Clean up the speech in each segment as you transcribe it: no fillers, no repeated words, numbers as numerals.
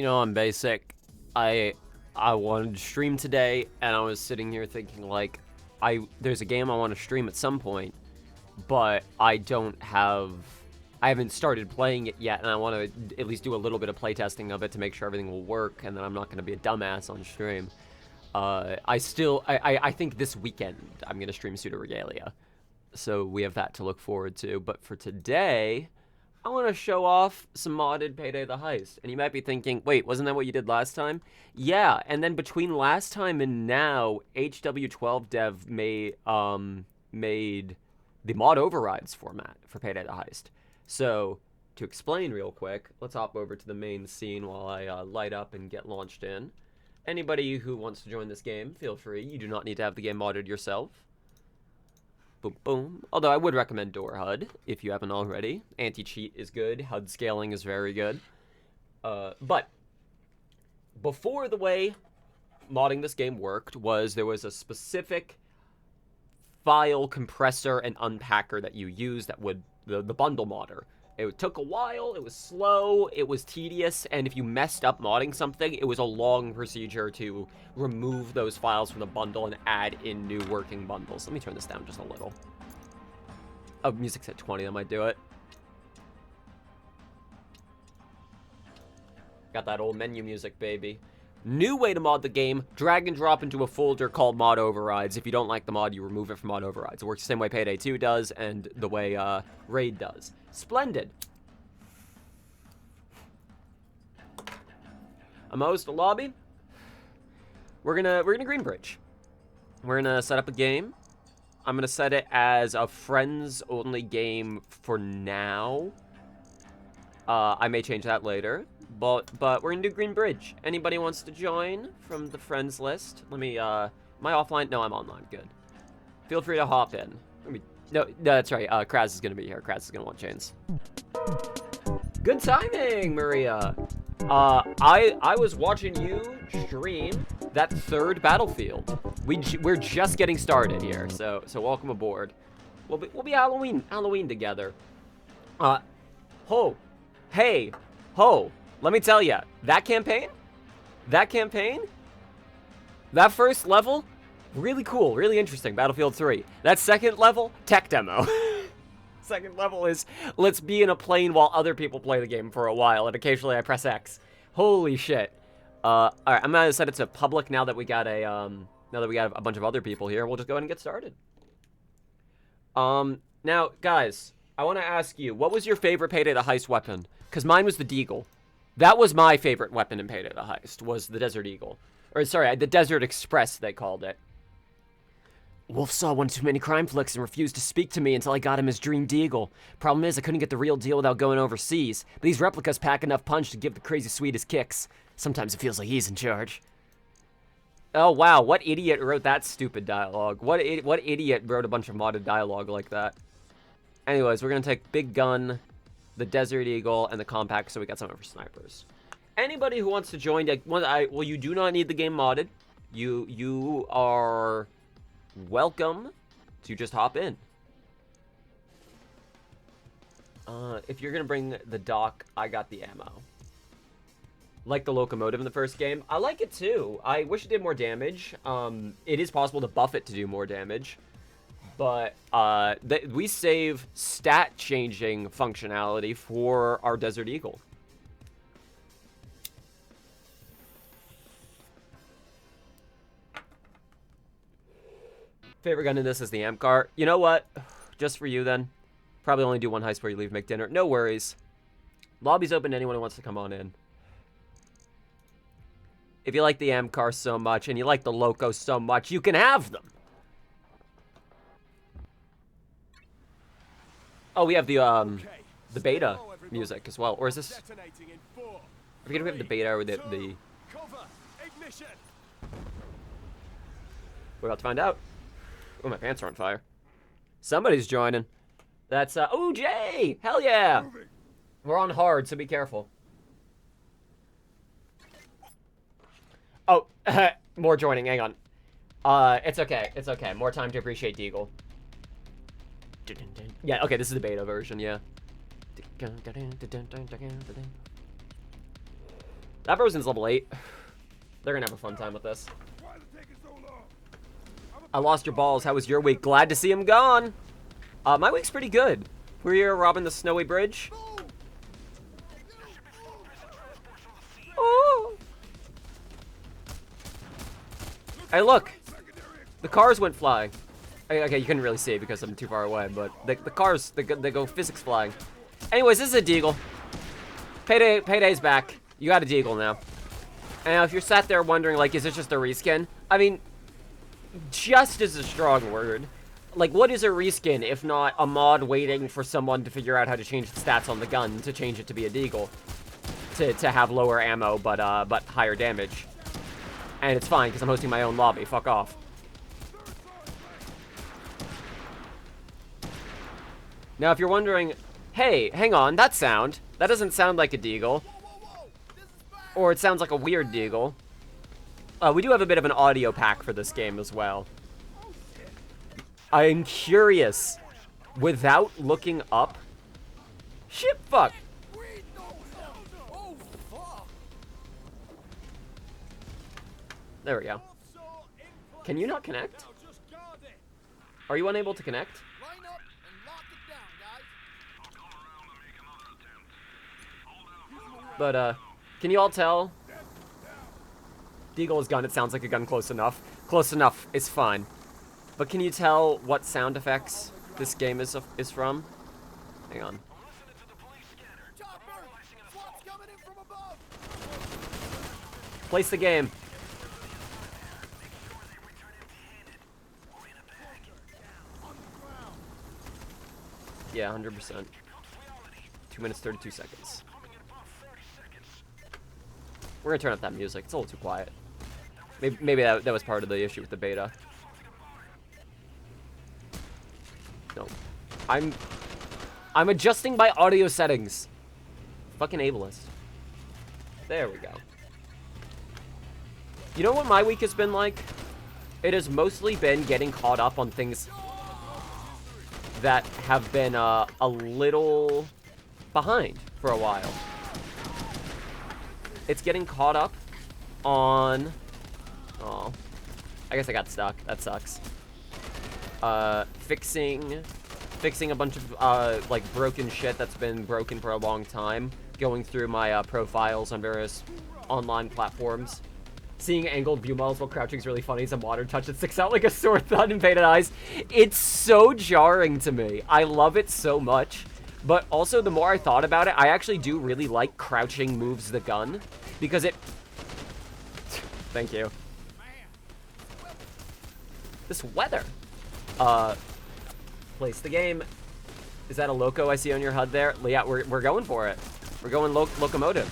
I'm basic. I wanted to stream today, and I was sitting here thinking, like, there's a game I want to stream at some point, but I haven't started playing it yet, and I want to at least do a little bit of playtesting of it to make sure everything will work, and then I'm not going to be a dumbass on stream. I think this weekend I'm going to stream Pseudo Regalia, so we have that to look forward to. But for today, I want to show off some modded Payday the Heist. And you might be thinking, wait, wasn't that what you did last time? Yeah, and then between last time and now, HW12 Dev made the mod overrides format for Payday the Heist. So, to explain real quick, let's hop over to the main scene while I light up and get launched in. Anybody who wants to join this game, feel free. You do not need to have the game modded yourself. Boom, boom. Although I would recommend Door HUD if you haven't already. Anti-cheat is good. HUD scaling is very good. But before, the way modding this game worked was there was a specific file compressor and unpacker that you use that would the bundle modder. It took a while, it was slow, it was tedious, and if you messed up modding something, it was a long procedure to remove those files from the bundle and add in new working bundles. Let me turn this down just a little. Oh, music's at 20, that might do it. Got that old menu music, baby. New way to mod the game, drag and drop into a folder called Mod Overrides. If you don't like the mod, you remove it from Mod Overrides. It works the same way Payday 2 does and the way Raid does. Splendid. I'm host the lobby. We're gonna green bridge. We're gonna set up a game. I'm gonna set it as a friends only game for now. I may change that later. But we're gonna do Green Bridge. Anybody wants to join from the friends list? Let me, am I offline? No, I'm online. Good. Feel free to hop in. No, that's right. Kraz is gonna be here. Kraz is gonna want chains. Good timing, Maria. I was watching you stream that third Battlefield. We're just getting started here, so welcome aboard. We'll be Halloween together. Ho. Let me tell you, that campaign, that first level, really cool, really interesting, Battlefield 3. That second level, tech demo. Second level is, let's be in a plane while other people play the game for a while, and occasionally I press X. Holy shit. Alright, I'm gonna set it to public now that we got a bunch of other people here. We'll just go ahead and get started. Now, guys, I want to ask you, what was your favorite Payday the Heist weapon? Because mine was the Deagle. That was my favorite weapon in Payday the Heist, was the Desert Eagle. Or, sorry, the Desert Express, they called it. Wolf saw one too many crime flicks and refused to speak to me until I got him his dream Deagle. Problem is, I couldn't get the real deal without going overseas. But these replicas pack enough punch to give the crazy sweetest kicks. Sometimes it feels like he's in charge. Oh, wow, what idiot wrote that stupid dialogue? What idiot wrote a bunch of modded dialogue like that? Anyways, we're gonna take Big Gun, the Desert Eagle, and the Compact, so we got something for snipers. Anybody who wants to join, well, you do not need the game modded. You are welcome to just hop in. If you're gonna bring the dock, I got the ammo. Like the locomotive in the first game. I like it too. I wish it did more damage. It is possible to buff it to do more damage. But we save stat changing functionality for our Desert Eagle. Favorite gun in this is the amp car. You know what? Just for you then. Probably only do one heist before you leave, make dinner. No worries. Lobby's open to anyone who wants to come on in. If you like the amp car so much and you like the Loco so much, you can have them. Oh, we have the beta music as well. Or is this... I forget if we have the beta or the... We're about to find out. Oh, my pants are on fire. Somebody's joining. That's, oh, Jay! Hell yeah! We're on hard, so be careful. Oh, more joining, hang on. It's okay, it's okay. More time to appreciate Deagle. Yeah, okay, this is the beta version, yeah. That person's level 8. They're gonna have a fun time with this. I lost your balls. How was your week? Glad to see him gone. My week's pretty good. We're here robbing the snowy bridge. Oh. Hey, look. The cars went flying. Okay, you couldn't really see it because I'm too far away, but the cars, they go physics flying. Anyways, this is a deagle. Payday's back. You got a deagle now. And now if you're sat there wondering, like, is this just a reskin? I mean, just is a strong word. Like, what is a reskin if not a mod waiting for someone to figure out how to change the stats on the gun to change it to be a deagle? To have lower ammo, but higher damage. And it's fine, because I'm hosting my own lobby. Fuck off. Now, if you're wondering, hey, hang on, that doesn't sound like a deagle. Or it sounds like a weird deagle. We do have a bit of an audio pack for this game as well. I'm curious, without looking up. Shit, fuck. There we go. Can you not connect? Are you unable to connect? But, can you all tell? Deagle is gun. It sounds like a gun close enough. Close enough is fine. But can you tell what sound effects this game is from? Hang on. Place the game. Yeah, 100%. 2 minutes, 32 seconds. We're gonna turn up that music. It's a little too quiet. Maybe that was part of the issue with the beta. No. I'm adjusting my audio settings. Fucking ableist. There we go. You know what my week has been like? It has mostly been getting caught up on things that have been a little behind for a while. It's getting caught up on... Oh. I guess I got stuck. That sucks. Fixing a bunch of, like, broken shit that's been broken for a long time. Going through my, profiles on various online platforms. Seeing angled view models while crouching is really funny. Some water touch that sticks out like a sore thumb in faded eyes. It's so jarring to me. I love it so much. But also, the more I thought about it, I actually do really like crouching moves the gun. Because it... Thank you. This weather. Place the game. Is that a loco I see on your HUD there? Yeah, we're going for it. We're going locomotive.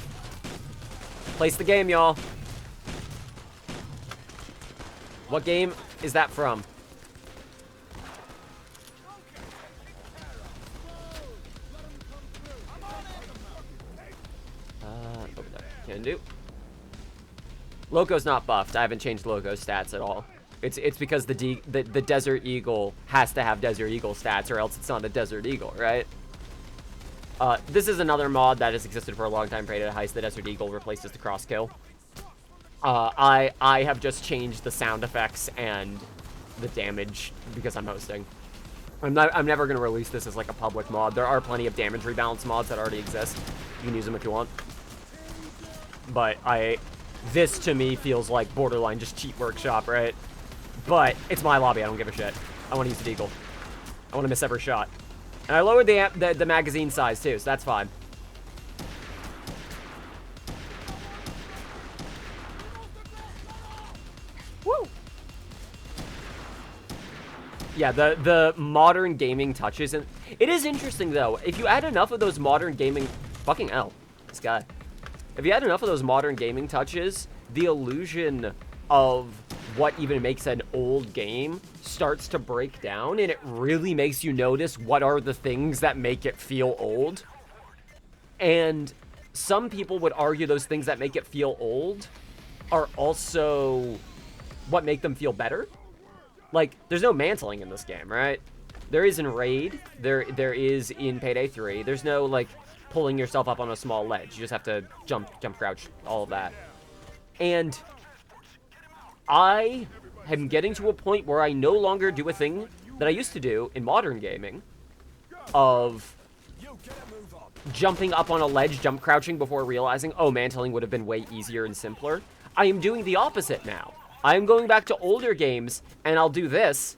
Place the game, y'all. What game is that from? Over there. Can do. Loco's not buffed. I haven't changed Loco's stats at all. It's because the Desert Eagle has to have Desert Eagle stats, or else it's not a Desert Eagle, right? This is another mod that has existed for a long time. PAYDAY Heist. The Desert Eagle replaces the cross kill. I have just changed the sound effects and the damage because I'm hosting. I'm never gonna release this as like a public mod. There are plenty of damage rebalance mods that already exist. You can use them if you want. But this to me feels like borderline just cheat workshop, right? But it's my lobby. I don't give a shit. I want to use the Deagle. I want to miss every shot. And I lowered the magazine size too, so that's fine. Woo! Yeah, the modern gaming touches, and it is interesting though. If you add enough of those modern gaming, fucking hell, this guy. If you add enough of those modern gaming touches, the illusion of what even makes an old game starts to break down, and it really makes you notice what are the things that make it feel old. And some people would argue those things that make it feel old are also what make them feel better. Like, there's no mantling in this game, right? There is in Raid. There is in Payday 3. There's no, like, pulling yourself up on a small ledge. You just have to jump, crouch, all of that. And I am getting to a point where I no longer do a thing that I used to do in modern gaming of jumping up on a ledge, jump crouching before realizing, oh, mantling would have been way easier and simpler. I am doing the opposite now. I am going back to older games, and I'll do this,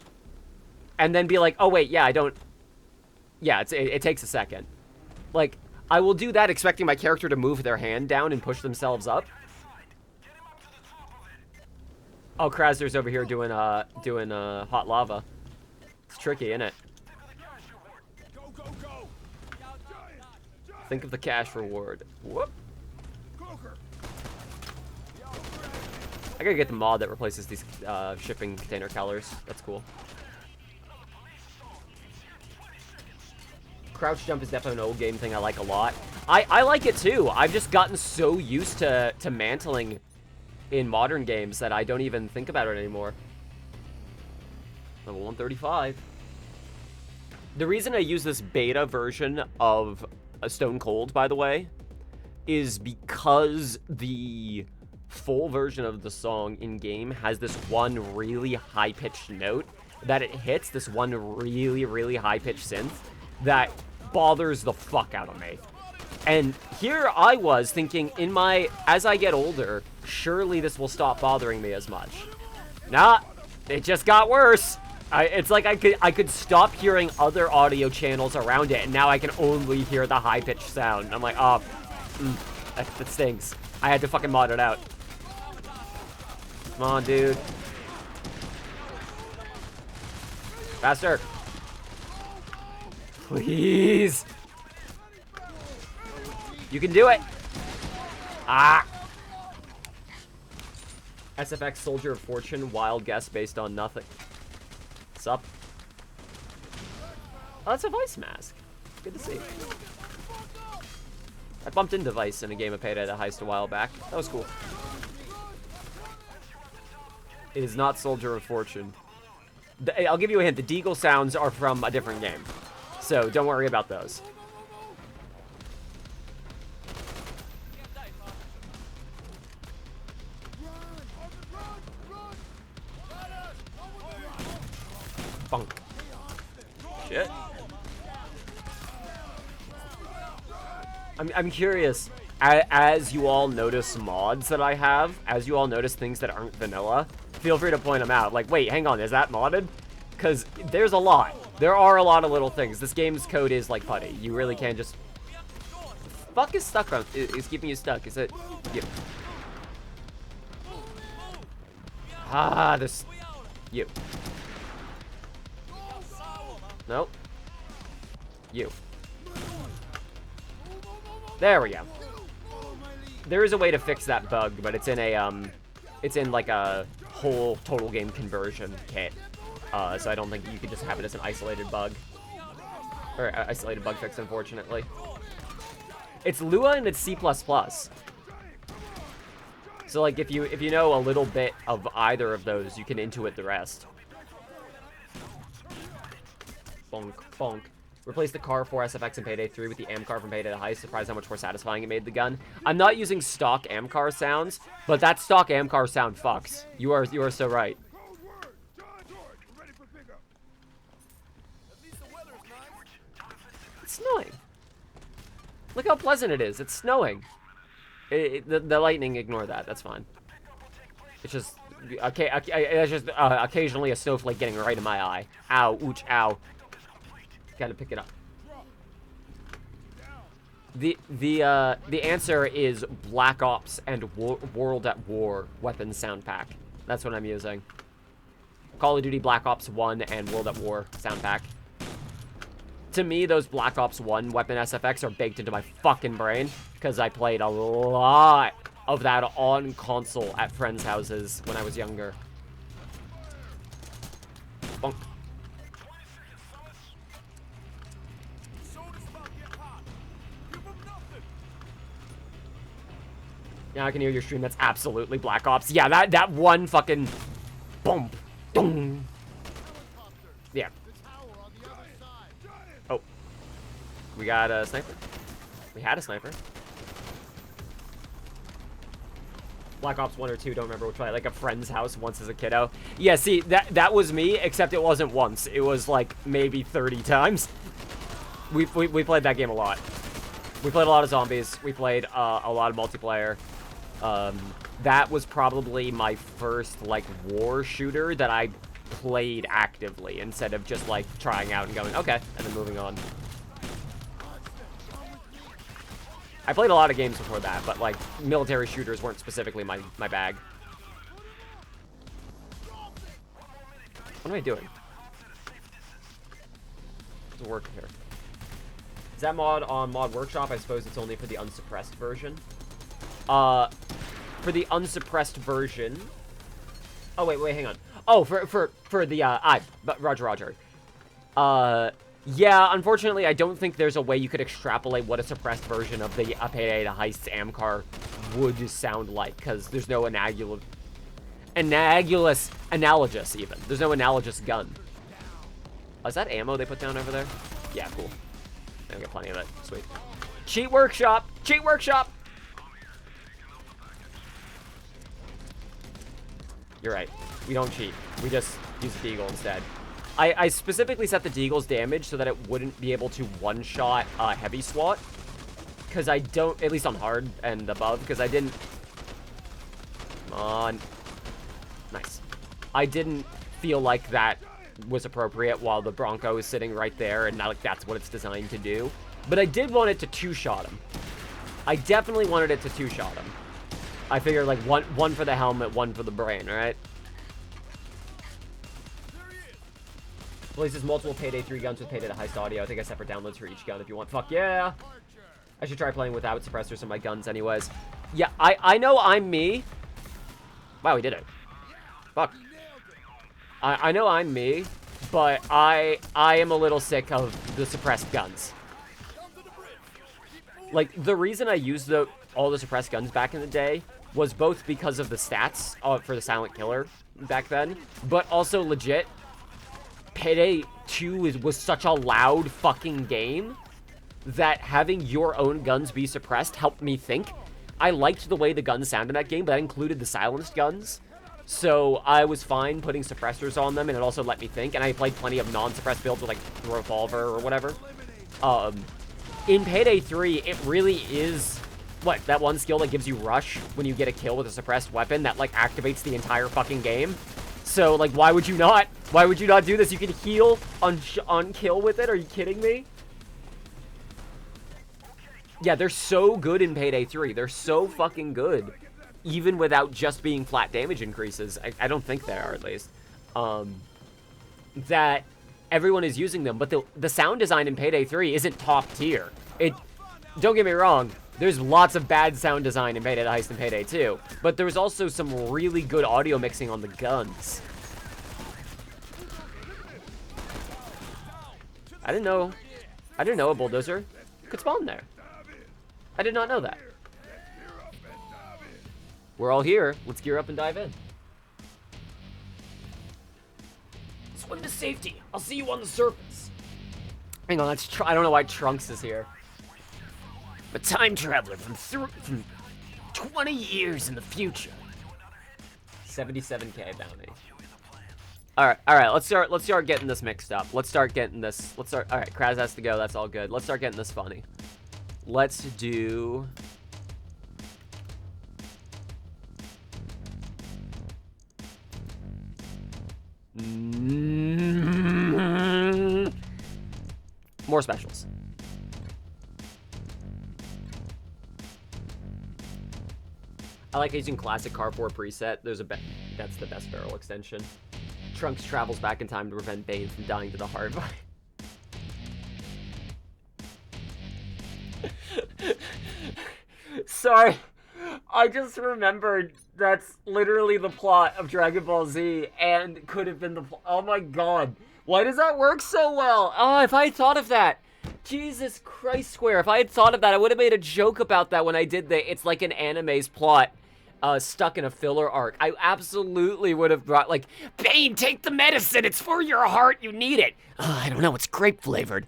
and then be like, oh, wait, yeah, I don't... Yeah, it takes a second. Like, I will do that expecting my character to move their hand down and push themselves up. Oh, Krasner's over here doing hot lava. It's tricky, isn't it? Think of the cash reward. Whoop. I gotta get the mod that replaces these shipping container colors. That's cool. Crouch jump is definitely an old game thing I like a lot. I like it too. I've just gotten so used to mantling in modern games that I don't even think about it anymore. Level 135. The reason I use this beta version of Stone Cold, by the way, is because the full version of the song in-game has this one really high-pitched note that it hits, this one really, really high-pitched synth that bothers the fuck out of me. And here I was thinking as I get older, surely this will stop bothering me as much. Nah, it just got worse. It's like I could stop hearing other audio channels around it, and now I can only hear the high-pitched sound. I'm like, oh, that stings. I had to fucking mod it out. Come on, dude. Faster. Please. You can do it. Ah. SFX Soldier of Fortune, wild guess based on nothing. What's up? Oh, that's a Vice mask. Good to see. I bumped into Vice in a game of Payday the Heist a while back. That was cool. It is not Soldier of Fortune. I'll give you a hint. The Deagle sounds are from a different game. So don't worry about those. Bunk. Shit. I'm curious, as you all notice mods that I have, as you all notice things that aren't vanilla, feel free to point them out. Like, wait, hang on, is that modded? Because there's a lot. There are a lot of little things. This game's code is like putty. You really can't just... Fuck is stuck on... Is keeping you stuck. Is it... You. Ah, this... You. Nope. You. There we go. There is a way to fix that bug, but it's in like a whole total game conversion kit. So I don't think you can just have it as an isolated bug. Or isolated bug fix, unfortunately. It's Lua and it's C++. So like if you know a little bit of either of those, you can intuit the rest. Bonk, bonk. Replace the car for SFX and Payday 3 with the AM car from Payday the Heist. Surprised how much more satisfying it made the gun. I'm not using stock AM car sounds, but that stock AM car sound fucks. You are so right. It's snowing. Look how pleasant it is. It's snowing. The lightning, ignore that. That's fine. It's just okay. It's just occasionally a snowflake getting right in my eye. Ow, ouch, ow. Gotta pick it up. The answer is Black Ops and World at War weapon sound pack. That's what I'm using. Call of Duty Black Ops 1 and World at War sound pack. To me, those Black Ops 1 weapon SFX are baked into my fucking brain because I played a lot of that on console at friends' houses when I was younger. Bonk. Now I can hear your stream. That's absolutely Black Ops. Yeah, that one fucking bump. Boom. Yeah. Oh. We got a sniper. We had a sniper. Black Ops 1 or 2, don't remember which one. Like a friend's house once as a kiddo. Yeah, see, that was me, except it wasn't once. It was like maybe 30 times. We played that game a lot. We played a lot of zombies. We played a lot of multiplayer. That was probably my first, like, war shooter that I played actively instead of just, like, trying out and going, okay, and then moving on. I played a lot of games before that, but, like, military shooters weren't specifically my bag. What am I doing? What's working here? Is that mod on Mod Workshop? I suppose it's only for the unsuppressed version. For the unsuppressed version... Oh, wait, hang on. Oh, for the, but Roger. Yeah, unfortunately, I don't think there's a way you could extrapolate what a suppressed version of the Payday the Heist's AMCAR would sound like, because there's no analogous even. There's no analogous gun. Oh, is that ammo they put down over there? Yeah, cool. I got plenty of it. Sweet. Cheat workshop! Cheat workshop! You're right. We don't cheat. We just use the deagle instead. I specifically set the deagle's damage so that it wouldn't be able to one-shot heavy SWAT. Because I don't, at least on hard and above, because I didn't... Come on. Nice. I didn't feel like that was appropriate while the Bronco is sitting right there, and not like that's what it's designed to do. But I did want it to two-shot him. I definitely wanted it to two-shot him. I figured like one for the helmet, one for the brain, right? Releases multiple Payday 3 guns with Payday the Heist audio. I think I separate downloads for each gun if you want. Fuck yeah! I should try playing without suppressors on my guns anyways. Yeah, I know I'm me. Wow, we did it. Fuck. I know I'm me, but I am a little sick of the suppressed guns. Like, the reason I used all the suppressed guns back in the day was both because of the stats for the Silent Killer back then, but also legit, Payday 2 was such a loud fucking game that having your own guns be suppressed helped me think. I liked the way the guns sounded in that game, but that included the silenced guns. So I was fine putting suppressors on them, and it also let me think. And I played plenty of non-suppressed builds with, like, the revolver or whatever. In Payday 3, it really is, what, that one skill that gives you rush when you get a kill with a suppressed weapon that, like, activates the entire fucking game. So, like, why would you not? Why would you not do this? You can heal on kill with it? Are you kidding me? Yeah, they're so good in Payday 3. They're so fucking good. Even without just being flat damage increases. I don't think they are, at least. That everyone is using them. But the sound design in Payday 3 isn't top tier. Don't get me wrong. There's lots of bad sound design in Payday the Heist and Payday 2. But there's also some really good audio mixing on the guns. I didn't know a bulldozer could spawn there. I did not know that. We're all here. Let's gear up and dive in. Swim to safety. I'll see you on the surface. Hang on, I don't know why Trunks is here. A time traveler from 20 years in the future. 77k bounty. All right. Let's start getting this mixed up. All right, Kraz has to go. That's all good. Let's start getting this funny. Let's do. More specials. I like using classic car 4 preset. That's the best barrel extension. Trunks travels back in time to prevent Bane from dying to the heart. Sorry, I just remembered that's literally the plot of Dragon Ball Z and could have been the oh my god. Why does that work so well? Oh, if I had thought of that. Jesus Christ square. If I had thought of that, I would have made a joke about that when I did it's like an anime's plot stuck in a filler arc. I absolutely would have brought like, Bane, take the medicine. It's for your heart. You need it. I don't know. It's grape flavored.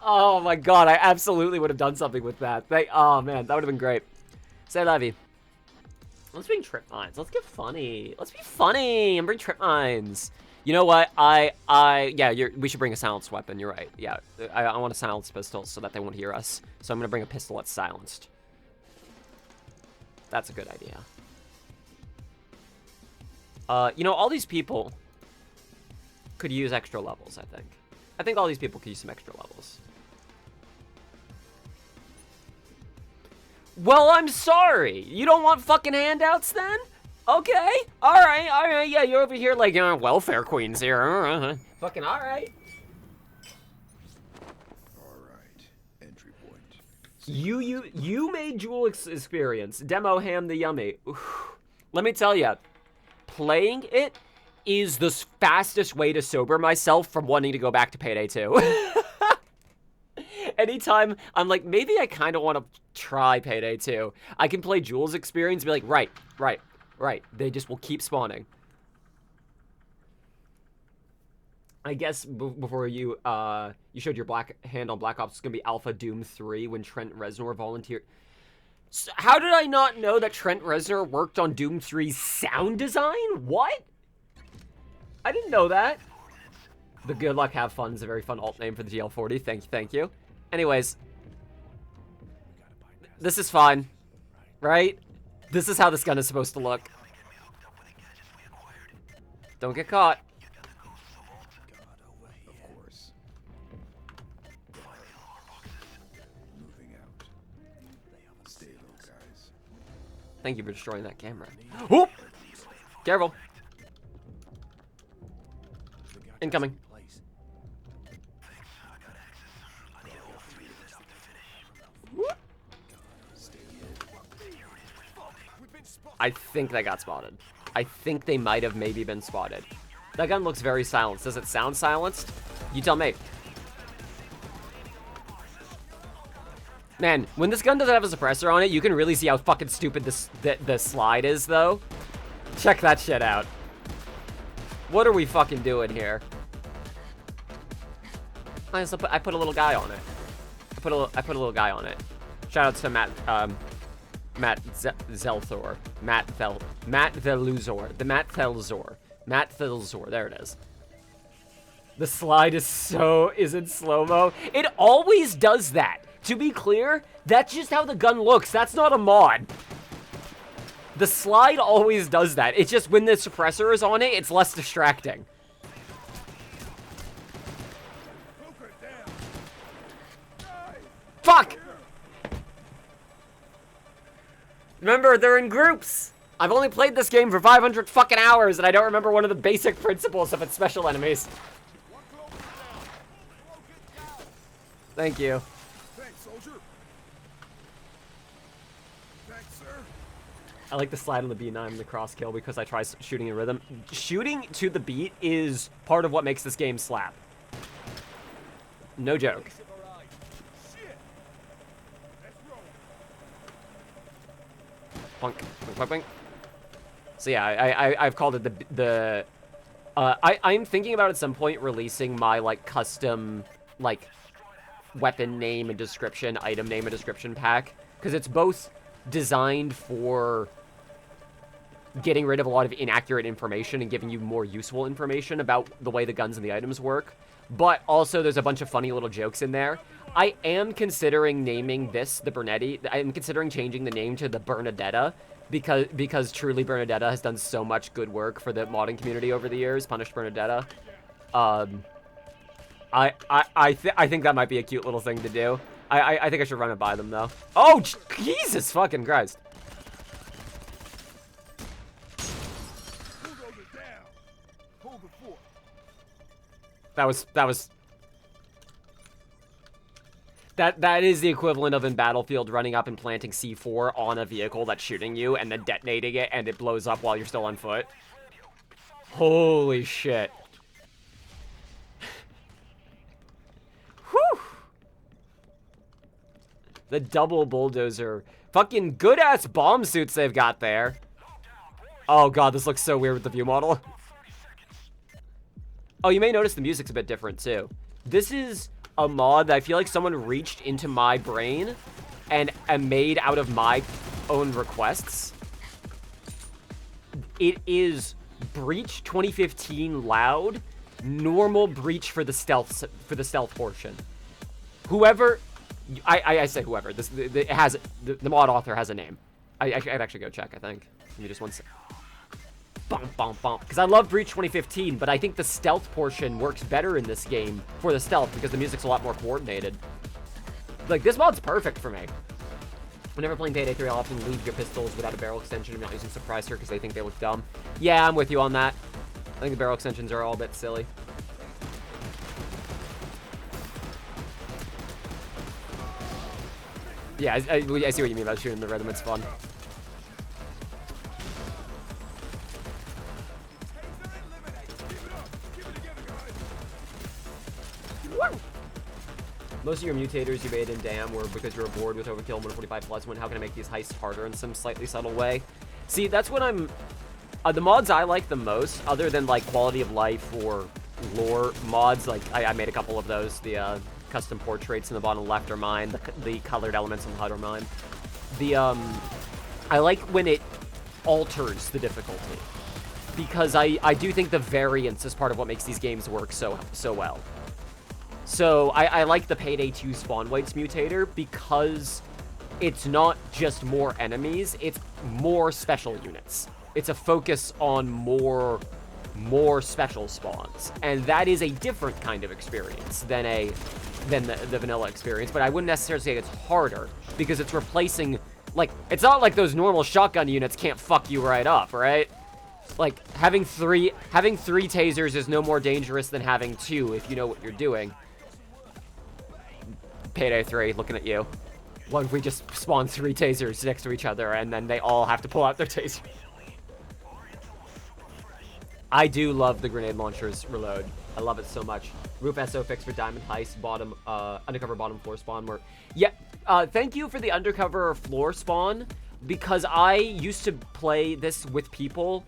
Oh my god, I absolutely would have done something with that. Oh man, that would have been great. Say Levy. Let's bring trip mines. Let's get funny. Let's be funny and bring trip mines. You know what? Yeah, we should bring a silenced weapon. You're right. Yeah, I want a silenced pistol so that they won't hear us. So I'm gonna bring a pistol that's silenced. That's a good idea. You know, all these people could use extra levels, I think. I think all these people could use some extra levels. Well, I'm sorry. You don't want fucking handouts then? Okay. Alright. Yeah, you're over here like, welfare queens here. Fucking alright. Alright. Entry point. You made Jewel experience. Demo ham the yummy. Oof. Let me tell you, playing it is the fastest way to sober myself from wanting to go back to Payday 2. Anytime I'm like, maybe I kind of want to try Payday 2, I can play Jewel's experience and be like, right. They just will keep spawning. I guess before you showed your black hand on Black Ops, it's going to be Alpha Doom 3 when Trent Reznor volunteered. So how did I not know that Trent Reznor worked on Doom 3's sound design? What? I didn't know that. The Good Luck Have Fun is a very fun alt name for the GL40. Thank you. Anyways, this is fine, right? This is how this gun is supposed to look. Don't get caught. Of course. Moving out. Stay low, guys. Thank you for destroying that camera. Whoop! Careful. Incoming. I think they got spotted. I think they might have maybe been spotted. That gun looks very silenced. Does it sound silenced? You tell me. Man, when this gun doesn't have a suppressor on it, you can really see how fucking stupid this slide is, though. Check that shit out. What are we fucking doing here? I put a little guy on it. I put a little guy on it. Shout out to Matt Zelthor. Matt Thelzor. There it is. The slide is in slow-mo. It always does that. To be clear, that's just how the gun looks. That's not a mod. The slide always does that. It's just when the suppressor is on it, it's less distracting. Fuck! Remember, they're in groups. I've only played this game for 500 fucking hours, and I don't remember one of the basic principles of its special enemies. Thank you. Thanks, soldier. Thanks, sir. I like the slide on the B9 and the cross kill because I try shooting in rhythm. Shooting to the beat is part of what makes this game slap. No joke. Plunk. So yeah, I've called it I'm thinking about at some point releasing my like custom like weapon name and description, item name and description pack, because it's both designed for getting rid of a lot of inaccurate information and giving you more useful information about the way the guns and the items work, but also there's a bunch of funny little jokes in there. I am considering naming this the Bernetti. I'm considering changing the name to the Bernadetta because truly Bernadetta has done so much good work for the modding community over the years. Punished Bernadetta. I think that might be a cute little thing to do. I think I should run it by them though. Oh Jesus fucking Christ! That is the equivalent of in Battlefield running up and planting C4 on a vehicle that's shooting you and then detonating it and it blows up while you're still on foot. Holy shit. Whew. The double bulldozer. Fucking good-ass bomb suits they've got there. Oh god, this looks so weird with the view model. Oh, you may notice the music's a bit different too. This is a mod that I feel like someone reached into my brain and made out of my own requests. It is Breach 2015 Loud, normal Breach for the stealth portion. Whoever, I say whoever. The mod author has a name. I'd actually go check. I think. Give me just one sec. Bump, bump, bump. Because I love Breach 2015, but I think the stealth portion works better in this game for the stealth because the music's a lot more coordinated. Like, this mod's perfect for me. Whenever playing Payday 3, I'll often leave your pistols without a barrel extension and not using suppressor because they think they look dumb. Yeah, I'm with you on that. I think the barrel extensions are all a bit silly. Yeah, I see what you mean about shooting the rhythm. It's fun. Most of your mutators you made in Damn were because you were bored with Overkill 145 plus. How can I make these heists harder in some slightly subtle way? See, that's what I'm... the mods I like the most, other than, like, quality of life or lore mods, like, I made a couple of those. The, custom portraits in the bottom left are mine. The colored elements on the HUD are mine. I like when it alters the difficulty. Because I do think the variance is part of what makes these games work so well. So, I like the Payday 2 Spawn Weights mutator because it's not just more enemies, it's more special units. It's a focus on more special spawns. And that is a different kind of experience than the vanilla experience, but I wouldn't necessarily say it's harder because it's replacing, like, it's not like those normal shotgun units can't fuck you right up, right? Like, having three tasers is no more dangerous than having 2 if you know what you're doing. Payday 3, looking at you. What if we just spawn 3 tasers next to each other and then they all have to pull out their taser? I do love the grenade launchers reload. I love it so much. Roof SO fix for Diamond Heist, undercover bottom floor spawn. Thank you for the undercover floor spawn, because I used to play this with people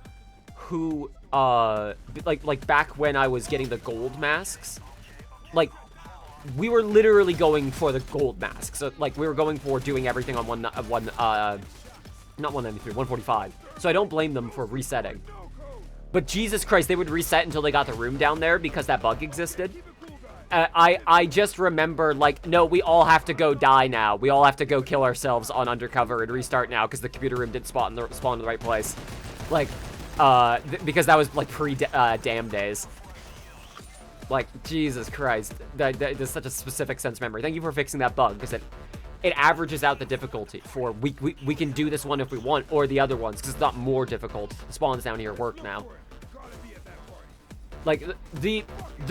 who, like back when I was getting the gold masks. Like, we were literally going for the gold masks. So, like, we were going for doing everything on not 193, 145. So I don't blame them for resetting. But Jesus Christ, they would reset until they got the room down there because that bug existed. I just remember, like, no, we all have to go die now. We all have to go kill ourselves on undercover and restart now because the computer room didn't spawn in the right place. Like, because that was, like, pre-damn days. Like, Jesus Christ. There's such a specific sense of memory. Thank you for fixing that bug, because it averages out the difficulty for we can do this one if we want, or the other ones, because it's not more difficult. The spawns down here work now. Like, the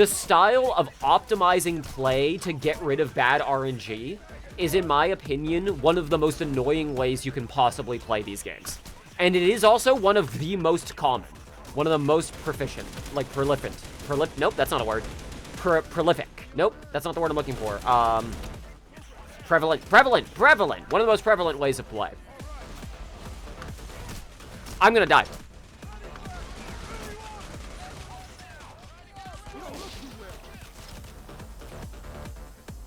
style of optimizing play to get rid of bad RNG is, in my opinion, one of the most annoying ways you can possibly play these games. And it is also one of the most common. One of the most proficient. Like, prolific. Nope, that's not a word. Prolific. Nope, that's not the word I'm looking for. Prevalent. One of the most prevalent ways of play. I'm gonna die.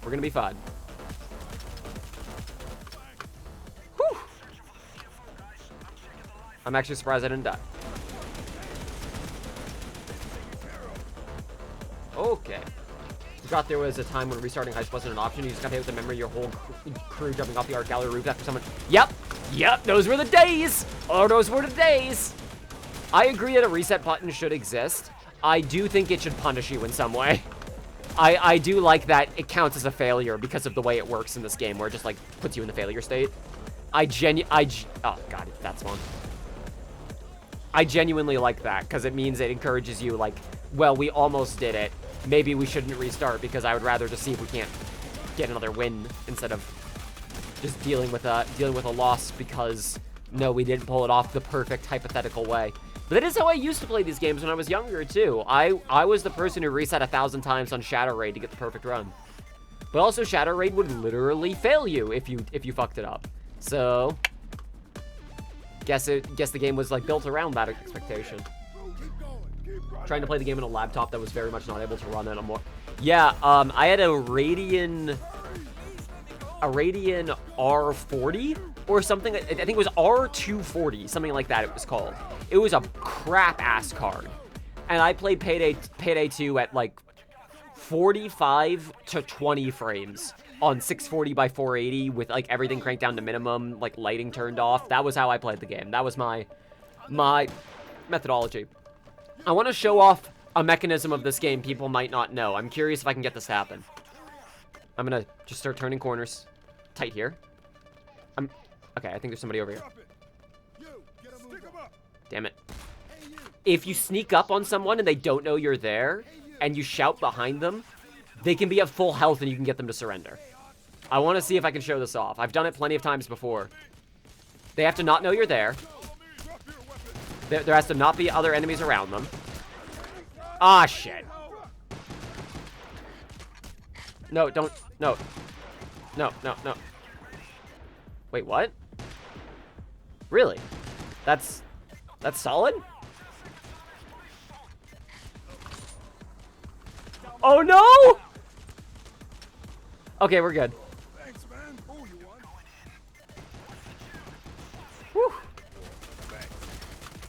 We're gonna be fine. Whew. I'm actually surprised I didn't die. Okay. Forgot there was a time when restarting Heist wasn't an option. You just got hit with the memory of your whole crew jumping off the art gallery roof after someone... Yep, those were the days! Oh, those were the days! I agree that a reset button should exist. I do think it should punish you in some way. I do like that it counts as a failure because of the way it works in this game, where it just, like, puts you in the failure state. Oh, God, that's one. I genuinely like that, because it means it encourages you, like, well, we almost did it. Maybe we shouldn't restart, because I would rather just see if we can't get another win instead of just dealing with a loss because, no, we didn't pull it off the perfect hypothetical way. But that is how I used to play these games when I was younger, too. I was the person who reset 1,000 times on Shadow Raid to get the perfect run. But also, Shadow Raid would literally fail you if you fucked it up. So, guess the game was, like, built around that expectation. Trying to play the game on a laptop that was very much not able to run it on more. Yeah, I had a Radian R40 or something. I think it was R240, something like that it was called. It was a crap-ass card. And I played Payday 2 at, like, 45 to 20 frames on 640 by 480 with, like, everything cranked down to minimum, like, lighting turned off. That was how I played the game. That was my methodology. I want to show off a mechanism of this game people might not know. I'm curious if I can get this to happen. I'm gonna just start turning corners. Tight here. Okay, I think there's somebody over here. Damn it. If you sneak up on someone and they don't know you're there, and you shout behind them, they can be at full health and you can get them to surrender. I want to see if I can show this off. I've done it plenty of times before. They have to not know you're there. There has to not be other enemies around them. Ah, shit. No, don't. No. No, no, no. Wait, what? Really? That's solid? Oh, no! Okay, we're good. Thanks, man. Oh, you won. Whew.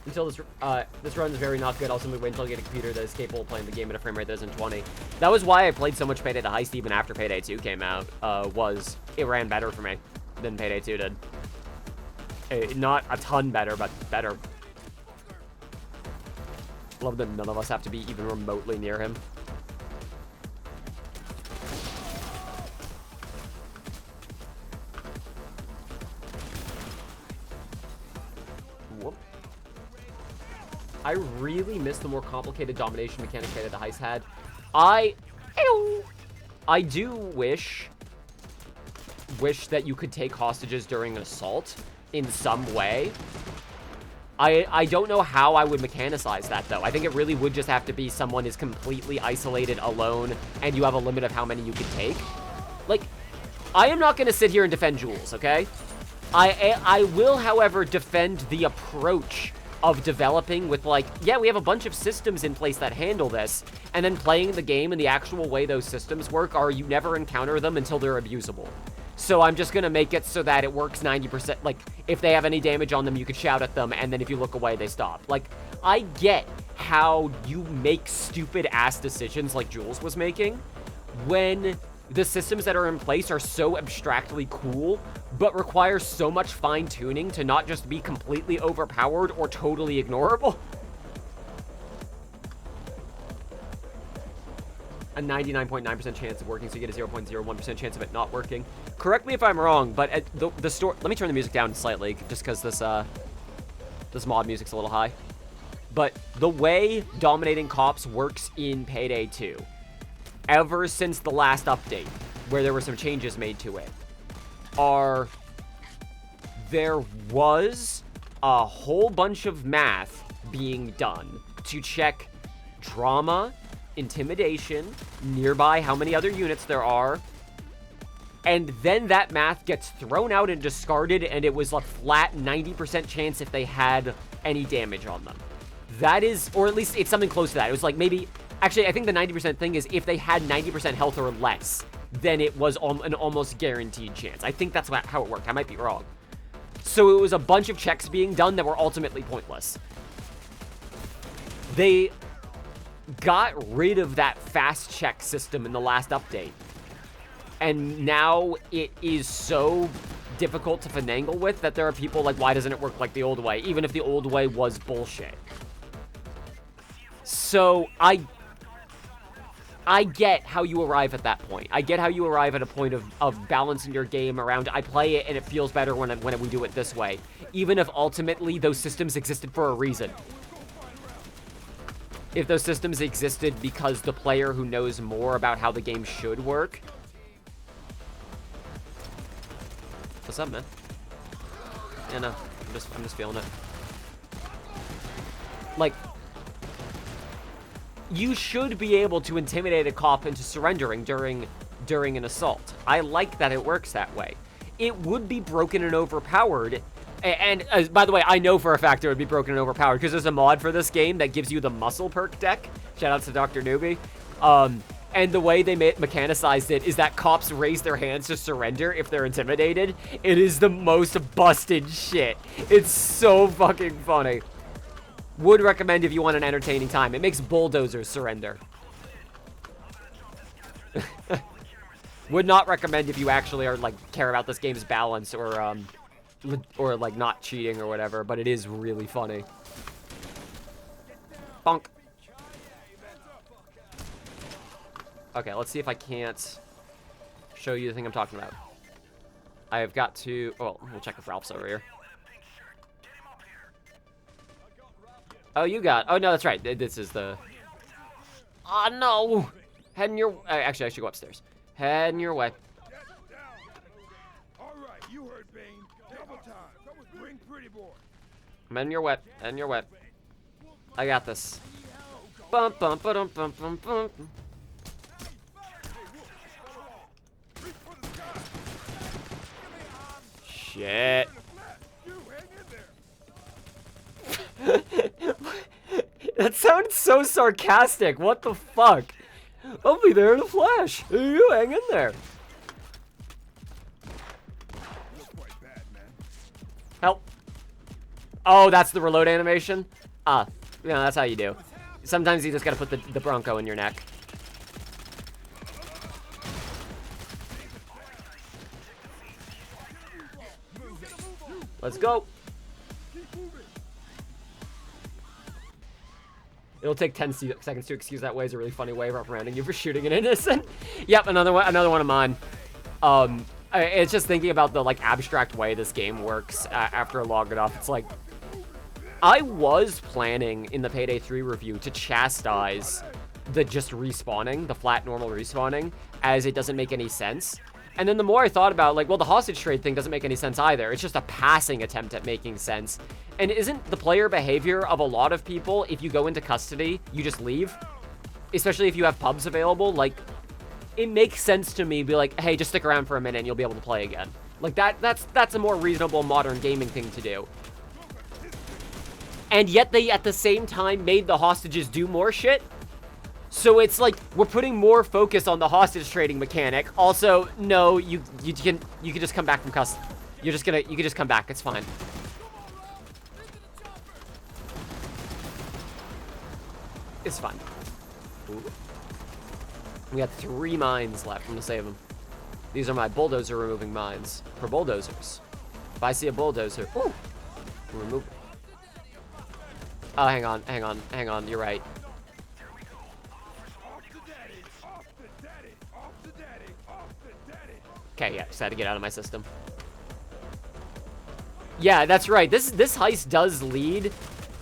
Until this run is very not good, I'll simply wait until I get a computer that is capable of playing the game at a frame rate that isn't 20. That was why I played so much Payday the Heist even after Payday 2 came out, was it ran better for me than Payday 2 did. Not a ton better, but better. Love that none of us have to be even remotely near him. Whoop. I really miss the more complicated domination mechanic that the Heist had. I do wish that you could take hostages during an assault in some way. I don't know how I would mechanicize that, though. I think it really would just have to be someone is completely isolated, alone, and you have a limit of how many you can take. Like, I am not going to sit here and defend Jules, okay? I will, however, defend the approach of developing with, like, yeah, we have a bunch of systems in place that handle this, and then playing the game and the actual way those systems work are you never encounter them until they're abusable. So I'm just going to make it so that it works 90%. Like, if they have any damage on them, you can shout at them, and then if you look away, they stop. Like, I get how you make stupid-ass decisions like Jules was making when the systems that are in place are so abstractly cool, but require so much fine-tuning to not just be completely overpowered or totally ignorable. A 99.9% chance of working, so you get a 0.01% chance of it not working. Correct me if I'm wrong, but at the store... Let me turn the music down slightly, just because this mod music's a little high. But the way dominating cops works in Payday 2, ever since the last update, where there were some changes made to it, there was a whole bunch of math being done to check drama, intimidation, nearby how many other units there are, and then that math gets thrown out and discarded, and it was a flat 90% chance if they had any damage on them. That is, or at least it's something close to that. It was like maybe, actually, I think the 90% thing is if they had 90% health or less, then it was an almost guaranteed chance. I think that's how it worked. I might be wrong. So it was a bunch of checks being done that were ultimately pointless. They got rid of that fast check system in the last update. And now it is so difficult to finagle with that there are people like, why doesn't it work like the old way? Even if the old way was bullshit. So I get how you arrive at that point. I get how you arrive at a point of balancing your game around, I play it and it feels better when we do it this way. Even if ultimately those systems existed for a reason. If those systems existed because the player who knows more about how the game should work. What's up, man? Yeah, no, I'm just feeling it. Like, you should be able to intimidate a cop into surrendering during an assault. I like that it works that way. It would be broken and overpowered. And by the way, I know for a fact it would be broken and overpowered because there's a mod for this game that gives you the muscle perk deck. Shout out to Dr. Newbie. And the way they mechanicized it is that cops raise their hands to surrender if they're intimidated. It is the most busted shit. It's so fucking funny. Would recommend if you want an entertaining time. It makes bulldozers surrender. Would not recommend if you actually are like care about this game's balance or like not cheating or whatever, but it is really funny. Bonk. Okay, let's see if I can't show you the thing I'm talking about. I have got to... Oh, we'll check if Ralph's over here. Oh, you got... Oh, no, that's right. This is the... Oh, no! Head in your... Actually, I should go upstairs. Head in your way. All right, you heard Bane. Double time. Bring pretty boy. I'm in your way. Head in your way. I got this. Bum, bum, ba-dum, bum, bum, bum. Shit. That sounded so sarcastic. What the fuck? I'll be there in a flash. You hang in there. Help. Oh, that's the reload animation? Ah, yeah, that's how you do. Sometimes you just gotta put the Bronco in your neck. Let's go. It'll take 10 seconds to excuse that way is a really funny way of reprimanding you for shooting an innocent. Yep, another one of mine. It's just thinking about the like abstract way this game works after long enough. It's like I was planning in the Payday 3 review to chastise the just respawning, the flat normal respawning, as it doesn't make any sense. And then the more I thought about, like, well, the hostage trade thing doesn't make any sense either. It's just a passing attempt at making sense. And isn't the player behavior of a lot of people, if you go into custody, you just leave? Especially if you have pubs available. Like, it makes sense to me be like, hey, just stick around for a minute and you'll be able to play again. Like, that's a more reasonable modern gaming thing to do. And yet they, at the same time, made the hostages do more shit. So it's like we're putting more focus on the hostage trading mechanic. Also, no, you can just come back from custody. You can just come back. It's fine. It's fine. Ooh. We got 3 mines left. I'm gonna save them. These are my bulldozer removing mines for bulldozers. If I see a bulldozer, ooh, remove it. Oh, hang on. You're right. Okay, yeah, just had to get out of my system. Yeah, that's right. This heist does lead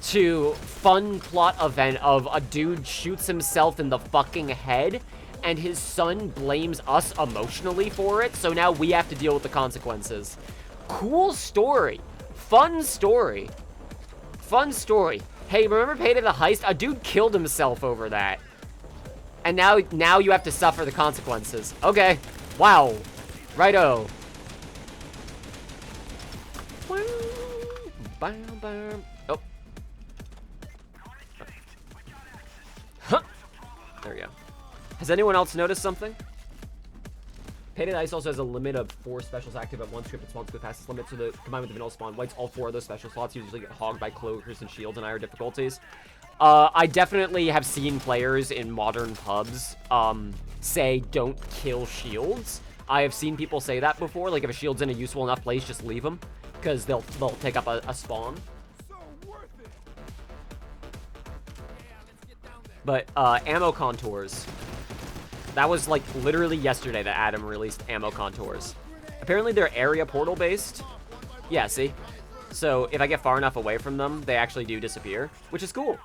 to fun plot event of a dude shoots himself in the fucking head and his son blames us emotionally for it, so now we have to deal with the consequences. Cool story. Fun story. Fun story. Hey, remember Payday the Heist? A dude killed himself over that. And now you have to suffer the consequences. Okay. Wow. Righto. Oh. Huh. There we go. Has anyone else noticed something? Payday Heist also has a limit of 4 specials active at one script. It's once go past this limit, so the combined with the vanilla spawn whites, all 4 of those special slots usually get hogged by cloakers and shields and higher difficulties. I definitely have seen players in modern pubs say don't kill shields. I have seen people say that before, like if a shield's in a useful enough place, just leave them, because they'll take up a spawn. But ammo contours. That was like literally yesterday that Adam released ammo contours. Apparently they're area portal based. Yeah, see? So if I get far enough away from them, they actually do disappear, which is cool.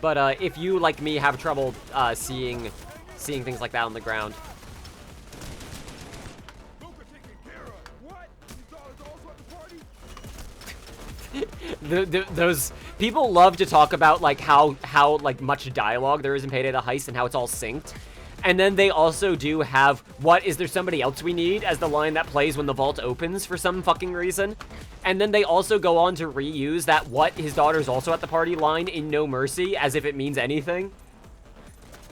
But if you, like me, have trouble seeing things like that on the ground. Those people love to talk about like how like much dialogue there is in Payday the Heist and how it's all synced. And then they also do have, what, is there somebody else we need, as the line that plays when the vault opens for some fucking reason. And then they also go on to reuse that "what, his daughter's also at the party" line in No Mercy as if it means anything.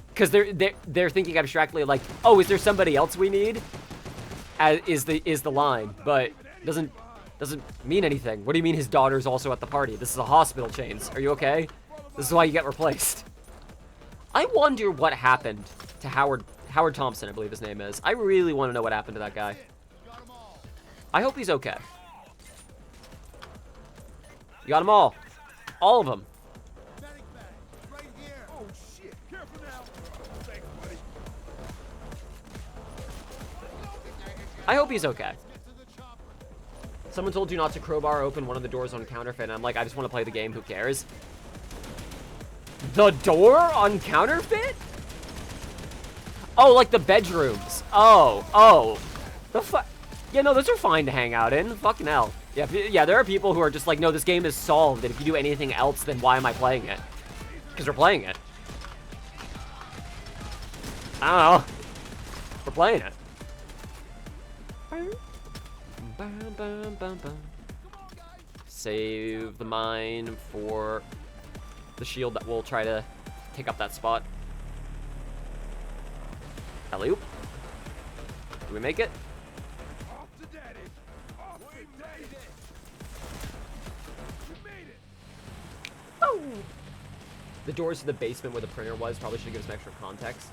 Because they're thinking abstractly like, oh, is there somebody else we need? Is the line, but doesn't mean anything. What do you mean his daughter's also at the party? This is a hospital, Chains. Are you okay? This is why you get replaced. I wonder what happened to Howard Thompson, I believe his name is. I really want to know what happened to that guy. I hope he's okay. You got them all. All of them. Oh shit! Careful now. Thanks, buddy. I hope he's okay. Someone told you not to crowbar open one of the doors on counterfeit, and I'm like, I just want to play the game, who cares? The door on counterfeit? Oh, like the bedrooms. Oh. The fuck? Yeah, no, those are fine to hang out in. Fucking hell. Yeah, there are people who are just like, no, this game is solved, and if you do anything else, then why am I playing it? Because we're playing it. I don't know. We're playing it. Save the mine for the shield that will try to take up that spot. Alley-oop. Do we make it? Off to daddy. Off to daddy. You made it. Oh. The doors to the basement where the printer was probably should give us some extra context.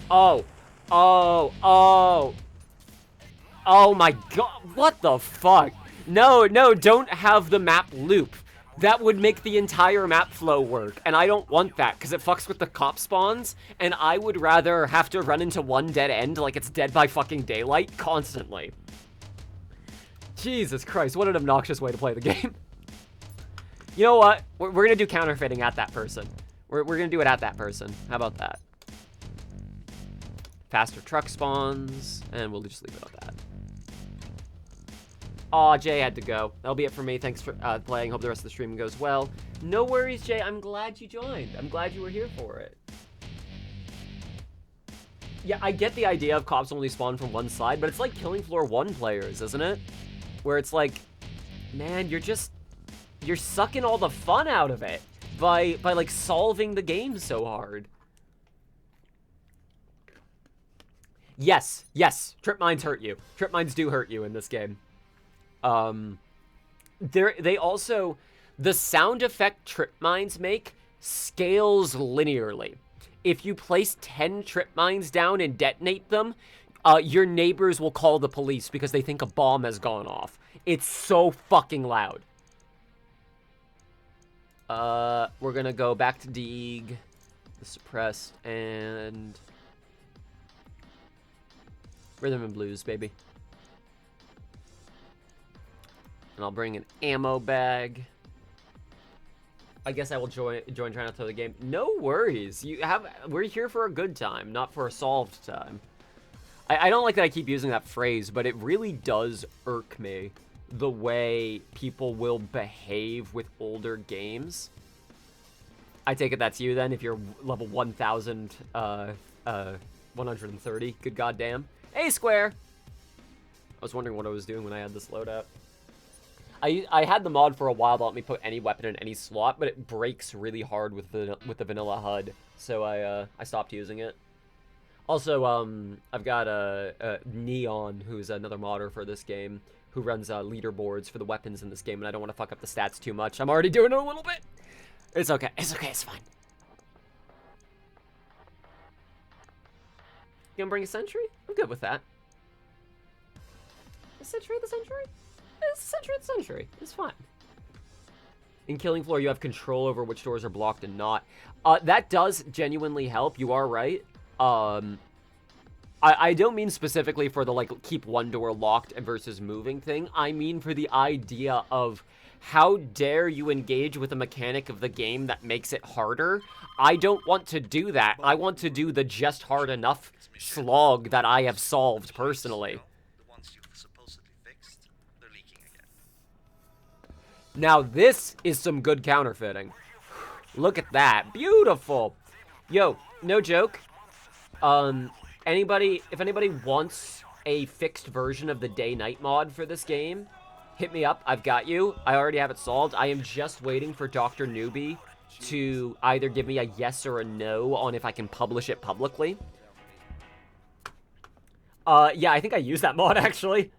Oh my god, what the fuck? No, don't have the map loop. That would make the entire map flow work, and I don't want that, because it fucks with the cop spawns, and I would rather have to run into one dead end like it's Dead by fucking Daylight constantly. Jesus Christ, what an obnoxious way to play the game. You know what? We're gonna do counterfeiting at that person. We're gonna do it at that person. How about that? Faster truck spawns, and we'll just leave it at that. Aw, Jay had to go. That'll be it for me. Thanks for playing. Hope the rest of the stream goes well. No worries, Jay. I'm glad you joined. I'm glad you were here for it. Yeah, I get the idea of cops only spawn from one side, but it's like Killing Floor 1 players, isn't it? Where it's like, man, you're sucking all the fun out of it by like solving the game so hard. Yes. Trip mines hurt you. Trip mines do hurt you in this game. They also, the sound effect trip mines make scales linearly. If you place 10 trip mines down and detonate them, your neighbors will call the police because they think a bomb has gone off. It's so fucking loud. We're gonna go back to Deeg, the suppressed, and rhythm and blues, baby. And I'll bring an ammo bag. I guess I will join trying not to throw the game. No worries. We're here for a good time, not for a solved time. I don't like that I keep using that phrase, but it really does irk me the way people will behave with older games. I take it that's you then, if you're level 1,130. Good goddamn. Hey, Square! I was wondering what I was doing when I had this loadout. I had the mod for a while that let me put any weapon in any slot, but it breaks really hard with the vanilla HUD, so I stopped using it. Also, I've got Neon, who's another modder for this game, who runs leaderboards for the weapons in this game, and I don't want to fuck up the stats too much. I'm already doing it a little bit. It's okay. It's fine. You gonna bring a sentry? I'm good with that. The sentry? It's the sentry. It's fine. In Killing Floor, you have control over which doors are blocked and not. That does genuinely help. You are right. I don't mean specifically for the, like, keep one door locked versus moving thing. I mean for the idea of how dare you engage with a mechanic of the game that makes it harder. I don't want to do that. I want to do the just hard enough slog that I have solved personally. Now this is some good counterfeiting. Look at that. Beautiful. Yo, no joke. If anybody wants a fixed version of the day-night mod for this game, Hit me up. I've got you. I already have it solved. I am just waiting for Dr. Newbie to either give me a yes or a no on if I can publish it publicly. Yeah, I think I used that mod, actually.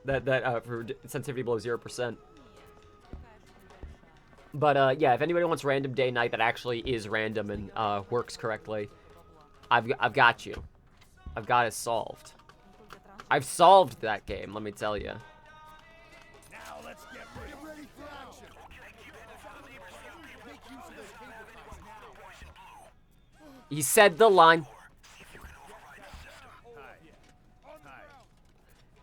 That for sensitivity below 0%. But, yeah, if anybody wants random day-night that actually is random and, works correctly, I've got you. I've got it solved. I've solved that game, let me tell you. Now let's get ready for action. Make use of this cable fight now. He said the line.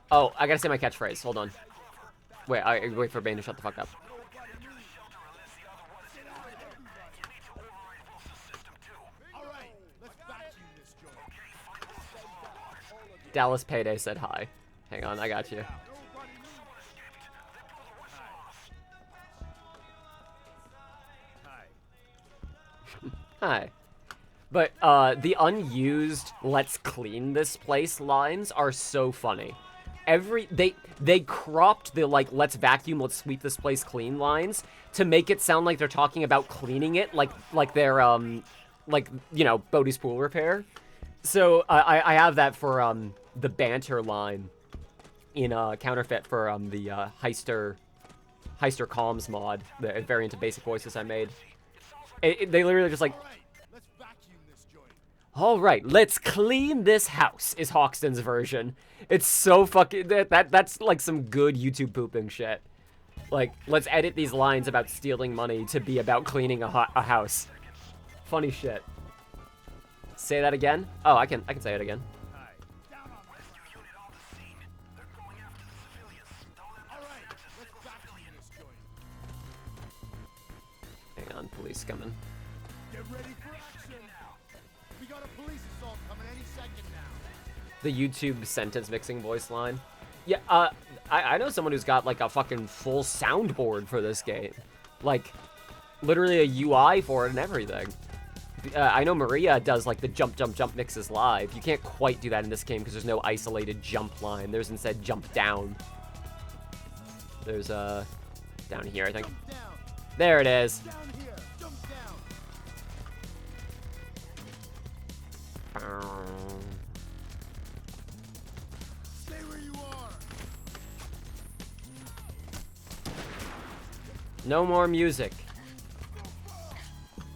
Oh, I gotta say my catchphrase. Hold on. Wait, I wait for Bane to shut the fuck up. Dallas Payday said hi. Hang on, I got you. Hi. But, the unused "let's clean this place" lines are so funny. They cropped the, like, "let's vacuum, let's sweep this place clean" lines to make it sound like they're talking about cleaning it, like they're, like, you know, Bodhi's pool repair. So, I have that for, the banter line in, Counterfeit for, the, Heister comms mod, the variant of basic voices I made. They literally just like, alright, let's clean this house, is Hoxton's version. It's so fucking, that's like some good YouTube pooping shit. Like, let's edit these lines about stealing money to be about cleaning a house. Funny shit. Say that again? Oh, I can say it again. Hang on, police coming. Get ready for action. We got a police assault coming any second now. The YouTube sentence mixing voice line. Yeah, I know someone who's got like a fucking full soundboard for this game. Like, literally a UI for it and everything. I know Maria does like the jump, jump, jump mixes live. You can't quite do that in this game because there's no isolated jump line. There's instead jump down. There's, down here, I think. There it is. Down here. Jump down. Stay where you are. No more music.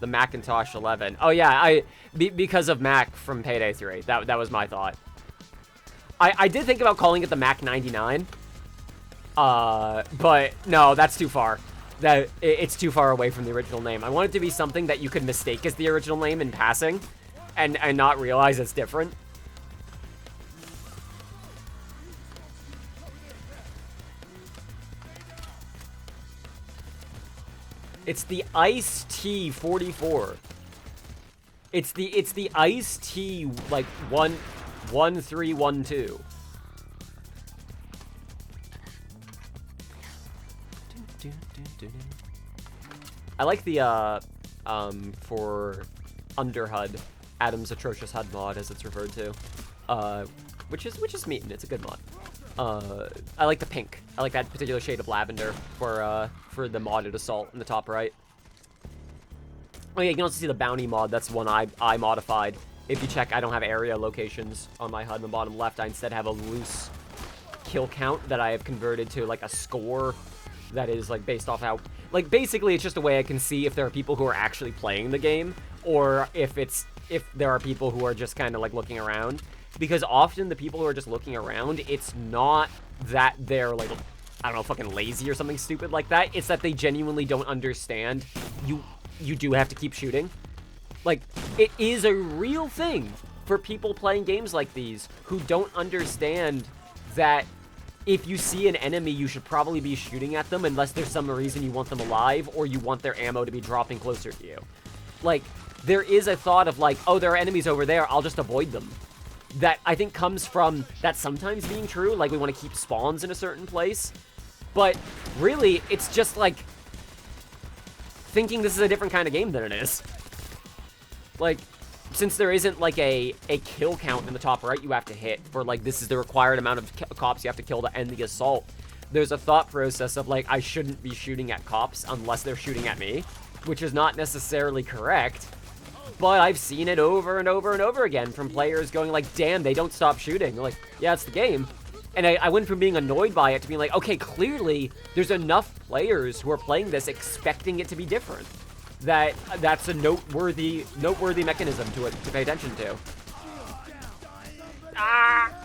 The Macintosh 11. Oh yeah, because of Mac from Payday 3. That was my thought. I did think about calling it the Mac 99. But no, that's too far. It's too far away from the original name. I want it to be something that you could mistake as the original name in passing and not realize it's different. It's the Ice-T 44. It's the Ice-T like 1312. I like the for Underhud, Adam's Atrocious HUD mod as it's referred to, which is mean. It's a good mod. I like the pink. I like that particular shade of lavender for the modded assault in the top right. Oh yeah, you can also see the bounty mod. That's one I modified. If you check, I don't have area locations on my HUD in the bottom left. I instead have a loose kill count that I have converted to like a score that is like based off how, like basically it's just a way I can see if there are people who are actually playing the game or if there are people who are just kind of like looking around. Because often the people who are just looking around, it's not that they're like, I don't know, fucking lazy or something stupid like that. It's that they genuinely don't understand you do have to keep shooting. Like, it is a real thing for people playing games like these who don't understand that if you see an enemy, you should probably be shooting at them unless there's some reason you want them alive or you want their ammo to be dropping closer to you. Like, there is a thought of like, oh, there are enemies over there, I'll just avoid them. That I think comes from that sometimes being true, like we want to keep spawns in a certain place. But really, it's just like thinking this is a different kind of game than it is. Like, since there isn't like a kill count in the top right you have to hit for like this is the required amount of cops you have to kill to end the assault, there's a thought process of like I shouldn't be shooting at cops unless they're shooting at me, which is not necessarily correct, but I've seen it over and over and over again from players going like, damn, they don't stop shooting. Like, yeah, it's the game. And I went from being annoyed by it to being like, okay, clearly there's enough players who are playing this expecting it to be different. That's a noteworthy mechanism to pay attention to. Ah!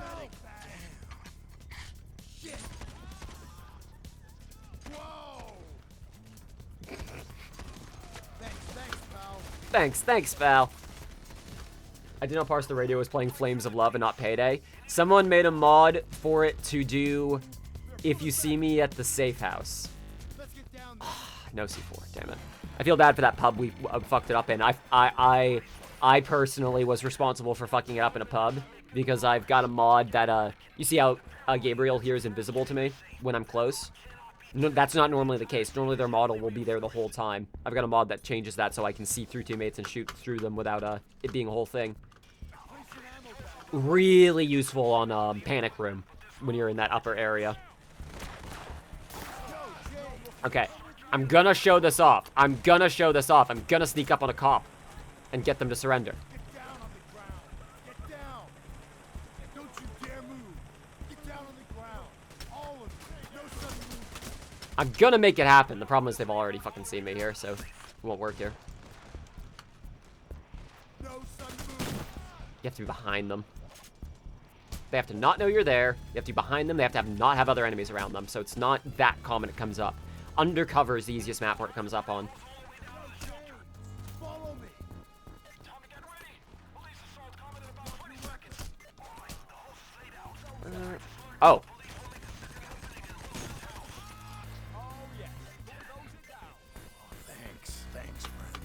Thanks, pal. I did not parse the radio was playing Flames of Love and not Payday. Someone made a mod for it to do if you see me at the safe house. No C4, damn it. I feel bad for that pub we fucked it up in. I personally was responsible for fucking it up in a pub because I've got a mod that, you see how Gabriel here is invisible to me when I'm close? No, that's not normally the case. Normally their model will be there the whole time. I've got a mod that changes that so I can see through teammates and shoot through them without it being a whole thing. Really useful on Panic Room when you're in that upper area. Okay, I'm gonna show this off. I'm gonna sneak up on a cop and get them to surrender. Get down on the ground. Get down. Don't you dare move. Get down on the ground. All of you. No sudden movement. I'm gonna make it happen. The problem is they've already fucking seen me here, so it won't work here. No sudden movement. You have to be behind them. They have to not know you're there. You have to be behind them. They have to not have other enemies around them, so it's not that common it comes up. Undercover is the easiest map where it comes up on. Follow me. Oh. Thanks, friend.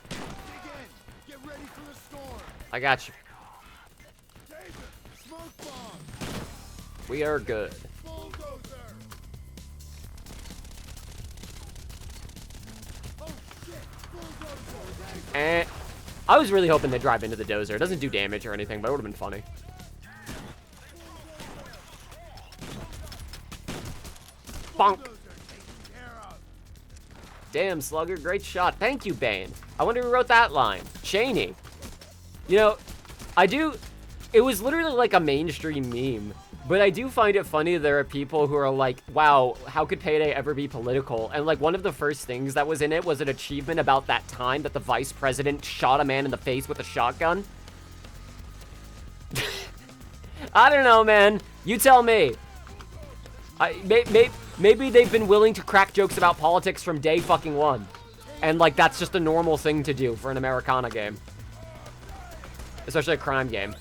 Dig in. Get ready for the storm. I got you. David, smoke bomb. We are good. Bulldozer. Oh shit, bulldozer. And I was really hoping they'd drive into the dozer. It doesn't do damage or anything, but it would have been funny. Bonk. Bulldozer taken care of. Damn, Slugger, great shot. Thank you, Bane. I wonder who wrote that line. Cheney. You know, it was literally like a mainstream meme, but I do find it funny there are people who are like, wow, how could Payday ever be political? And like one of the first things that was in it was an achievement about that time that the vice president shot a man in the face with a shotgun. I don't know, man. You tell me. Maybe they've been willing to crack jokes about politics from day fucking one. And like that's just a normal thing to do for an Americana game. Especially a crime game.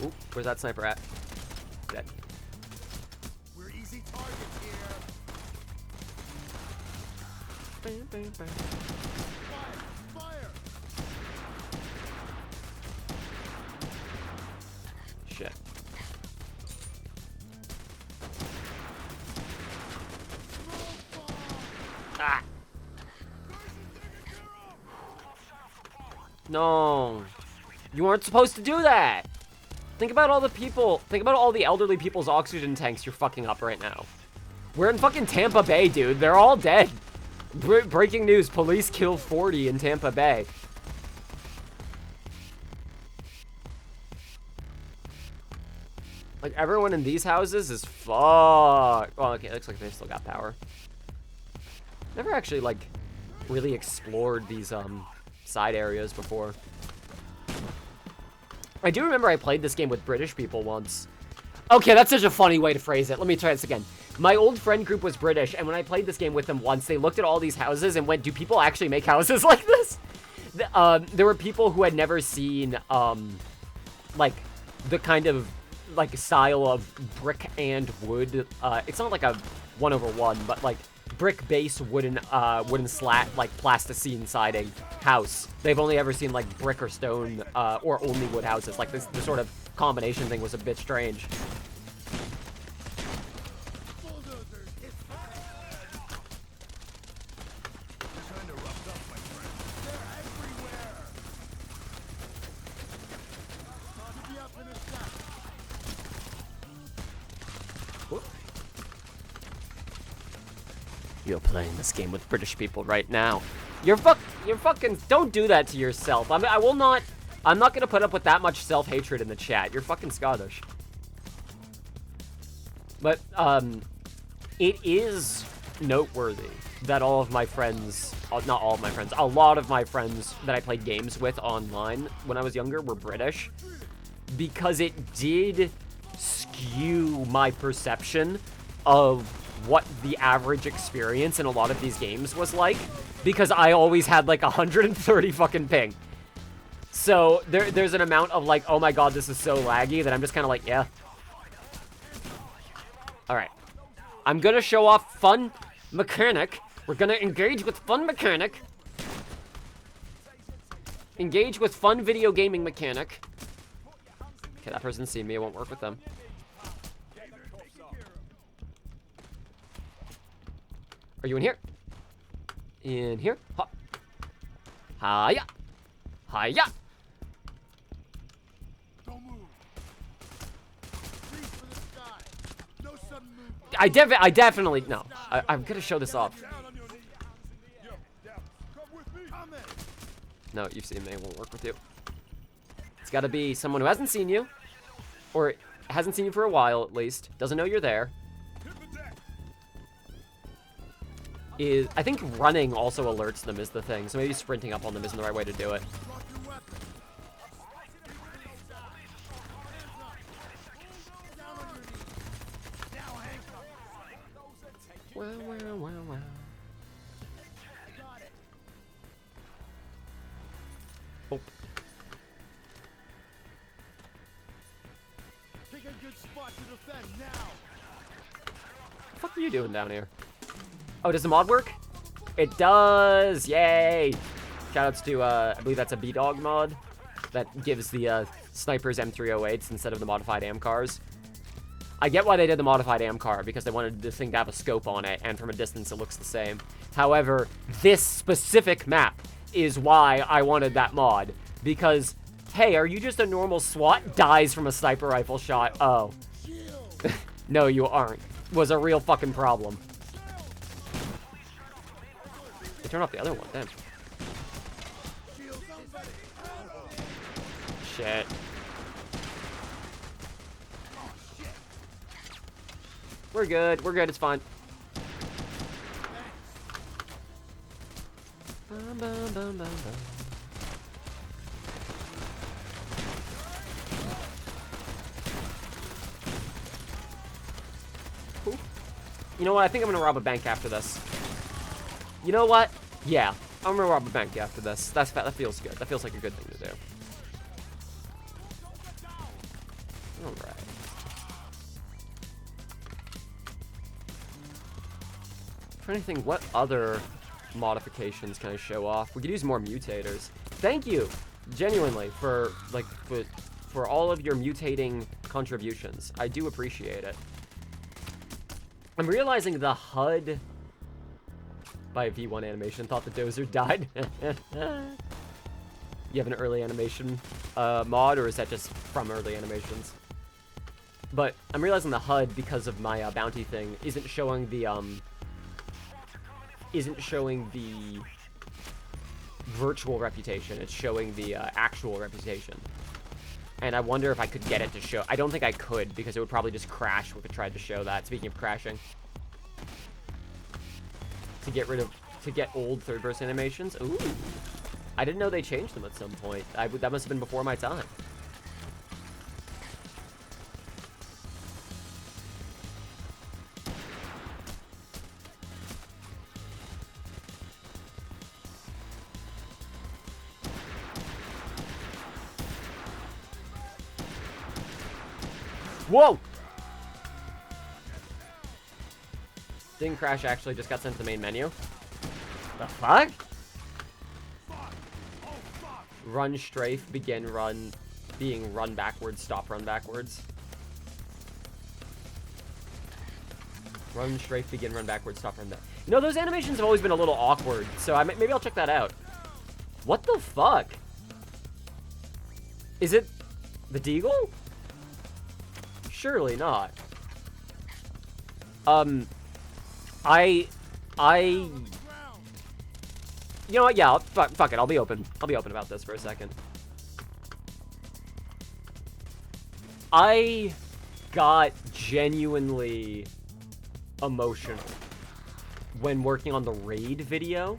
Ooh, where's that sniper at? Dead. We're easy targets here. Bam, bam, bam. Fire! Shit. Ah! No. You weren't supposed to do that! Think about all the people, think about all the elderly people's oxygen tanks you're fucking up right now. We're in fucking Tampa Bay, dude. They're all dead. Breaking news, police kill 40 in Tampa Bay. Like, everyone in these houses is fucked. Well, okay, it looks like they still got power. Never actually, like, really explored these, side areas before. I do remember I played this game with British people once. Okay, that's such a funny way to phrase it. Let me try this again. My old friend group was British, and when I played this game with them once, they looked at all these houses and went, do people actually make houses like this? There were people who had never seen, like, the kind of, like, style of brick and wood. It's not like a 1/1, but, like, brick base wooden slat, like, plasticine siding house. They've only ever seen, like, brick or stone, or only wood houses, like the sort of combination thing was a bit strange. Bulldozers, it's kinda roughed up, my friend. They're everywhere. Could be up in a sec. You're playing this game with British people right now. You're fucking, don't do that to yourself. I'm not gonna put up with that much self-hatred in the chat. You're fucking Scottish. But, it is noteworthy that all of my friends, not all of my friends, a lot of my friends that I played games with online when I was younger were British, because it did skew my perception of what the average experience in a lot of these games was like, because I always had like 130 fucking ping. So there's an amount of like, oh my god, this is so laggy, that I'm just kind of like, yeah. Alright. I'm gonna show off fun mechanic. We're gonna engage with fun mechanic. Engage with fun video gaming mechanic. Okay, that person's seen me. It won't work with them. Are you in here? In here? Ha. Hiya. Hiya. Don't move. Reach for the sky. No sudden movement. I definitely, no. I'm gonna show this off. Down on your knees. Yo, down. Come with me. Come in. No, you've seen me. It won't work with you. It's gotta be someone who hasn't seen you, or hasn't seen you for a while at least, doesn't know you're there. I think running also alerts them is the thing, so maybe sprinting up on them isn't the right way to do it. Drop your weapon. Down on your knees. Now handcuff. Wow. Got it. Oh. Pick a good spot to defend now. What the fuck are you doing down here? Oh, does the mod work? It does! Yay! Shoutouts to, I believe that's a B-Dog mod that gives the snipers M308s instead of the modified AMCARs. I get why they did the modified AMCAR, because they wanted this thing to have a scope on it, and from a distance it looks the same. However, this specific map is why I wanted that mod, because, hey, are you just a normal SWAT? Dies from a sniper rifle shot. Oh. No, you aren't. Was a real fucking problem. Turn off the other one, then. Shit. We're good, it's fine. Bum, bum, bum, bum, bum. Ooh. You know what, I think I'm gonna rob a bank after this. You know what? Yeah, I'm gonna rob a bank after this. That feels good. That feels like a good thing to do. Alright. Trying to think, what other modifications can I show off? We could use more mutators. Thank you, genuinely, for all of your mutating contributions. I do appreciate it. I'm realizing the HUD by a V1 animation thought the dozer died. You have an early animation mod, or is that just from early animations? But I'm realizing the HUD, because of my bounty thing, isn't showing the virtual reputation. It's showing the actual reputation. And I wonder if I could get it to show. I don't think I could, because it would probably just crash if it tried to show that. Speaking of crashing. To get old third-person animations. Ooh. I didn't know they changed them at some point. That must have been before my time. Whoa! Didn't crash, actually, just got sent to the main menu. The fuck? Run, strafe, begin, run. being run backwards, stop, run backwards. Run, strafe, begin, run backwards, stop, run back. You know, those animations have always been a little awkward, so maybe I'll check that out. What the fuck? Is it the Deagle? Surely not. You know what? Yeah, fuck it. I'll be open. I'll be open about this for a second. I got genuinely emotional when working on the raid video.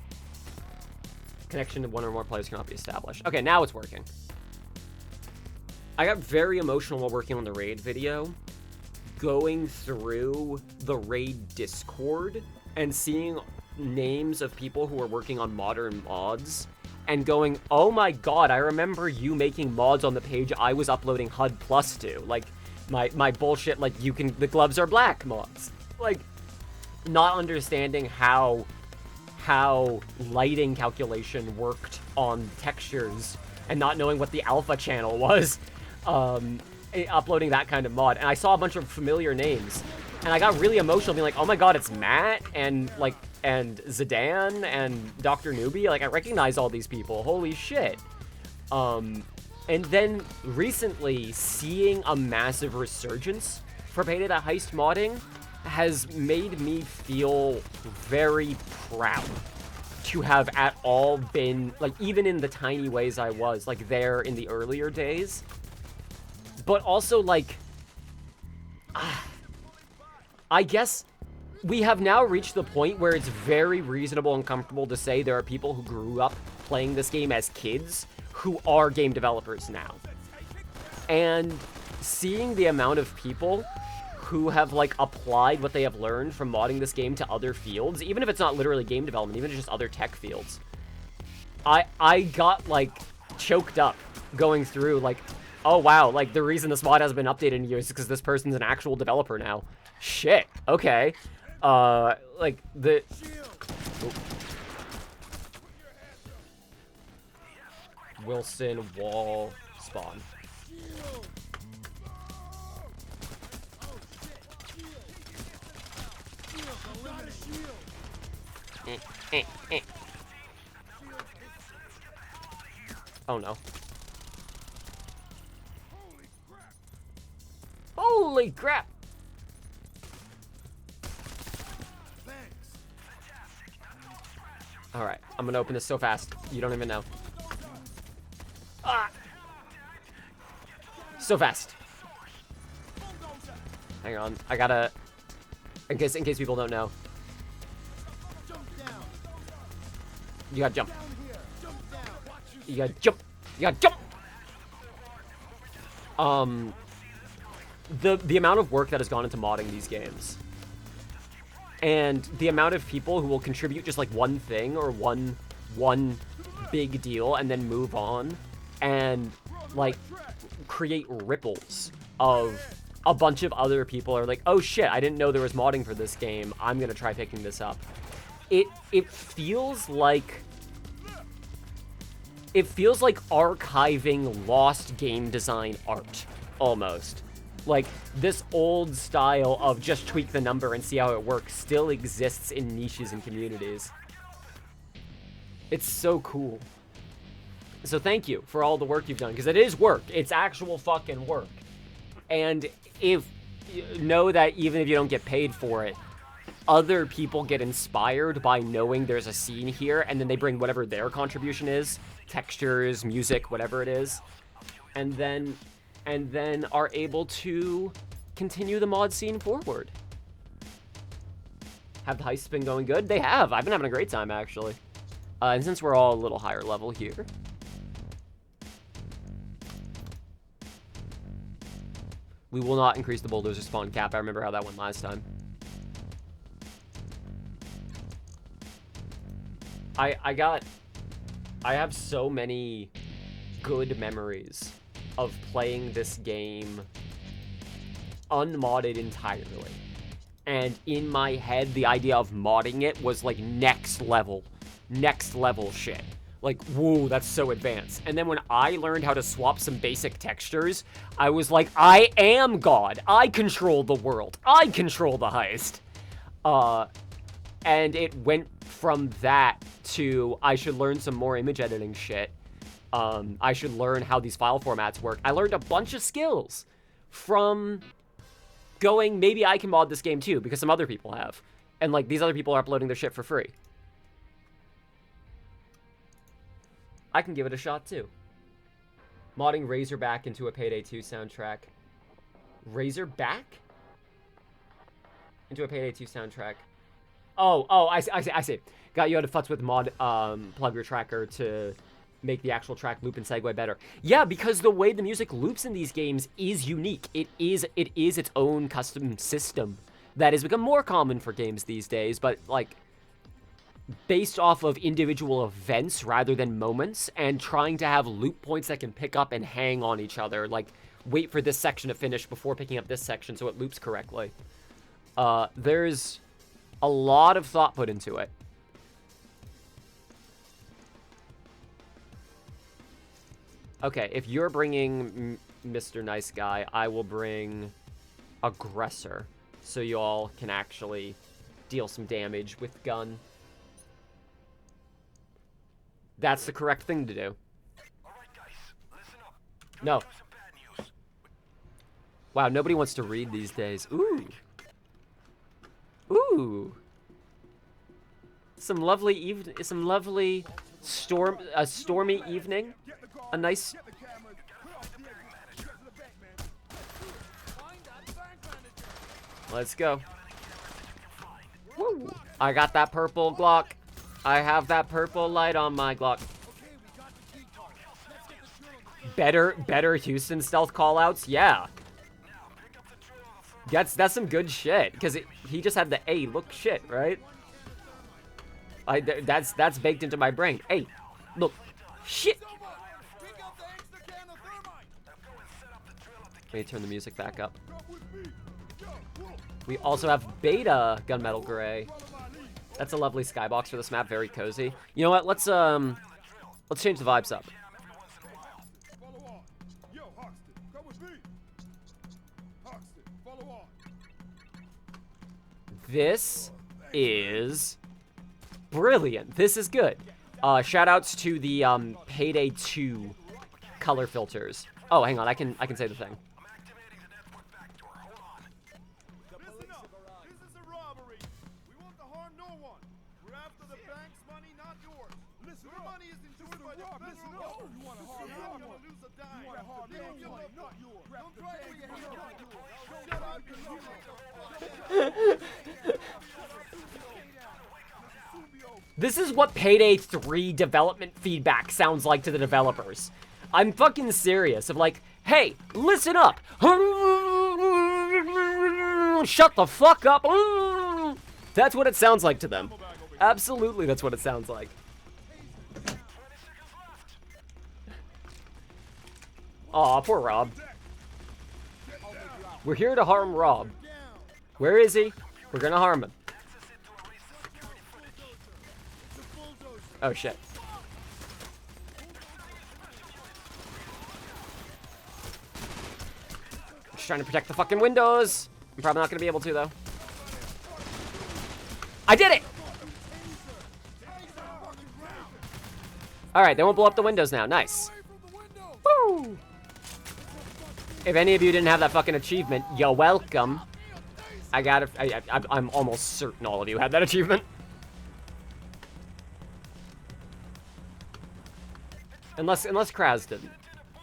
Connection to one or more players cannot be established. Okay, now it's working. I got very emotional while working on the raid video, going through the raid Discord and seeing names of people who are working on modern mods and going, oh my god, I remember you making mods on the page I was uploading HUD Plus to. Like, my bullshit, like, the gloves are black mods. Like, not understanding how lighting calculation worked on textures and not knowing what the alpha channel was, uploading that kind of mod. And I saw a bunch of familiar names, and I got really emotional being like, oh my god, it's Matt, and Zidane, and Dr. Newbie. Like, I recognize all these people. Holy shit. And then recently, seeing a massive resurgence for Payday the Heist modding has made me feel very proud to have at all been, like, even in the tiny ways I was, like, there in the earlier days. But also, like, I guess we have now reached the point where it's very reasonable and comfortable to say there are people who grew up playing this game as kids who are game developers now. And seeing the amount of people who have, like, applied what they have learned from modding this game to other fields, even if it's not literally game development, even just other tech fields, I got, like, choked up going through, like, oh wow, like, the reason this mod hasn't been updated in years is because this person's an actual developer now. Shit, okay. Like, the... Oh. Wilson, wall, spawn. Oh no. Holy crap! Alright, I'm gonna open this so fast. You don't even know. Ah! So fast. Hang on, I gotta... In case people don't know. You gotta jump. You gotta jump. You gotta jump! The amount of work that has gone into modding these games, and the amount of people who will contribute just like one thing or one big deal and then move on and like create ripples of a bunch of other people are like, oh shit, I didn't know there was modding for this game, I'm gonna try picking this up. It feels like archiving lost game design art, almost. Like, this old style of just tweak the number and see how it works still exists in niches and communities. It's so cool. So thank you for all the work you've done, because it is work. It's actual fucking work. And know that even if you don't get paid for it, other people get inspired by knowing there's a scene here, and then they bring whatever their contribution is, textures, music, whatever it is, and then are able to continue the mod scene forward. Have the heists been going good? They have. I've been having a great time, actually. And since we're all a little higher level here, we will not increase the bulldozer spawn cap. I remember how that went last time. I have so many good memories of playing this game unmodded entirely. And in my head, the idea of modding it was like next level shit. Like, whoa, that's so advanced. And then when I learned how to swap some basic textures, I was like, I am God. I control the world. I control the heist. And it went from that to I should learn some more image editing shit. I should learn how these file formats work. I learned a bunch of skills from going, maybe I can mod this game too, because some other people have. And like, these other people are uploading their shit for free. I can give it a shot too. Modding Razorback into a Payday 2 soundtrack. Razorback? Into a Payday 2 soundtrack. Oh, I see. Got you out of futz with mod plugger tracker to make the actual track loop and segue better. Yeah, because the way the music loops in these games is unique. It is its own custom system that has become more common for games these days, but like based off of individual events rather than moments, and trying to have loop points that can pick up and hang on each other, like wait for this section to finish before picking up this section so it loops correctly. There's a lot of thought put into it. Okay, if you're bringing Mr. Nice Guy, I will bring Aggressor, so you all can actually deal some damage with gun. That's the correct thing to do. No. Wow, nobody wants to read these days. Ooh. Ooh. Some lovely stormy evening. A nice... Let's go. Woo. I got that purple Glock. I have that purple light on my Glock. Better Houston stealth callouts? Yeah. That's some good shit, because he just had the "hey, look shit," right? That's baked into my brain. Hey, look shit. Let me turn the music back up. We also have Beta Gunmetal Gray. That's a lovely skybox for this map, very cozy. You know what? Let's change the vibes up. This is brilliant. This is good. Shout outs to the Payday 2 color filters. Oh, hang on, I can say the thing. This is what Payday 3 development feedback sounds like to the developers. I'm fucking serious. Of like, hey, listen up. Shut the fuck up. That's what it sounds like to them. Absolutely, that's what it sounds like. Aw, poor Rob. We're here to harm Rob. Where is he? We're gonna harm him. Oh, shit. I'm just trying to protect the fucking windows. I'm probably not gonna be able to, though. I did it! Alright, they won't blow up the windows now. Nice. Woo! If any of you didn't have that fucking achievement, you're welcome. I'm almost certain all of you had that achievement. Unless Kraz didn't.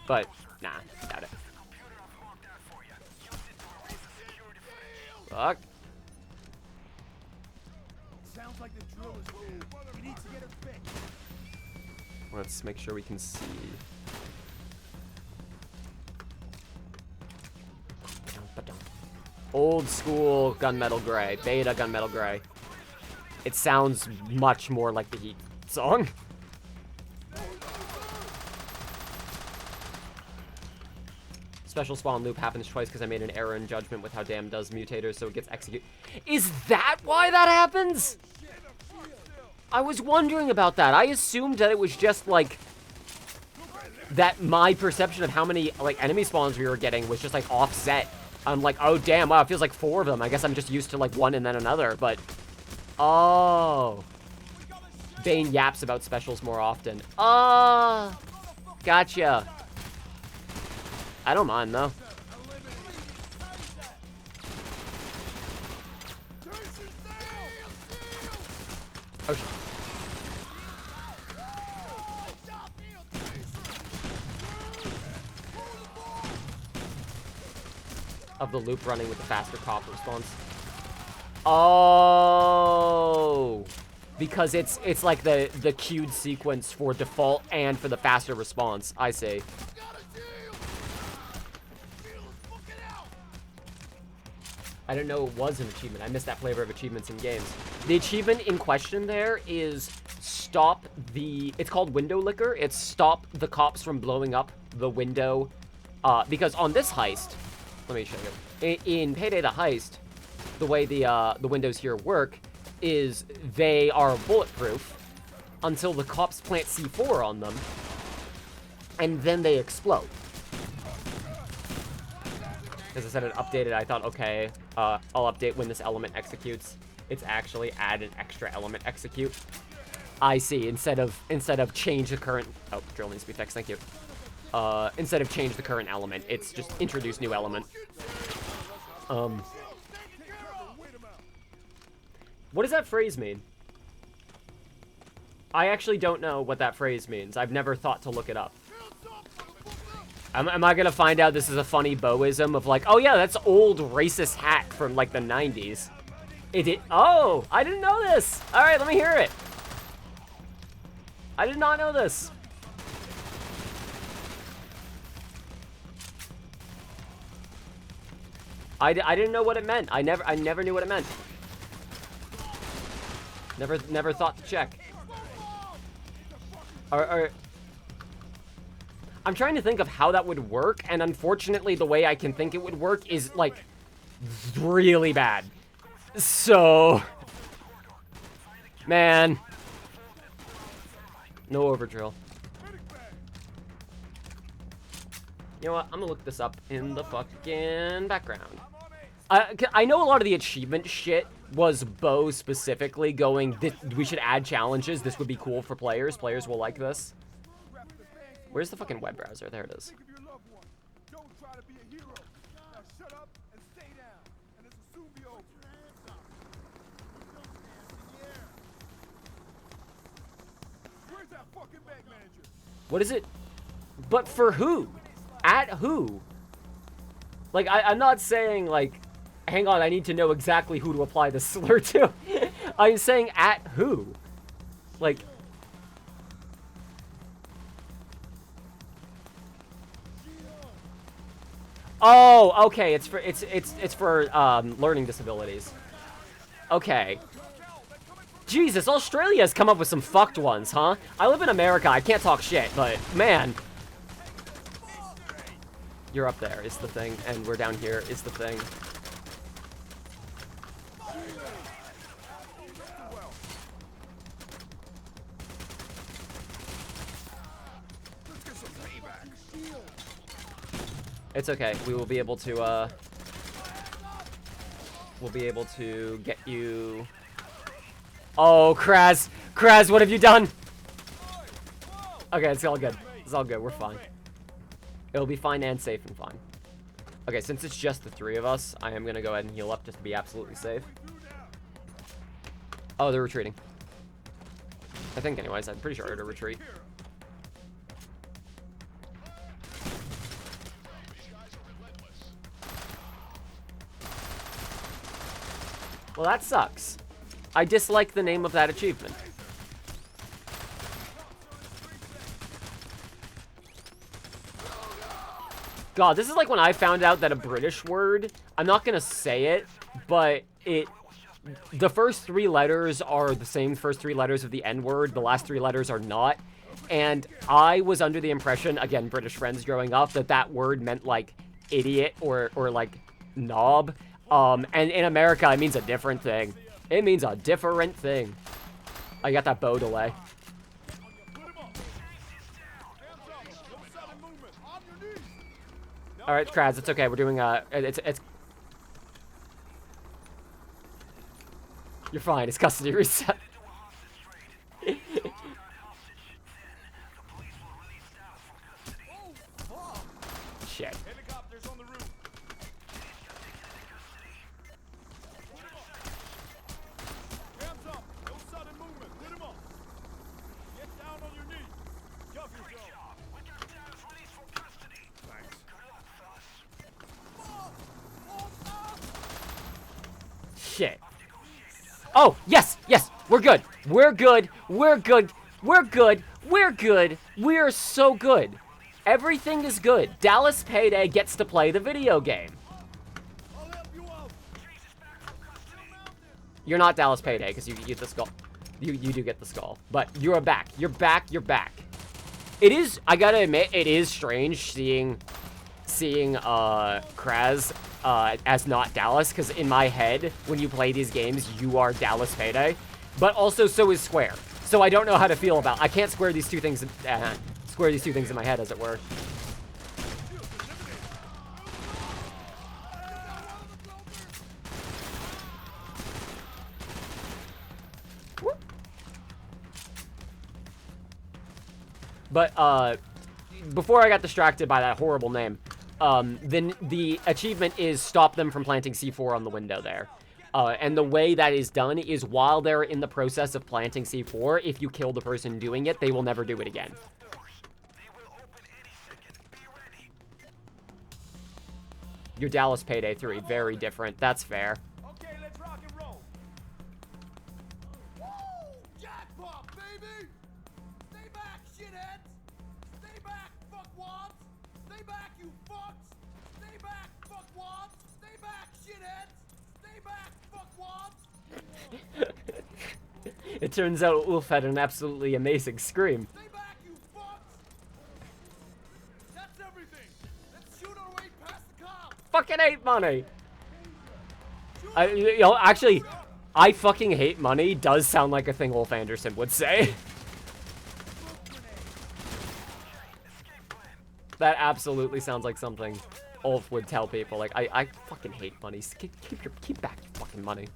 But, nah, doubt it. Fuck. Sounds like the drill is dead. We need to get it fixed. Let's make sure we can see. Old school Gunmetal Gray. Beta Gunmetal Gray. It sounds much more like the Heat song. Special spawn loop happens twice because I made an error in judgment with how damn does mutators, so it gets executed. Is that why that happens? I was wondering about that. I assumed that it was just, like, that my perception of how many, like, enemy spawns we were getting was just, like, offset. I'm like, oh, damn, wow, it feels like 4 of them. I guess I'm just used to, like, 1 and then another, but... Oh. Bane yaps about specials more often. Oh. Gotcha. I don't mind, though. Oh, of the loop running with the faster pop response. Oh, because it's like the queued sequence for default and for the faster response. I see. I didn't know it was an achievement. I missed that flavor of achievements in games. The achievement in question there is stop the... It's called window licker. It's stop the cops from blowing up the window. Because on this heist... Let me show you. In Payday the Heist, the way the windows here work is they are bulletproof until the cops plant C4 on them, and then they explode. As I said, it updated. I thought, okay, I'll update when this element executes. It's actually add an extra element execute. I see. Instead of change the current... Oh, drill needs to be fixed. Thank you. Instead of change the current element, it's just introduce new element. What does that phrase mean? I actually don't know what that phrase means. I've never thought to look it up. Am I gonna find out this is a funny Boism of like, oh yeah, that's old racist hat from like the 90s. Oh, I didn't know this. All right, let me hear it. I did not know this. I didn't know what it meant. I never knew what it meant. Never thought to check. I'm trying to think of how that would work, and unfortunately the way I can think it would work is, like, really bad. So... Man. No overdrill. You know what? I'm gonna look this up in the fucking background. I know a lot of the achievement shit was Bo specifically going, we should add challenges. This would be cool for players. Players will like this. Where's the fucking web browser? There it is. What is it? But for who? At who? Like, I'm not saying, like, hang on, I need to know exactly who to apply the slur to. I'm saying at who? Like... Oh, okay, it's for learning disabilities. Okay. Jesus, Australia's come up with some fucked ones, huh? I live in America, I can't talk shit, but man. You're up there is the thing, and we're down here is the thing. It's okay. We will be able to, we'll be able to get you... Oh, Kraz! Kraz, what have you done? Okay, it's all good. It's all good. We're fine. It'll be fine and safe and fine. Okay, since it's just the 3 of us, I am gonna go ahead and heal up just to be absolutely safe. Oh, they're retreating. I think anyways. I'm pretty sure they're to retreat. Well, that sucks. I dislike the name of that achievement. God, this is like when I found out that a British word, I'm not gonna say it, but the first 3 letters are the same first 3 letters of the N-word, the last 3 letters are not, and I was under the impression, again, British friends growing up, that word meant, like, idiot or like, knob. And in America, it means a different thing. It means a different thing. I got that bow delay. Put him up. Hands up. No sudden movement. On your knees. All right, Kraz, it's okay. We're doing it's. You're fine. It's custody reset. Shit. Helicopters on the roof. Put him up. Hands up. No sudden movement. Put him up. Get down on your knees. Cuff yourself. We got Dallas released from custody. Thanks. Shit. Oh, yes, yes. We're good. We're good. We're good. We're good. We're good. We're so good. Everything is good. Dallas Payday gets to play the video game. I'll help you out. You're not Dallas Payday because you get the skull. You do get the skull, but you're back. You're back. You're back. It is. I gotta admit, it is strange seeing Kraz as not Dallas, because in my head, when you play these games, you are Dallas Payday, but also so is Square. So I don't know how to feel about. I can't square these two things. Square these two things in my head, as it were. But before I got distracted by that horrible name, then the achievement is stop them from planting C4 on the window there. And the way that is done is while they're in the process of planting C4, if you kill the person doing it, they will never do it again. Your Dallas Payday 3, very different. That's fair. Okay, let's rock and roll. Woo! Jackpot, baby! Stay back, shitheads! Stay back, fuckwads! Stay back, you fucks! Stay back, fuckwads! Stay back, shitheads! Stay back, fuckwads! It turns out Ulf had an absolutely amazing scream. Stay back, you fucks! That's everything! Let's shoot our way past the cops! Fucking hate money. You know, actually, I fucking hate money does sound like a thing Ulf Anderson would say. That absolutely sounds like something Ulf would tell people. Like, I fucking hate money. Keep back your fucking money.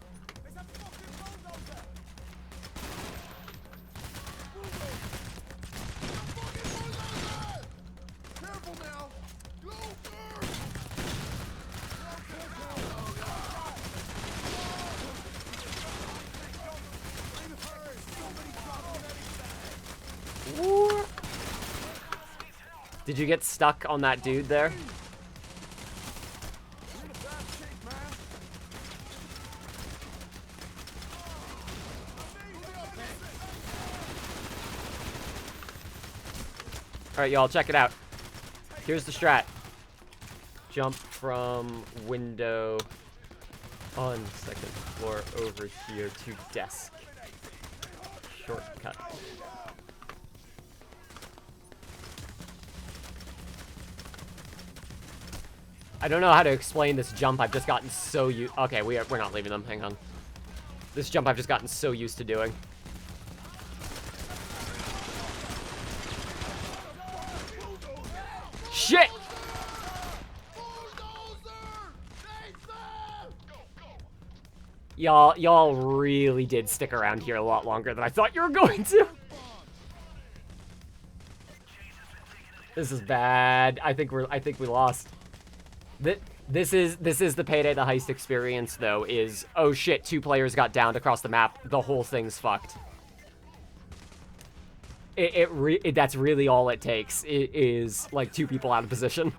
Careful now! Go first! Did you get stuck on that dude there? Alright, y'all, check it out. Here's the strat. Jump from window on second floor over here to desk. Shortcut. I don't know how to explain this jump. I've just gotten so used. Okay, we're not leaving them. Hang on. This jump I've just gotten so used to doing. Shit! Y'all really did stick around here a lot longer than I thought you were going to. This is bad. I think we lost. This is the Payday the Heist experience though, is oh shit, 2 players got downed across the map. The whole thing's fucked. That's really all it takes. It is like 2 people out of position.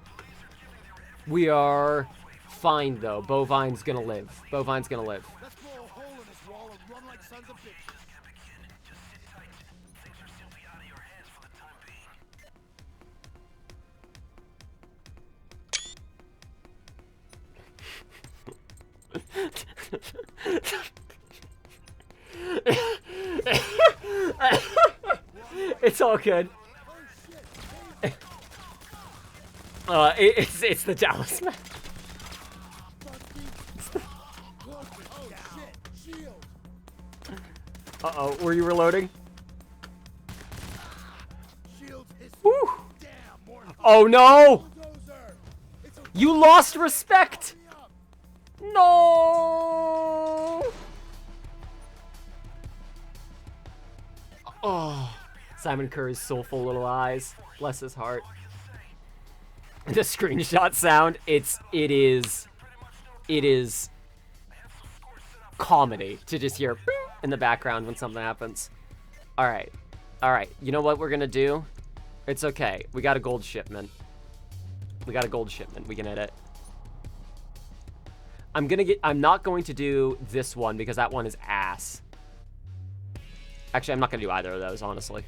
We are fine though. Bovine's gonna live. Bovine's gonna live. Let's blow a hole in this wall and run like sons of bitches. It's all good. It's the Dallas man. Oh shit, shield. Uh-oh, were you reloading? Shields hissing. Woo! Damn, more Oh no! bulldozer. It's okay. You lost respect! Hurry up. No! Oh, Simon Curry's soulful little eyes. Bless his heart. The screenshot sound, it is comedy to just hear "Bing" in the background when something happens. All right. You know what we're gonna do? It's okay. We got a gold shipment. We can edit. I'm not going to do this one because that one is ass. Actually, I'm not gonna do either of those, honestly.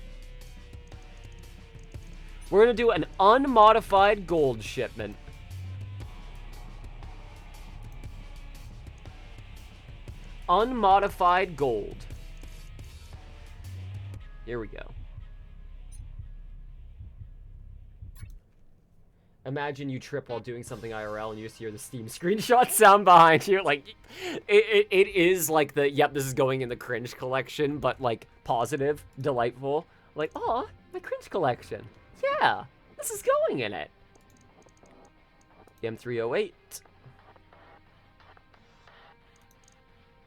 We're gonna do an unmodified gold shipment. Unmodified gold. Here we go. Imagine you trip while doing something IRL and you just hear the Steam screenshot sound behind you. Like, it is like the, yep, this is going in the cringe collection, but like positive, delightful. Like, oh, my cringe collection. Yeah, this is going in it. M308.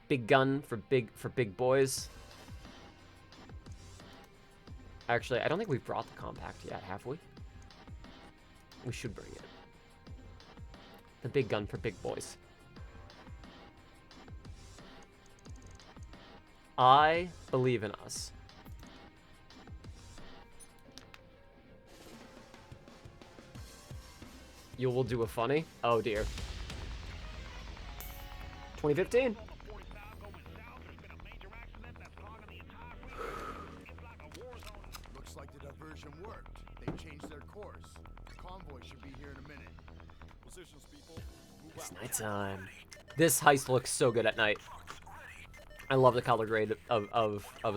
Big gun for big boys. Actually, I don't think we've brought the compact yet, have we? We should bring it. The big gun for big boys. I believe in us. You will do a funny? Oh dear. 2015. Looks like the diversion worked. They changed their course. Convoy should be here in a minute. Positions, people. Move It's out. nighttime. This heist looks so good at night. I love the color grade of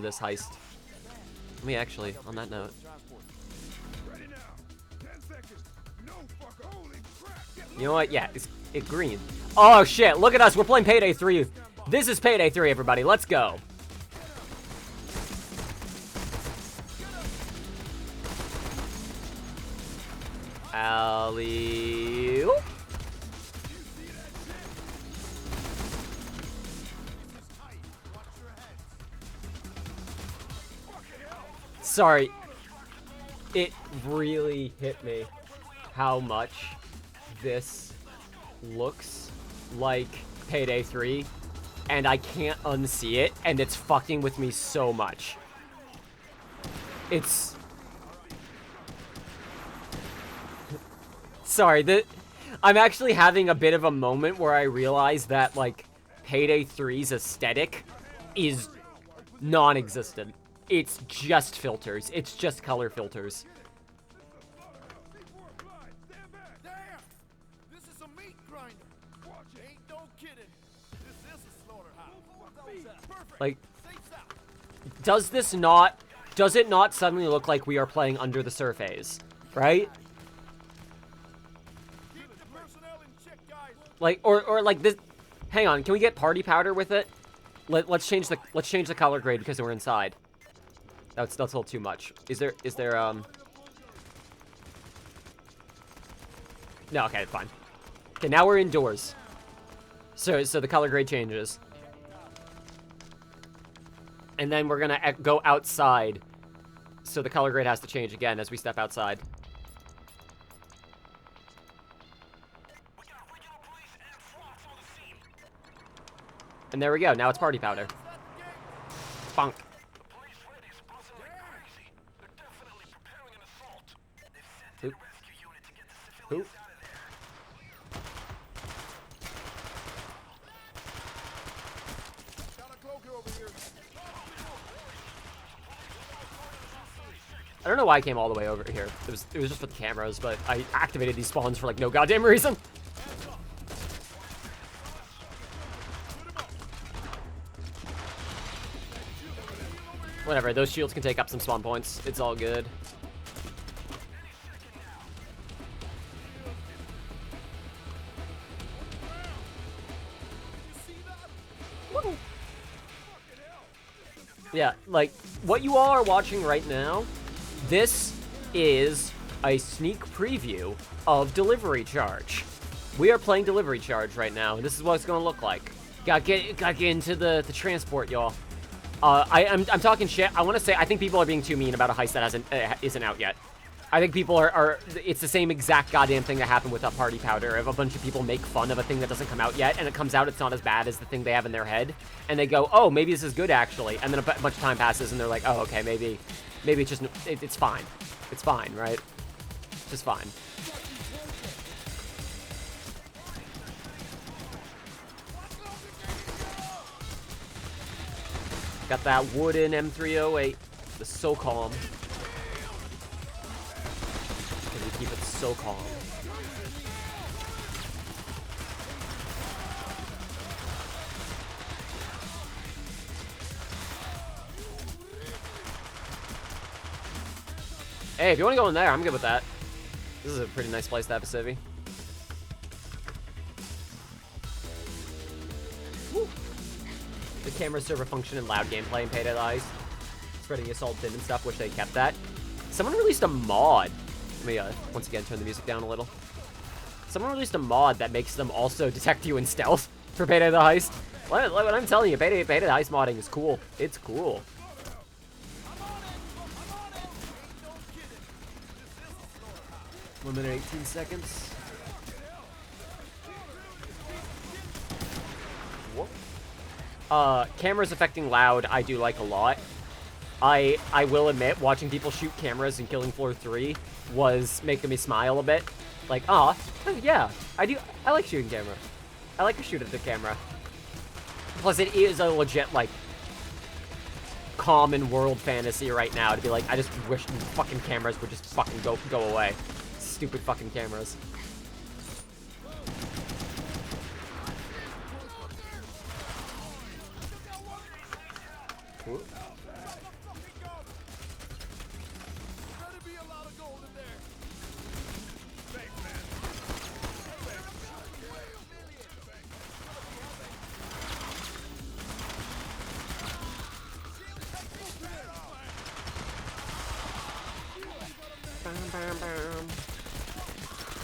this heist. Let me actually, on that note. Ready now. 10 seconds. No fucker. Holy crap. Get You know what? Yeah, it's green. Oh shit, look at us. We're playing Payday 3. This is Payday 3, everybody. Let's go. Alley. Sorry. It really hit me how much this looks like Payday 3, and I can't unsee it, and it's fucking with me so much. It's... Sorry, I'm actually having a bit of a moment where I realize that, like, Payday 3's aesthetic is non-existent. It's just filters. It's just color filters. Damn! This is a meat grinder. Watch it. Ain't no kidding. This is a slaughterhouse. Perfect. Like, Safe south. does it not suddenly look like we are playing Under the Surface, right? Keep the personnel in check, guys. Like, or like this. Hang on, can we get party powder with it? Let's change the color grade because we're inside. That's a little too much. Is there No, okay, fine. Okay, now we're indoors. So the color grade changes. And then we're gonna go outside. So the color grade has to change again as we step outside. And there we go. Now it's party powder. Bonk. Oop. Oop. I don't know why I came all the way over here. It was just for the cameras, but I activated these spawns for like no goddamn reason. Whatever, those shields can take up some spawn points. It's all good. Yeah, like, what you all are watching right now, this is a sneak preview of Delivery Charge. We are playing Delivery Charge right now, and this is what it's gonna look like. Gotta get into the transport, y'all. I'm talking shit. I want to say I think people are being too mean about a heist that isn't out yet. I think people are it's the same exact goddamn thing that happened with Party Powder. If a bunch of people make fun of a thing that doesn't come out yet, and it comes out, it's not as bad as the thing they have in their head, and they go, oh, maybe this is good actually, and then a bunch of time passes, and they're like, oh, okay, maybe it's just, it's fine. It's fine, right? Just fine. Got that wooden M308. The so calm. Can we keep it so calm? Hey, if you want to go in there, I'm good with that. This is a pretty nice place to have a civvy. Woo. The camera server function in loud gameplay in Payday the Heist. Spreading assault dim and stuff, wish they kept that. Someone released a mod. Let me, once again, turn the music down a little. Someone released a mod that makes them also detect you in stealth for Payday the Heist. What I'm telling you, Payday the Heist modding is cool. It's cool. 1 minute 18 seconds. Whoop. Cameras affecting loud, I do like a lot. I will admit, watching people shoot cameras in Killing Floor 3 was making me smile a bit. Like, ah, yeah, I like shooting camera. I like to shoot at the camera. Plus, it is a legit, like, common world fantasy right now to be like, I just wish fucking cameras would just fucking go away. Stupid fucking cameras. Ooh.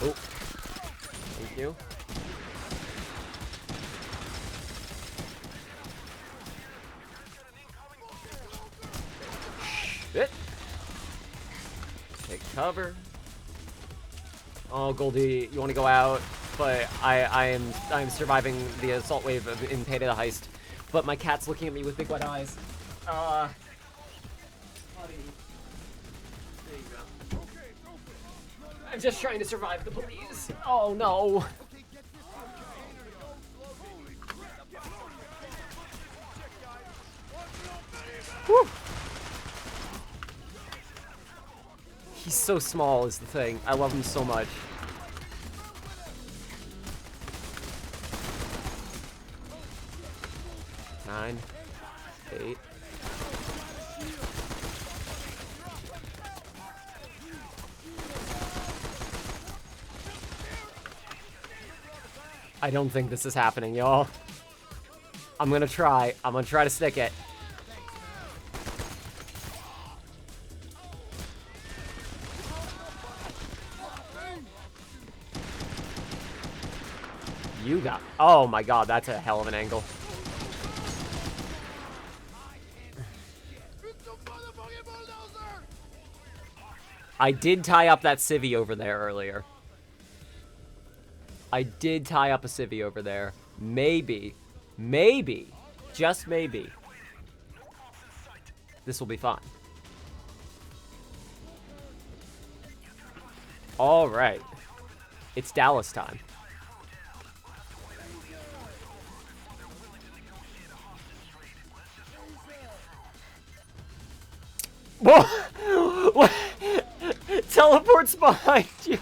Oh, thank you. Shit. Take cover. Oh, Goldie, you want to go out? But I'm surviving the assault wave in Payday the Heist. But my cat's looking at me with big wet eyes. Buddy. There you go. I'm just trying to survive the police. Oh no. Whew. He's so small is the thing. I love him so much. Nine, 8. I don't think this is happening, y'all. I'm gonna try. I'm gonna try to stick it. You got... Oh my god, that's a hell of an angle. I did tie up that civvy over there earlier. I did tie up a civvy over there. Maybe, just maybe, this will be fine. All right. It's Dallas time. Whoa! What? Teleports behind you.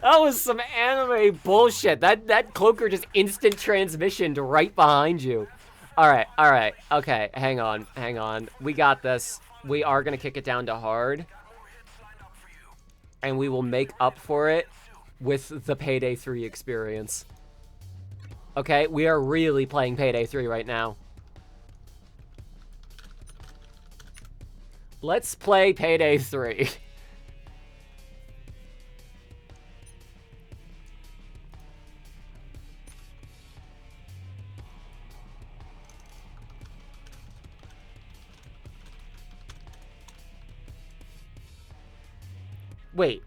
That was some anime bullshit. That cloaker just instant transmissioned right behind you. All right. Okay, hang on. We got this. We are gonna kick it down to hard, and we will make up for it with the Payday 3 experience. Okay, we are really playing Payday 3 right now. Let's play Payday 3. Wait.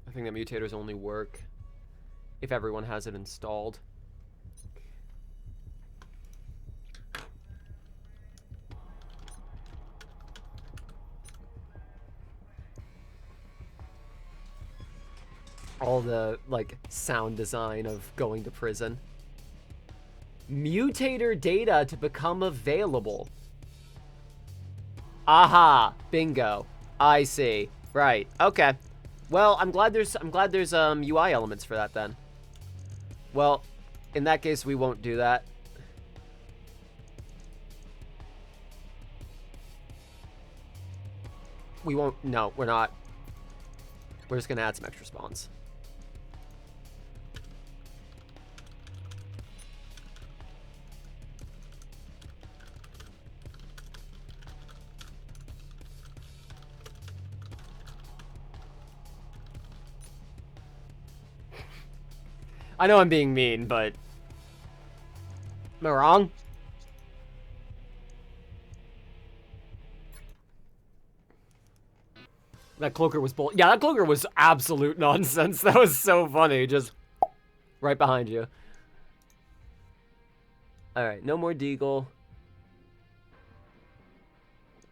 I think that mutators only work if everyone has it installed. All the, like, sound design of going to prison. Mutator data to become available. Aha, bingo. I see. Right. Okay. Well, I'm glad there's UI elements for that then. Well, in that case we won't do that. We won't. No, we're not. We're just going to add some extra spawns. I know I'm being mean, but am I wrong? That cloaker was bull. Yeah, that cloaker was absolute nonsense. That was so funny. Just right behind you. All right, no more Deagle.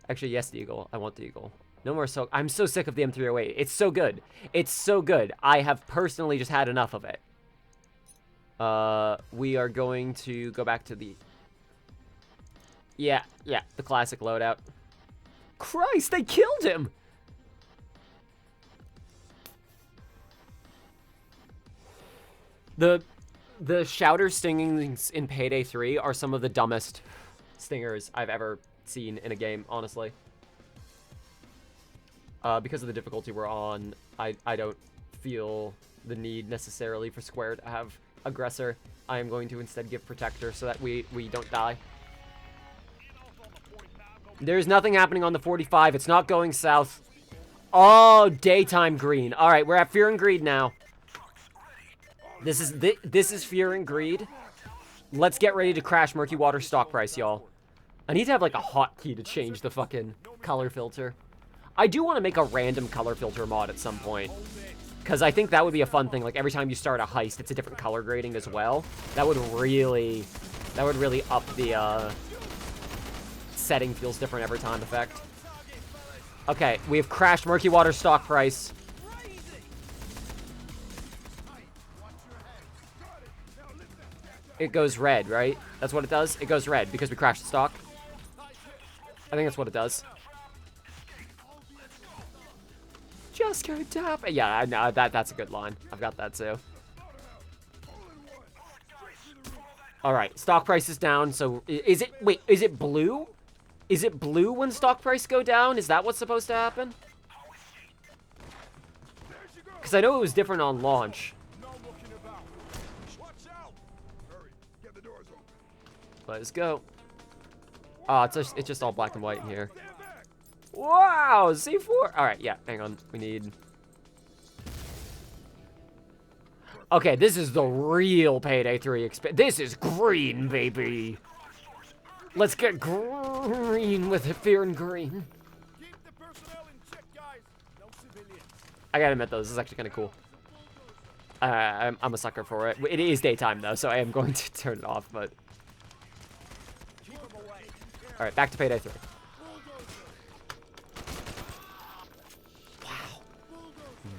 Actually, yes, Deagle. I want Deagle. No more so. I'm so sick of the M308. It's so good. It's so good. I have personally just had enough of it. We are going to go back to the... Yeah, the classic loadout. Christ, they killed him! The shouter stingings in Payday 3 are some of the dumbest stingers I've ever seen in a game, honestly. Because of the difficulty we're on, I don't feel the need necessarily for Square to have Aggressor. I am going to instead give Protector so that we don't die. There's nothing happening on the 45. It's not going south. Oh, daytime green. All right, we're at Fear and Greed now. This is Fear and Greed. Let's get ready to crash Murky Water stock price, y'all. I need to have like a hotkey to change the fucking color filter. I do want to make a random color filter mod at some point, because I think that would be a fun thing. Like every time you start a heist, it's a different color grading as well. That would really up the setting feels different every time effect. Okay, we have crashed Murky Water stock price. It goes red, right? That's what it does? It goes red because we crashed the stock. I think that's what it does. Just go tap. Yeah, no, that's a good line. I've got that too. All right, stock price is down. So is it blue? Is it blue when stock price go down? Is that what's supposed to happen? Because I know it was different on launch. Let's go. Oh, it's just all black and white in here. Wow, C4. All right, yeah, hang on. We need... Okay, this is the real Payday 3 This is green, baby. Let's get green with Fear and Green. I gotta admit, though, this is actually kind of cool. I'm a sucker for it. It is daytime, though, so I am going to turn it off, but... All right, back to Payday 3.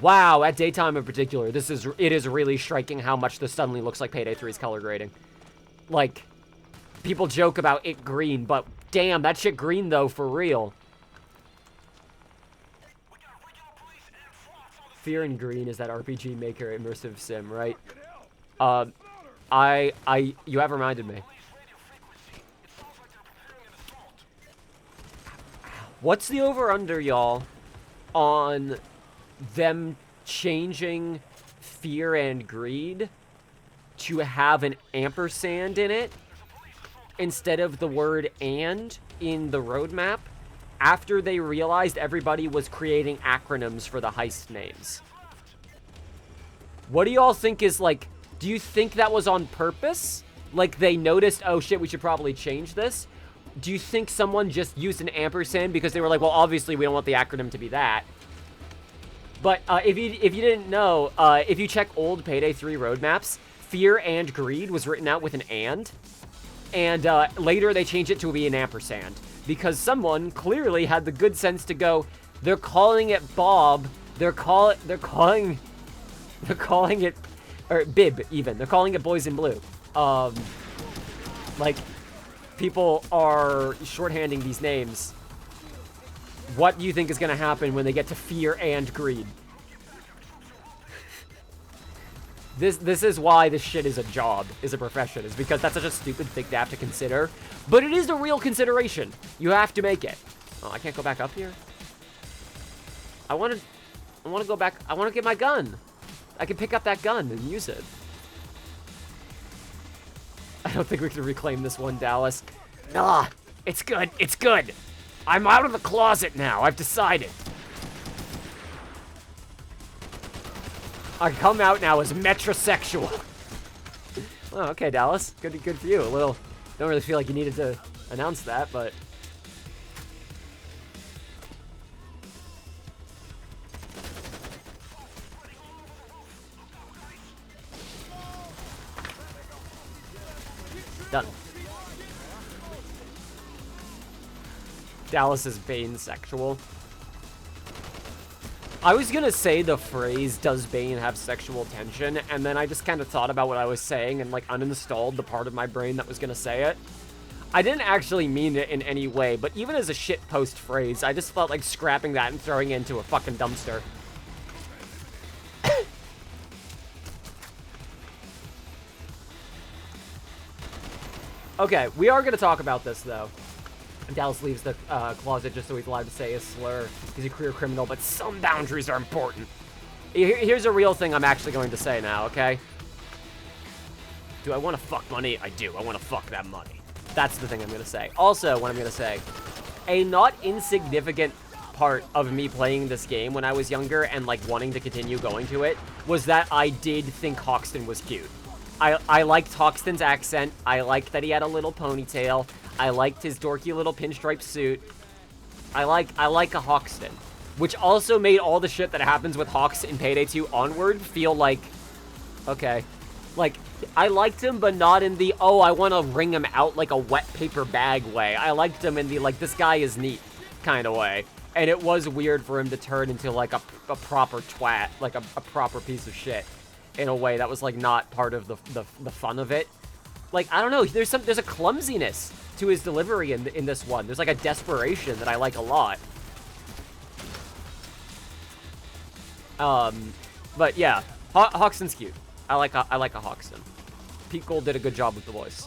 Wow, at daytime in particular, it is really striking how much this suddenly looks like Payday 3's color grading. Like, people joke about it green, but damn, that shit green though, for real. Fear and Green is that RPG Maker immersive sim, right? You have reminded me. What's the over-under, y'all, on them changing fear and greed to have an ampersand in it instead of the word and in the roadmap after they realized everybody was creating acronyms for the heist names? What do y'all think is, like, do you think that was on purpose? Like, they noticed, oh shit, we should probably change this? Do you think someone just used an ampersand because they were like, well, obviously we don't want the acronym to be that? But if you didn't know, if you check old Payday 3 roadmaps, fear and greed was written out with an and later they changed it to be an ampersand because someone clearly had the good sense to go, they're calling it Bob, they're calling it, or Bib even, they're calling it Boys in Blue. Like, people are shorthanding these names. What do you think is going to happen when they get to fear and greed? This is why this shit is a job, is a profession, is because that's such a stupid thing to have to consider. But it is a real consideration. You have to make it. Oh, I can't go back up here? I want to go back. I want to get my gun. I can pick up that gun and use it. I don't think we can reclaim this one, Dallas. Nah, it's good. It's good. I'm out of the closet now. I've decided. I come out now as metrosexual. Oh, okay, Dallas. Good for you. A little. Don't really feel like you needed to announce that, but. Done. Dallas is Bane sexual. I was gonna say the phrase, does Bane have sexual tension? And then I just kind of thought about what I was saying and like uninstalled the part of my brain that was gonna say it. I didn't actually mean it in any way, but even as a shitpost phrase, I just felt like scrapping that and throwing it into a fucking dumpster. Okay, we are gonna talk about this though. Dallas leaves the closet just so he's allowed to say a slur. He's a career criminal, but some boundaries are important. Here's a real thing I'm actually going to say now, okay? Do I want to fuck money? I do. I want to fuck that money. That's the thing I'm going to say. Also, what I'm going to say, a not insignificant part of me playing this game when I was younger and, like, wanting to continue going to it was that I did think Hoxton was cute. I liked Hoxton's accent. I liked that he had a little ponytail. I liked his dorky little pinstripe suit. I like a Hoxton. Which also made all the shit that happens with Hawks in Payday 2 onward feel like, okay. Like, I liked him, but not in the, oh, I want to wring him out like a wet paper bag way. I liked him in the, like, this guy is neat kind of way. And it was weird for him to turn into, like, a proper twat. Like, a proper piece of shit. In a way that was, like, not part of the fun of it. Like, I don't know, there's a clumsiness to his delivery in this one. There's, like, a desperation that I like a lot. But yeah, Hoxton's cute. I like a Hoxton. Pete Gold did a good job with the voice.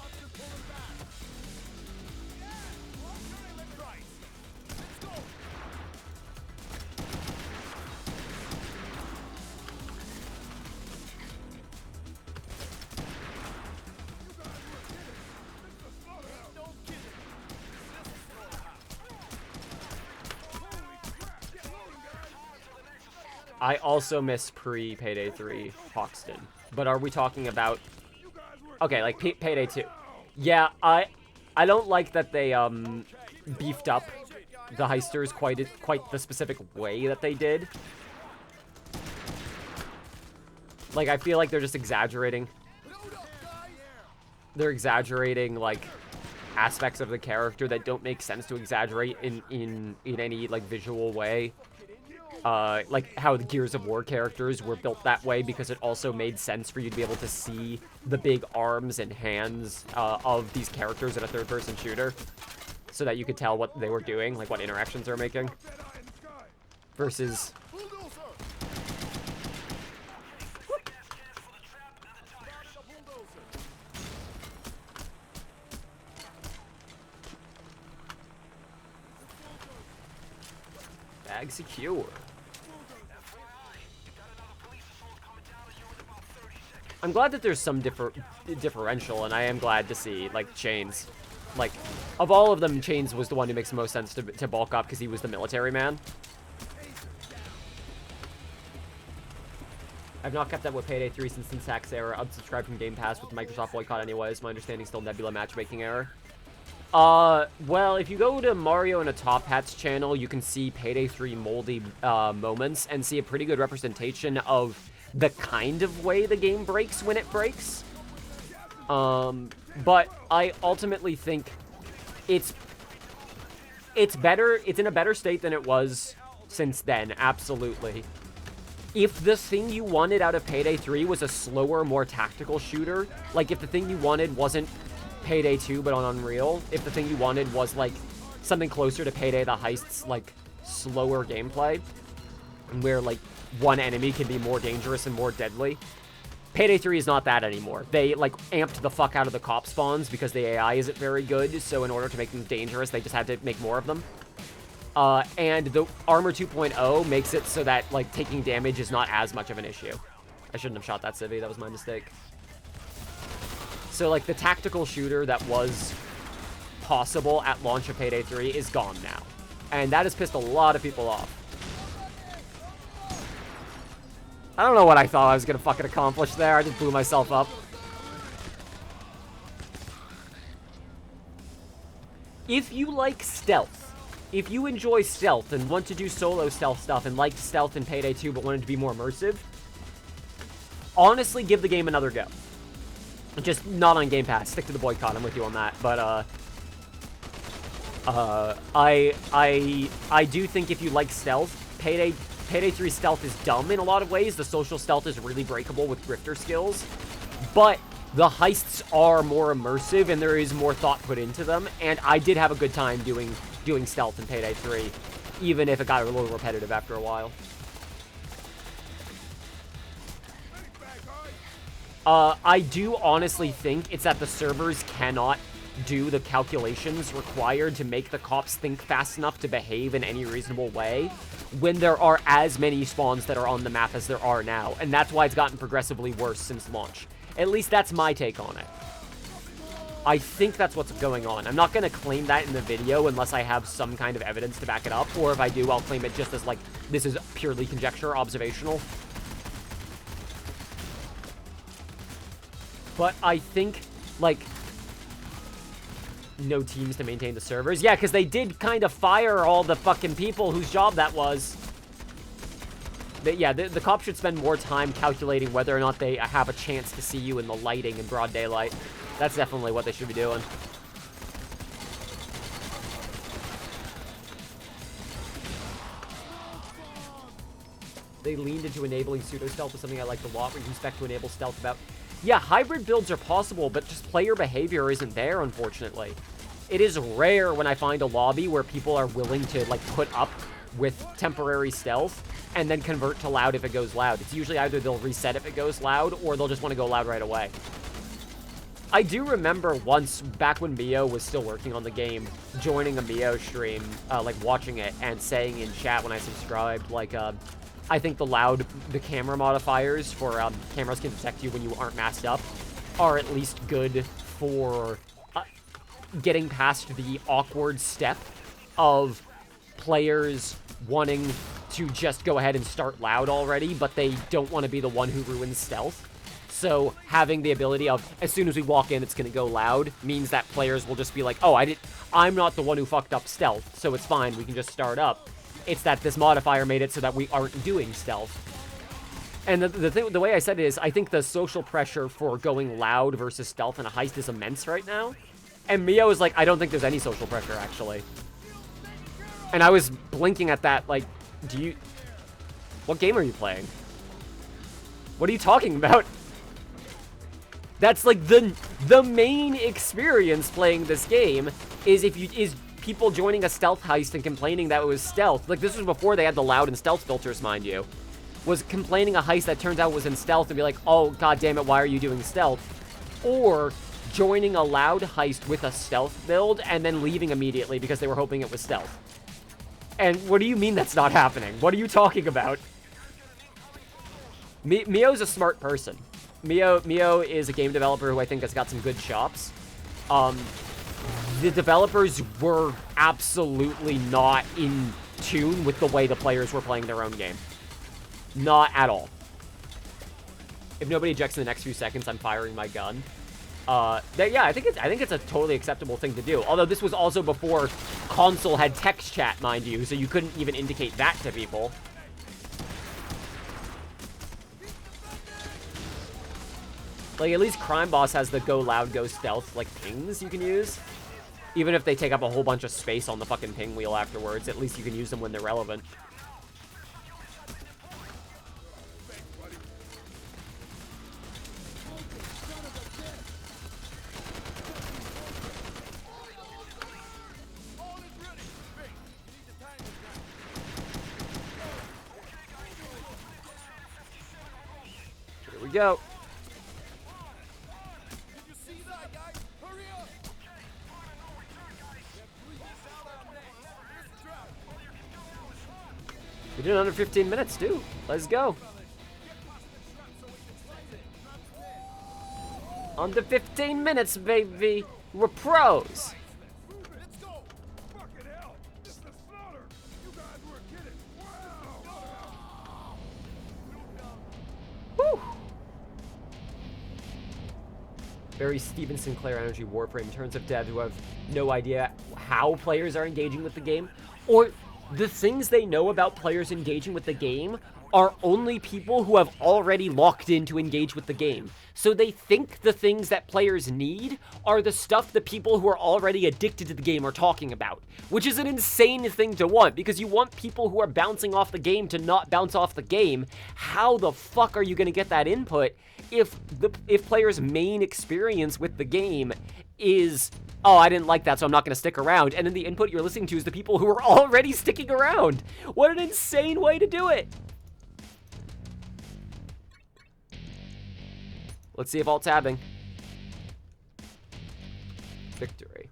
I also miss pre-Payday 3 Hoxton. But are we talking about... Okay, like Payday 2. Yeah, I don't like that they beefed up the heisters quite the specific way that they did. Like, I feel like they're just exaggerating. They're exaggerating, like, aspects of the character that don't make sense to exaggerate in any, like, visual way. Like how the Gears of War characters were built that way because it also made sense for you to be able to see the big arms and hands of these characters in a third-person shooter so that you could tell what they were doing, like what interactions they were making. Versus... Tag secure. I'm glad that there's some differential, and I am glad to see, like, Chains. Like, of all of them, Chains was the one who makes the most sense to bulk up because he was the military man. I've not kept up with Payday 3 since the Syntax era. Unsubscribed from Game Pass with the Microsoft boycott anyways. My understanding still Nebula matchmaking error. Well, if you go to Mario and a Top Hat's channel, you can see Payday 3 moldy moments and see a pretty good representation of the kind of way the game breaks when it breaks. But I ultimately think it's better, it's in a better state than it was since then, absolutely. If the thing you wanted out of Payday 3 was a slower, more tactical shooter, like if the thing you wanted wasn't Payday 2 but on Unreal, if the thing you wanted was like something closer to Payday the Heist's like slower gameplay, where like one enemy can be more dangerous and more deadly, Payday 3 is not that anymore. They like amped the fuck out of the cop spawns because the AI isn't very good, so in order to make them dangerous, they just had to make more of them. And the Armor 2.0 makes it so that, like, taking damage is not as much of an issue. I shouldn't have shot that civvy, that was my mistake. So, like, the tactical shooter that was possible at launch of Payday 3 is gone now. And that has pissed a lot of people off. I don't know what I thought I was gonna fucking accomplish there, I just blew myself up. If you like stealth, if you enjoy stealth and want to do solo stealth stuff and liked stealth in Payday 2 but wanted to be more immersive, honestly, give the game another go. Just not on Game Pass. Stick to the boycott. I'm with you on that. But I do think if you like stealth, Payday 3 stealth is dumb in a lot of ways. The social stealth is really breakable with grifter skills, but the heists are more immersive and there is more thought put into them. And I did have a good time doing stealth in Payday 3, even if it got a little repetitive after a while. I do honestly think it's that the servers cannot do the calculations required to make the cops think fast enough to behave in any reasonable way when there are as many spawns that are on the map as there are now, and that's why it's gotten progressively worse since launch. At least that's my take on it. I think that's what's going on. I'm not going to claim that in the video unless I have some kind of evidence to back it up, or if I do, I'll claim it just as, like, this is purely conjecture, observational. But I think, like, no teams to maintain the servers. Yeah, because they did kind of fire all the fucking people whose job that was. Yeah, the cops should spend more time calculating whether or not they have a chance to see you in the lighting in broad daylight. That's definitely what they should be doing. They leaned into enabling pseudo-stealth with something I liked a lot, where you can spec to enable stealth about... Yeah, hybrid builds are possible, but just player behavior isn't there, unfortunately. It is rare when I find a lobby where people are willing to, like, put up with temporary stealth and then convert to loud if it goes loud. It's usually either they'll reset if it goes loud, or they'll just want to go loud right away. I do remember once, back when Mio was still working on the game, joining a Mio stream, like, watching it, and saying in chat when I subscribed, like, I think the camera modifiers for cameras can detect you when you aren't masked up are at least good for getting past the awkward step of players wanting to just go ahead and start loud already, but they don't want to be the one who ruins stealth. So having the ability of, as soon as we walk in, it's going to go loud, means that players will just be like, oh, I'm not the one who fucked up stealth, so it's fine, we can just start up. It's that this modifier made it so that we aren't doing stealth. And the way I said it is, I think the social pressure for going loud versus stealth in a heist is immense right now. And Mio is like, I don't think there's any social pressure, actually. And I was blinking at that, like, what game are you playing? What are you talking about? That's like the main experience playing this game is people joining a stealth heist and complaining that it was stealth. Like, this was before they had the loud and stealth filters, mind you. Was complaining a heist that turns out was in stealth and be like, oh, god damn it, why are you doing stealth? Or joining a loud heist with a stealth build and then leaving immediately because they were hoping it was stealth. And what do you mean that's not happening? What are you talking about? Mio's a smart person. Mio is a game developer who I think has got some good chops. The developers were absolutely not in tune with the way the players were playing their own game. Not at all. If nobody ejects in the next few seconds, I'm firing my gun. Yeah, I think it's a totally acceptable thing to do. Although this was also before console had text chat, mind you, so you couldn't even indicate that to people. Like, at least Crime Boss has the go loud, go stealth, like, pings you can use. Even if they take up a whole bunch of space on the fucking ping wheel afterwards, at least you can use them when they're relevant. Here we go. We did it under 15 minutes, too. Let's go. Under 15 minutes, baby. We're pros. Let's go! Fucking hell! This is a slaughter! You guys were kidding! Wow! Woo! Very Steven Sinclair energy warframe in terms of devs who have no idea how players are engaging with the game, or the things they know about players engaging with the game are only people who have already locked in to engage with the game. So they think the things that players need are the stuff the people who are already addicted to the game are talking about, which is an insane thing to want, because you want people who are bouncing off the game to not bounce off the game. How the fuck are you going to get that input if players' main experience with the game is, oh, I didn't like that, so I'm not going to stick around, and then the input you're listening to is the people who are already sticking around? What an insane way to do it! Let's see if alt-tabbing. Victory.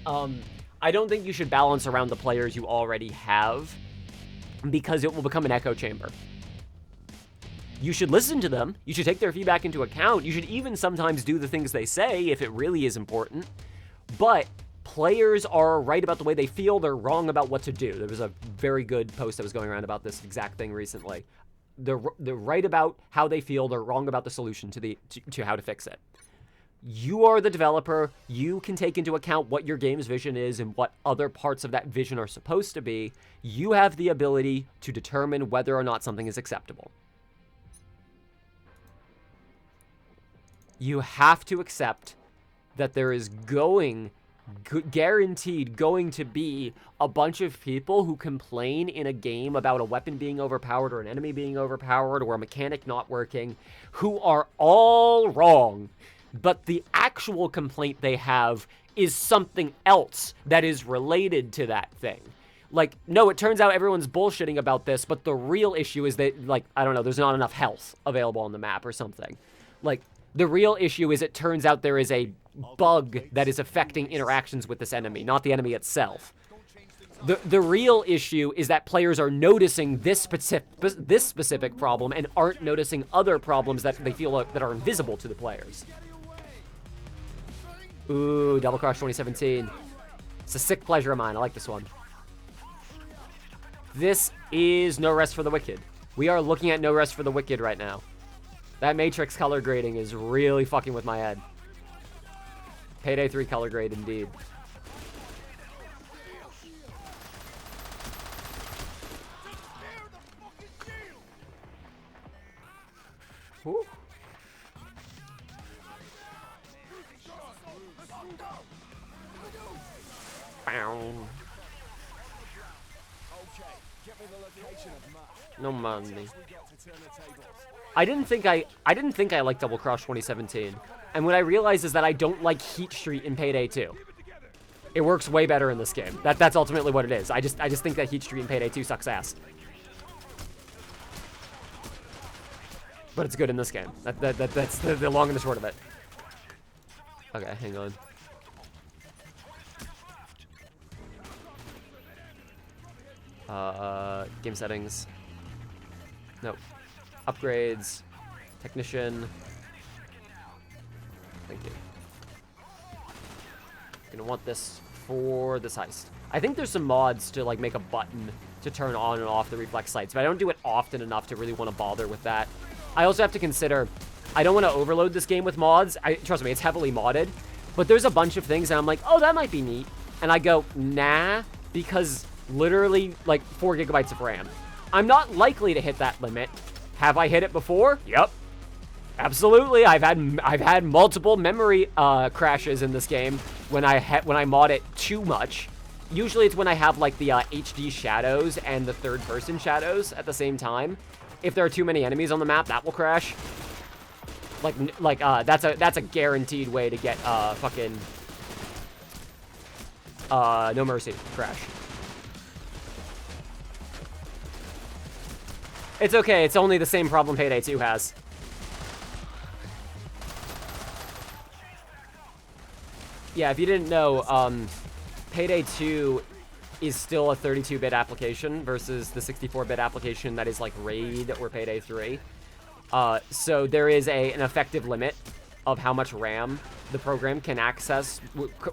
I don't think you should balance around the players you already have, because it will become an echo chamber. You should listen to them. You should take their feedback into account. You should even sometimes do the things they say if it really is important. But players are right about the way they feel. They're wrong about what to do. There was a very good post that was going around about this exact thing recently. They're right about how they feel. They're wrong about the solution to how to fix it. You are the developer. You can take into account what your game's vision is and what other parts of that vision are supposed to be. You have the ability to determine whether or not something is acceptable. You have to accept that there is guaranteed going to be a bunch of people who complain in a game about a weapon being overpowered or an enemy being overpowered or a mechanic not working, who are all wrong. But the actual complaint they have is something else that is related to that thing. Like, no, it turns out everyone's bullshitting about this, but the real issue is that, like, I don't know, there's not enough health available on the map or something. Like, the real issue is it turns out there is a bug that is affecting interactions with this enemy, not the enemy itself. The real issue is that players are noticing this specific problem and aren't noticing other problems that they feel that are invisible to the players. Ooh, Double Crush 2017. It's a sick pleasure of mine. I like this one. This is No Rest for the Wicked. We are looking at No Rest for the Wicked right now. That Matrix color grading is really fucking with my head. Payday 3 color grade, indeed. Whew. No money. I didn't think I liked Double Cross 2017. And what I realized is that I don't like Heat Street in Payday 2. It works way better in this game. That's ultimately what it is. I just think that Heat Street in Payday 2 sucks ass. But it's good in this game. That's the long and the short of it. Okay, hang on. Game settings. Nope. Upgrades. Technician. Thank you. Gonna want this for this heist. I think there's some mods to like make a button to turn on and off the reflex sights, but I don't do it often enough to really want to bother with that. I also have to consider, I don't want to overload this game with mods. Trust me, it's heavily modded, but there's a bunch of things and I'm like, oh, that might be neat. And I go, nah, because literally like 4 gigabytes of RAM. I'm not likely to hit that limit. Have I hit it before? Yep. Absolutely. I've had multiple memory crashes in this game when I mod it too much. Usually it's when I have like the HD shadows and the third person shadows at the same time. If there are too many enemies on the map, that will crash. That's a guaranteed way to get fucking No Mercy crash. It's okay. It's only the same problem Payday 2 has. Yeah, if you didn't know, Payday 2 is still a 32-bit application versus the 64-bit application that is like Raid or Payday 3. So there is an effective limit of how much RAM the program can access,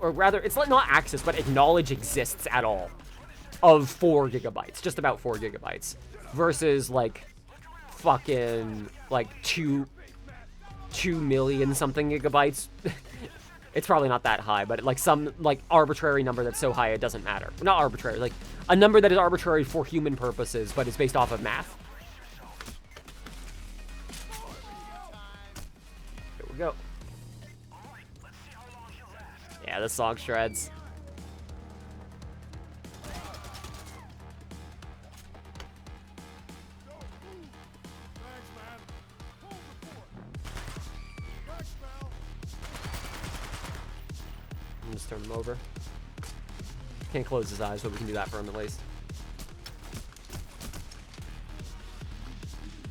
or rather, it's not access, but acknowledge exists at all, of 4 gigabytes, just about 4 gigabytes, versus like fucking like 2 million something gigabytes. It's probably not that high, but like some like arbitrary number that's so high it doesn't matter. Not arbitrary, like a number that is arbitrary for human purposes, but it's based off of math. Here we go. Yeah, this song shreds. Just turn him over. Can't close his eyes, but we can do that for him at least.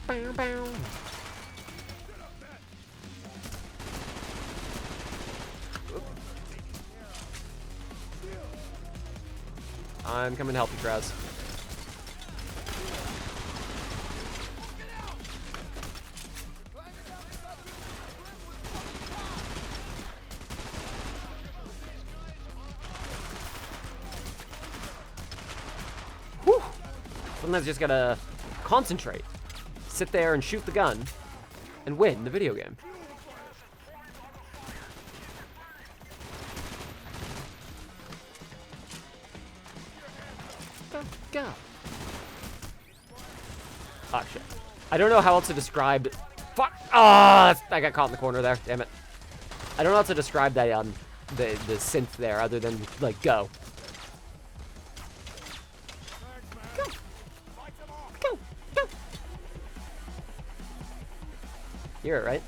Bow, bow. I'm coming to help you, Kraz. Whew. Sometimes you just gotta concentrate. Sit there and shoot the gun and win the video game. Go. Oh, shit. I don't know how else to describe... Fuck! Ah! I got caught in the corner there. Damn it. I don't know how to describe that, the synth there, other than, like, go. Go! Go! Go! You hear it, right?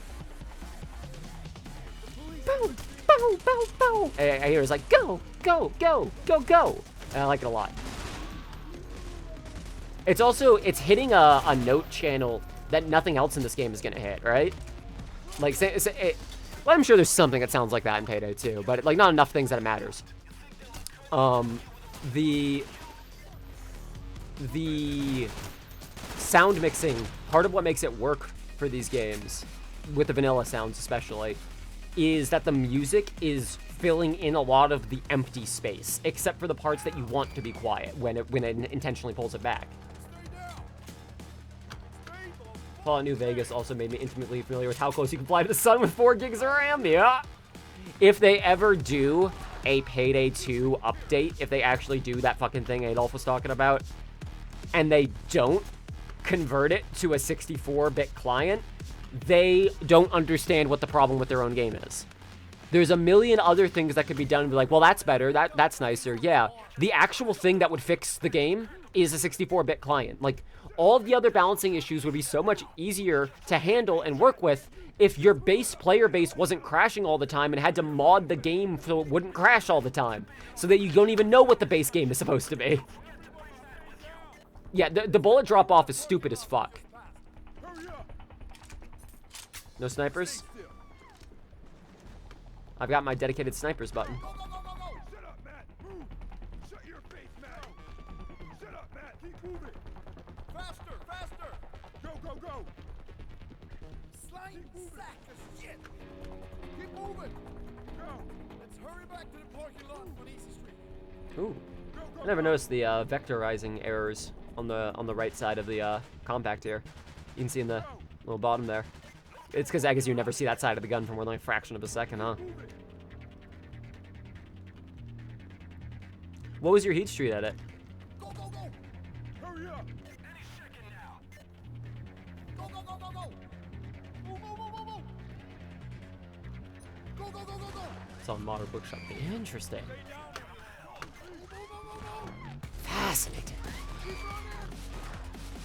Bow! Bow! Bow! Bow! I hear it's like, go! Go! Go! Go! Go! And I like it a lot. It's also, it's hitting a note channel that nothing else in this game is going to hit, right? Like, well, I'm sure there's something that sounds like that in Payday 2, but, like, not enough things that it matters. The sound mixing, part of what makes it work for these games, with the vanilla sounds especially, is that the music is filling in a lot of the empty space, except for the parts that you want to be quiet when it intentionally pulls it back. Fallout New Vegas also made me intimately familiar with how close you can fly to the sun with 4 gigs of RAM, yeah! If they ever do a Payday 2 update, if they actually do that fucking thing Adolf was talking about, and they don't convert it to a 64-bit client, they don't understand what the problem with their own game is. There's a million other things that could be done and be like, well, that's better, that's nicer, yeah. The actual thing that would fix the game is a 64-bit client. Like, all of the other balancing issues would be so much easier to handle and work with if your player base wasn't crashing all the time and had to mod the game so it wouldn't crash all the time, so that you don't even know what the base game is supposed to be. Yeah, the bullet drop off is stupid as fuck. No snipers? I've got my dedicated snipers button. Shut up, Matt. Keep moving. Faster, faster. Go, go, go. Slime sack of shit. Keep moving. Go. Let's hurry back to the parking lot on Easy Street. Ooh. I never noticed the vectorizing errors on the right side of the compact here. You can see in the little bottom there. It's because I guess you never see that side of the gun for more than a fraction of a second, huh? What was your heat street edit? Go, go, go. Hurry up. Any second now. Go, go, go, go, go. Move, move, move, move, move. Go, go, go, go, go. It's on Modern Bookshop. Interesting. Stay down. Move, move, move, move. Fascinating. Keep running.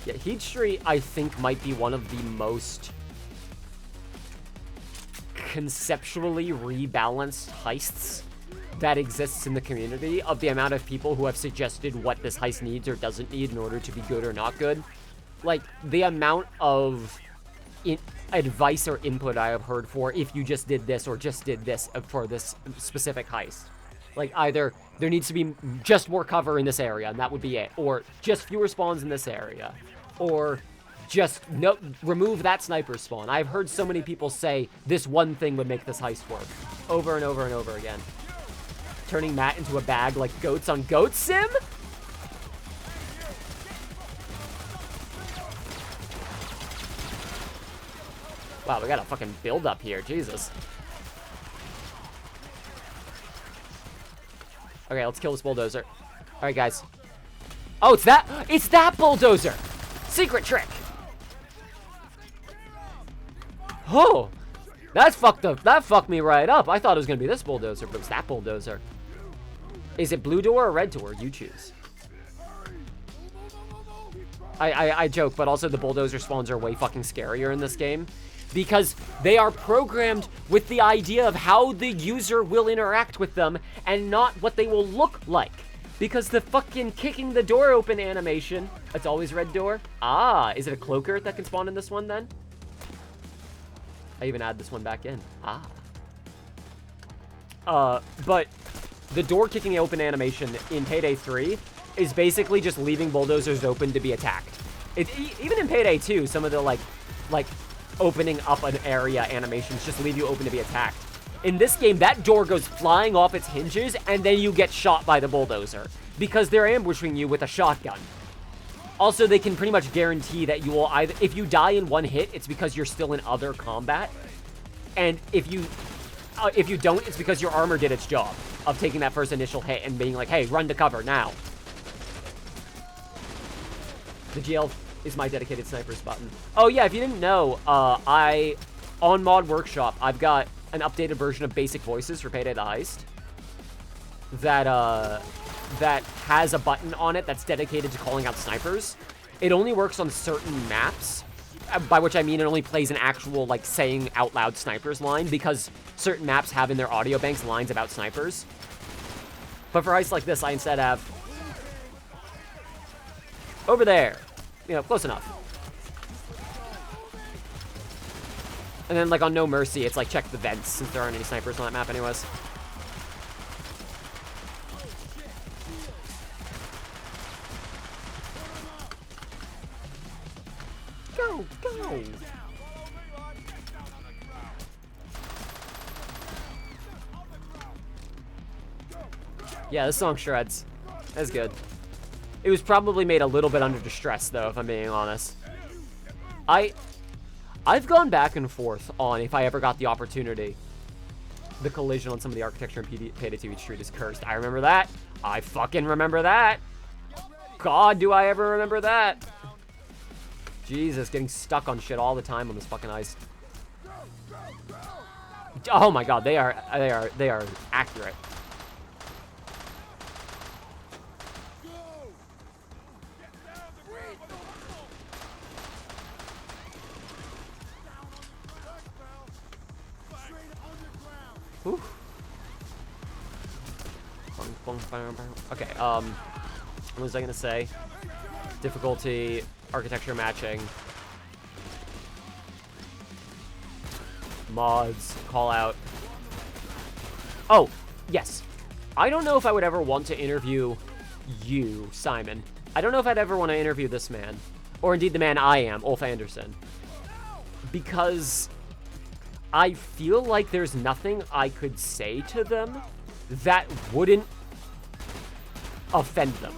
Yeah, Heat Street, I think, might be one of the most conceptually rebalanced heists that exists in the community, of the amount of people who have suggested what this heist needs or doesn't need in order to be good or not good. Like, the amount of advice or input I have heard for if you just did this or just did this for this specific heist. Like, either there needs to be just more cover in this area, and that would be it, or just fewer spawns in this area, or just no, remove that sniper spawn. I've heard so many people say this one thing would make this heist work, over and over and over again. Turning Matt into a bag like goats on Goat Sim? Wow, we got a fucking build up here, Jesus. Okay, let's kill this bulldozer. All right, guys. Oh, it's that bulldozer. Secret trick. Oh, that's fucked up. That fucked me right up. I thought it was gonna be this bulldozer, but it was that bulldozer. Is it blue door or red door? You choose. I joke, but also the bulldozer spawns are way fucking scarier in this game, because they are programmed with the idea of how the user will interact with them and not what they will look like. Because the fucking kicking the door open animation, it's always red door. Ah, is it a cloaker that can spawn in this one then? I even add this one back in. Ah. But the door kicking open animation in Payday 3 is basically just leaving bulldozers open to be attacked. Even in Payday 2, some of the like opening up an area animations just leave you open to be attacked. In this game, that door goes flying off its hinges, and then you get shot by the bulldozer, because they're ambushing you with a shotgun. Also, they can pretty much guarantee that you will either, if you die in one hit, it's because you're still in other combat, and if you don't, it's because your armor did its job of taking that first initial hit and being like, hey, run to cover now. The GL is my dedicated snipers button. Oh yeah, if you didn't know, on Mod Workshop, I've got an updated version of basic voices for Payday the Heist that has a button on it that's dedicated to calling out snipers. It only works on certain maps, by which I mean it only plays an actual, like, saying out loud snipers line, because certain maps have in their audio banks lines about snipers. But for heists like this, I instead have over there, you know, close enough. And then, like, on No Mercy, it's like, check the vents, since there aren't any snipers on that map anyways. Go, go! Yeah, this song shreds. That's good. It was probably made a little bit under distress, though, if I'm being honest. I've gone back and forth on if I ever got the opportunity. The collision on some of the architecture in Payday 2 Street is cursed. I remember that. I fucking remember that. God, do I ever remember that. Jesus, getting stuck on shit all the time on this fucking ice. Oh my God, they are accurate. Whew. Okay, what was I gonna say? Difficulty, architecture matching, mods, call out. Oh, yes. I don't know if I would ever want to interview you, Simon, I don't know if I'd ever want to interview this man. Or indeed the man I am, Ulf Anderson. Because I feel like there's nothing I could say to them that wouldn't offend them.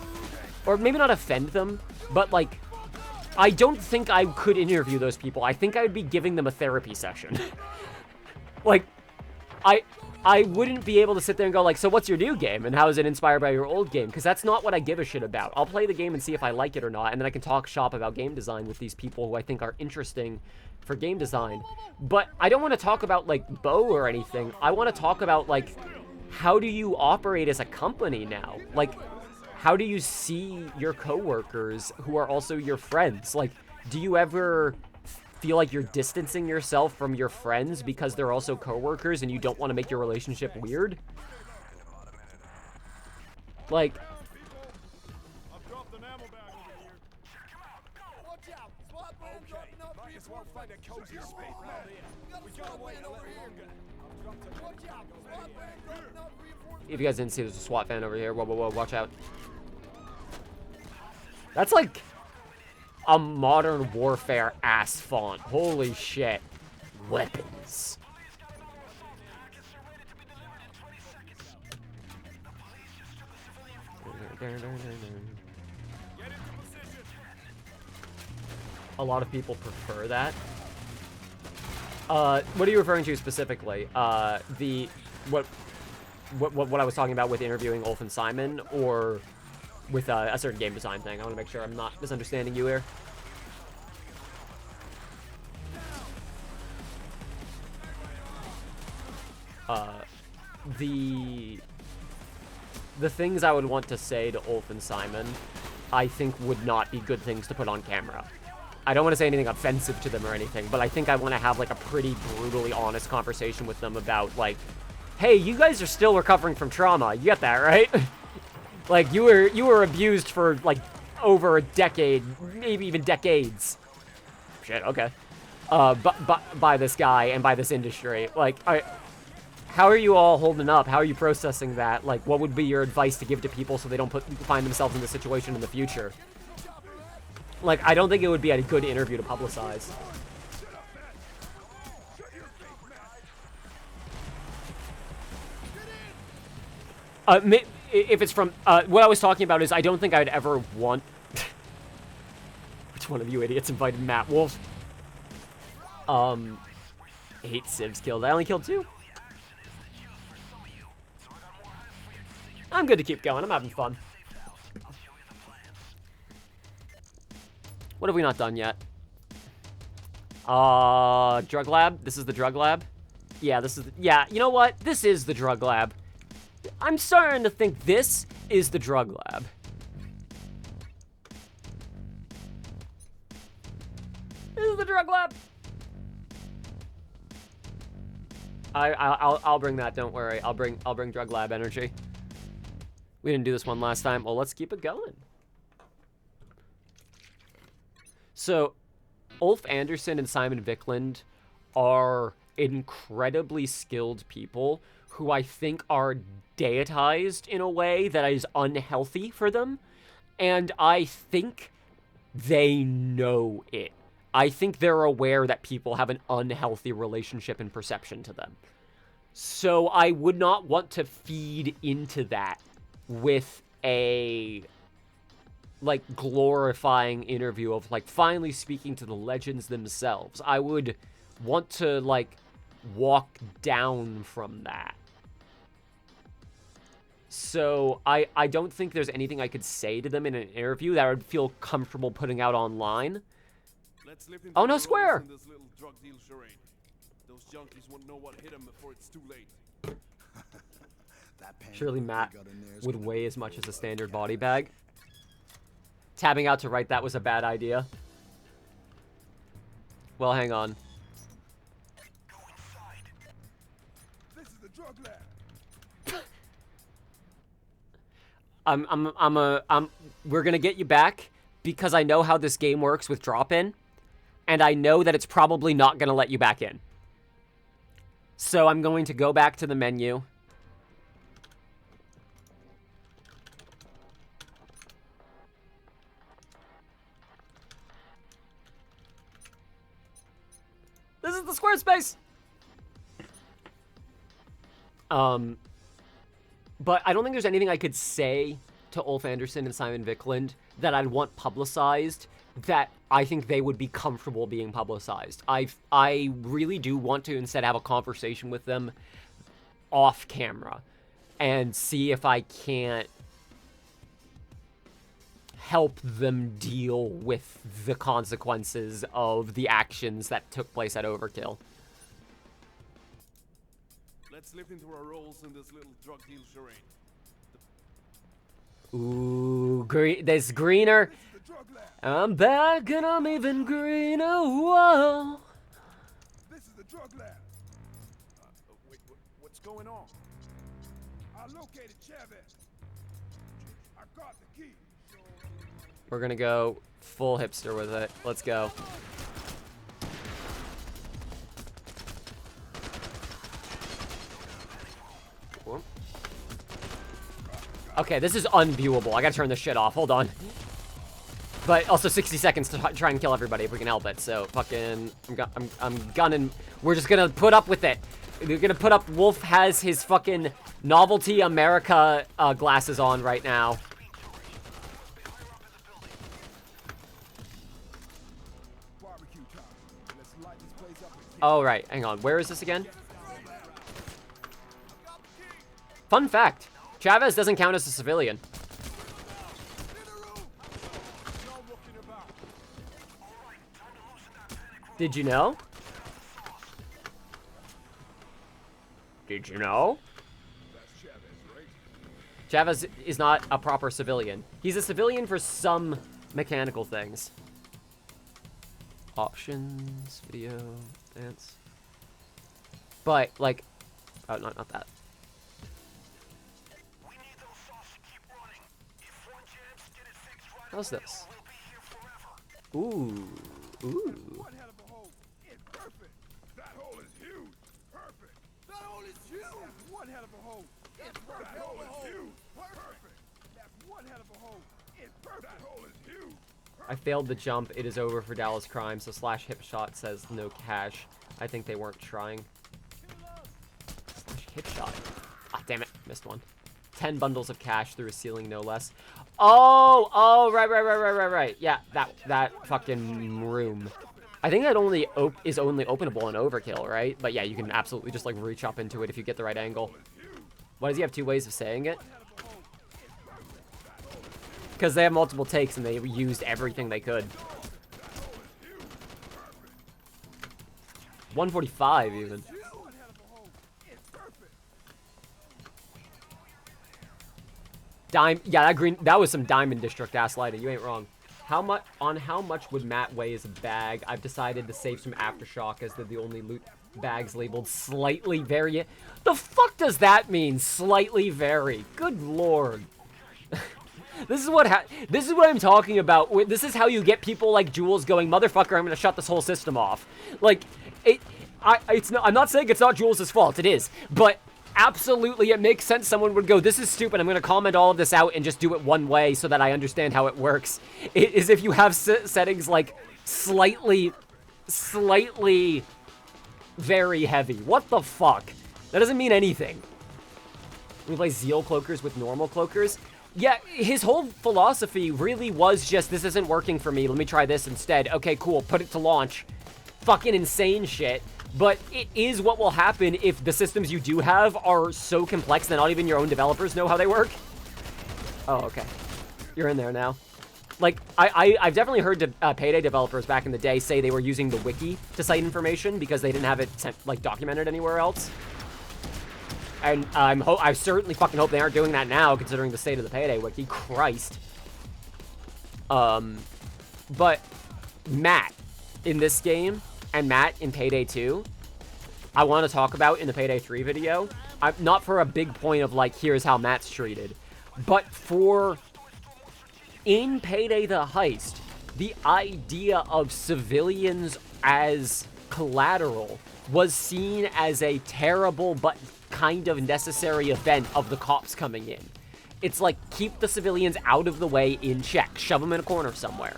Or maybe not offend them, but like, I don't think I could interview those people. I think I would be giving them a therapy session. Like, I wouldn't be able to sit there and go like, so what's your new game? And how is it inspired by your old game? Because that's not what I give a shit about. I'll play the game and see if I like it or not, and then I can talk shop about game design with these people who I think are interesting for game design. But I don't want to talk about, like, Bo or anything. I want to talk about, like, how do you operate as a company now? Like, how do you see your coworkers who are also your friends? Like, do you ever feel like you're distancing yourself from your friends because they're also coworkers and you don't want to make your relationship weird? Like, I've dropped an ammo bag over here. Watch out! SWAT van dropping off Might as well find a cozy spot around here. We got a SWAT van over here. Watch out! SWAT van dropping off reinforcements. if you guys didn't see, there's a SWAT van over here. Whoa, whoa, whoa, watch out. That's like a Modern Warfare ass font. Holy shit. Weapons. A lot of people prefer that. What are you referring to specifically? What I was talking about with interviewing Ulf and Simon, or with a certain game design thing? I want to make sure I'm not misunderstanding you here. The things I would want to say to Ulf and Simon, I think would not be good things to put on camera. I don't want to say anything offensive to them or anything, but I think I want to have like a pretty brutally honest conversation with them about like, hey, you guys are still recovering from trauma. You get that, right? Like you were abused for like over a decade, maybe even decades. Shit, okay. By this guy and by this industry. Like, how are you all holding up? How are you processing that? Like, what would be your advice to give to people so they don't find themselves in this situation in the future? Like, I don't think it would be a good interview to publicize. If it's from, what I was talking about is I don't think I'd ever want... Which one of you idiots invited Matt Wolf? 8 civs killed. I only killed 2. I'm good to keep going. I'm having fun. What have we not done yet? Drug lab? This is the drug lab? Yeah, this is... Yeah, you know what? This is the drug lab. I'm starting to think this is the drug lab. This is the drug lab. I'll bring that. Don't worry. I'll bring drug lab energy. We didn't do this one last time. Well, let's keep it going. So, Ulf Anderson and Simon Viklund are incredibly skilled people who I think are deitized in a way that is unhealthy for them. And I think they know it. I think they're aware that people have an unhealthy relationship and perception to them. So I would not want to feed into that with a, like, glorifying interview of, like, finally speaking to the legends themselves. I would want to, like, walk down from that. So I don't think there's anything I could say to them in an interview that I would feel comfortable putting out online. Oh, no, square! This little drug deal, Sheri. Those junkies won't know what hit them before it's too late. Surely Matt would weigh as much as a standard body bag. Tabbing out to write that was a bad idea. Well, hang on. Go inside. This is the drug lab. We're gonna get you back because I know how this game works with drop-in, and I know that it's probably not gonna let you back in. So I'm going to go back to the menu. is the square space. But I don't think there's anything I could say to Ulf Anderson and Simon Viklund that I'd want publicized that I think they would be comfortable being publicized. I really do want to instead have a conversation with them off camera and see if I can't help them deal with the consequences of the actions that took place at Overkill. Let's slip into our roles in this little drug deal charade. Ooh, there's greener. I'm back and I'm even greener. Whoa. This is the drug lab. Wait, what's going on? I located Chavez. I got the key. We're gonna go full hipster with it. Let's go. Okay, this is unviewable. I gotta turn this shit off. Hold on. But also 60 seconds to try and kill everybody if we can help it. So fucking, I'm gunning. We're just gonna put up with it. We're gonna put up. Wolf has his fucking Novelty America glasses on right now. Oh right, hang on. Where is this again? Fun fact. Chavez doesn't count as a civilian. Did you know? Did you know? Chavez is not a proper civilian. He's a civilian for some mechanical things. Options, video, dance. But, like, oh, not that. How's this? Ooh. Ooh. One hell of a hole. It's perfect. That hole is huge. Perfect. That hole is huge. That's one hell of a hole. It's perfect. That hole is huge. Perfect. That's one hell of a hole. It's perfect. That hole is huge. I failed the jump. It is over for Dallas Crime. So slash hip shot says no cash. I think they weren't trying. Slash hip shot. Ah, damn it. Missed one. 10 bundles of cash through a ceiling, no less. Oh, right. Yeah, that fucking room. I think that is only openable in Overkill, right? But yeah, you can absolutely just like reach up into it if you get the right angle. Why does he have 2 ways of saying it? Because they have multiple takes and they used everything they could. 145 even. Yeah, that was some Diamond District ass lighting. You ain't wrong. How much would Matt weigh as a bag? I've decided to save some Aftershock as they're the only loot bags labeled slightly vary. The fuck does that mean? Slightly vary. Good lord. This is what I'm talking about. This is how you get people like Jules going, motherfucker, I'm gonna shut this whole system off. Like, I'm not saying it's not Jules' fault. It is, but. Absolutely, it makes sense someone would go, this is stupid, I'm going to comment all of this out and just do it one way so that I understand how it works. It is if you have settings like slightly very heavy. What the fuck? That doesn't mean anything. We play Zeal Cloakers with normal Cloakers. Yeah, his whole philosophy really was just, this isn't working for me, let me try this instead. Okay, cool, put it to launch. Fucking insane shit. But it is what will happen if the systems you do have are so complex that not even your own developers know how they work. Oh, okay. You're in there now. Like, I've definitely heard Payday developers back in the day say they were using the wiki to cite information because they didn't have it documented anywhere else. And I certainly fucking hope they aren't doing that now, considering the state of the Payday wiki. Christ. But Matt in this game and Matt in Payday 2, I want to talk about in the Payday 3 video. Not for a big point of like, here's how Matt's treated, but for in Payday the Heist, the idea of civilians as collateral was seen as a terrible but kind of necessary event of the cops coming in. It's like, keep the civilians out of the way in check. Shove them in a corner somewhere.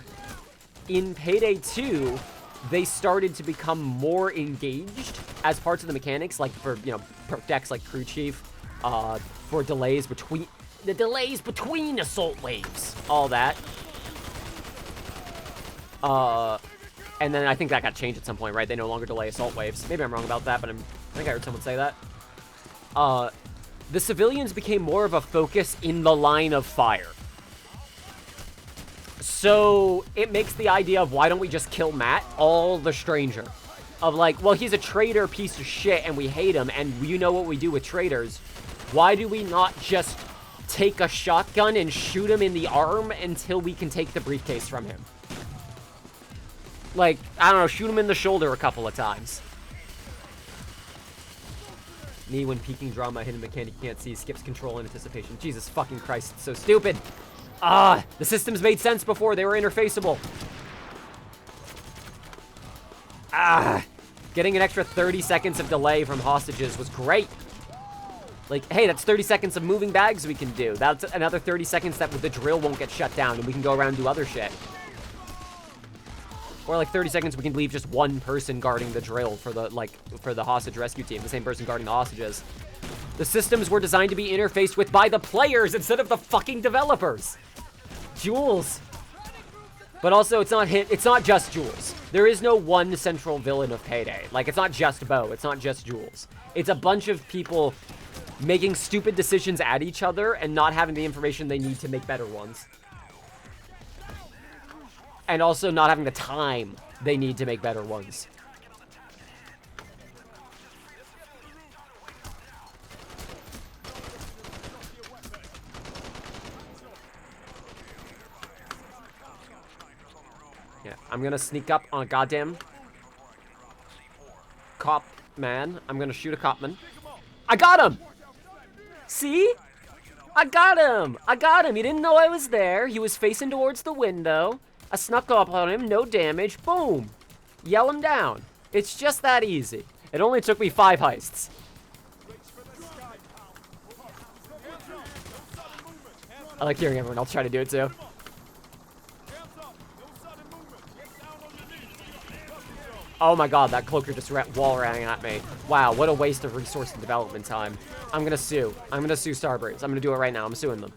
In Payday 2, they started to become more engaged as parts of the mechanics, like for, you know, perk decks like Crew Chief, for delays between assault waves, all that. And then I think that got changed at some point, right? They no longer delay assault waves. Maybe I'm wrong about that, but I think I heard someone say that. The civilians became more of a focus in the line of fire. So it makes the idea of why don't we just kill Matt all the stranger. Of like, well, he's a traitor piece of shit and we hate him, and you know what we do with traitors. Why do we not just take a shotgun and shoot him in the arm until we can take the briefcase from him? Like, I don't know, shoot him in the shoulder a couple of times. Me, when peeking drama, hidden mechanic you can't see, skips control in anticipation. Jesus fucking Christ, it's so stupid. The systems made sense before, they were interfaceable. Getting an extra 30 seconds of delay from hostages was great. Like, hey, that's 30 seconds of moving bags we can do. That's another 30 seconds that the drill won't get shut down and we can go around and do other shit. Or like 30 seconds we can leave just one person guarding the drill for the hostage rescue team, the same person guarding the hostages. The systems were designed to be interfaced with by the players instead of the fucking developers. Jules. But also, it's not just Jules. There is no one central villain of Payday. Like, it's not just Bo, it's not just Jules. It's a bunch of people making stupid decisions at each other and not having the information they need to make better ones. And also not having the time they need to make better ones. Yeah, I'm gonna sneak up on a goddamn cop man. I'm gonna shoot a copman. I got him! See? I got him! I got him! He didn't know I was there. He was facing towards the window. I snuck up on him, no damage, boom. Yell him down. It's just that easy. It only took me 5 heists. I like hearing everyone else try to do it too. Oh my god, that cloaker just wall rang at me. Wow, what a waste of resource and development time. I'm gonna sue. I'm gonna sue Starbirds. I'm gonna do it right now. I'm suing them.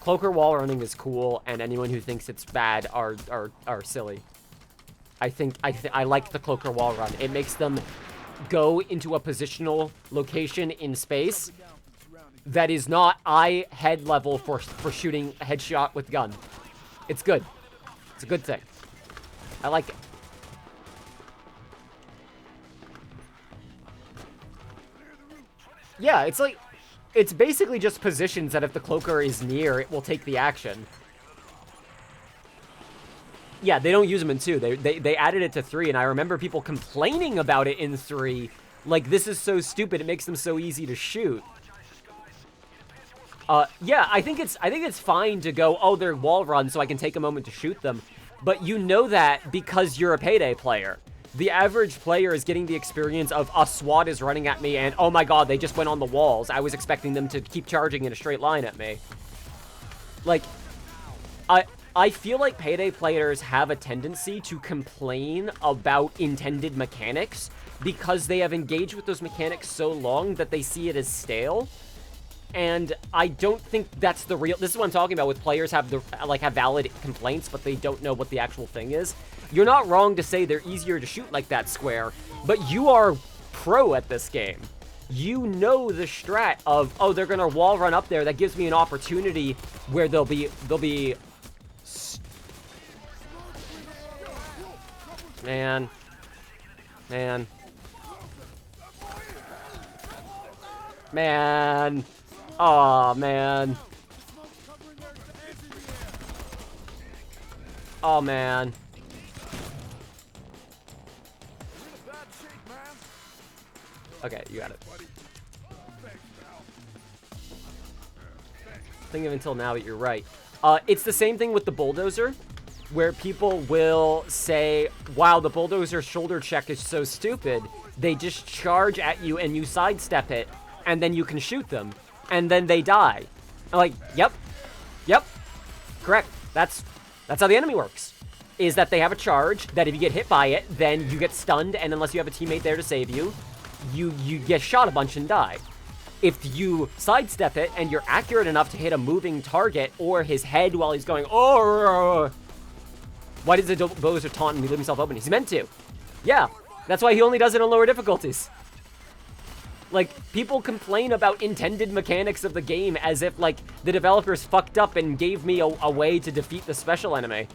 Cloaker wall running is cool, and anyone who thinks it's bad are silly. I like the Cloaker wall run. It makes them go into a positional location in space that is not eye head level for shooting a headshot with gun. It's good. It's a good thing. I like it. Yeah, it's like, it's basically just positions that if the cloaker is near, it will take the action. Yeah, they don't use them in 2. They added it to 3, and I remember people complaining about it in 3. Like, this is so stupid, it makes them so easy to shoot. Yeah, I think it's fine to go, oh, they're wall run, so I can take a moment to shoot them. But you know that because you're a Payday player. The average player is getting the experience of a SWAT is running at me and, oh my god, they just went on the walls. I was expecting them to keep charging in a straight line at me. Like, I feel like Payday players have a tendency to complain about intended mechanics because they have engaged with those mechanics so long that they see it as stale. And I don't think that's the real... This is what I'm talking about with players have valid complaints, but they don't know what the actual thing is. You're not wrong to say they're easier to shoot like that, Square, but you are pro at this game. You know the strat of, oh, they're gonna wall run up there. That gives me an opportunity where they'll be... Man. Oh, man. Oh, man. Okay, you got it. Think of until now, but you're right. It's the same thing with the bulldozer, where people will say, wow, the bulldozer shoulder check is so stupid. They just charge at you and you sidestep it, and then you can shoot them. And then they die. I'm like, yep, correct. That's how the enemy works. is that they have a charge that if you get hit by it, then you get stunned, and unless you have a teammate there to save you, you get shot a bunch and die. If you sidestep it and you're accurate enough to hit a moving target or his head while he's going, oh, why does the Dozer taunt and leave himself open? He's meant to. Yeah, that's why he only does it on lower difficulties. Like, people complain about intended mechanics of the game as if, like, the developers fucked up and gave me a way to defeat the special enemy.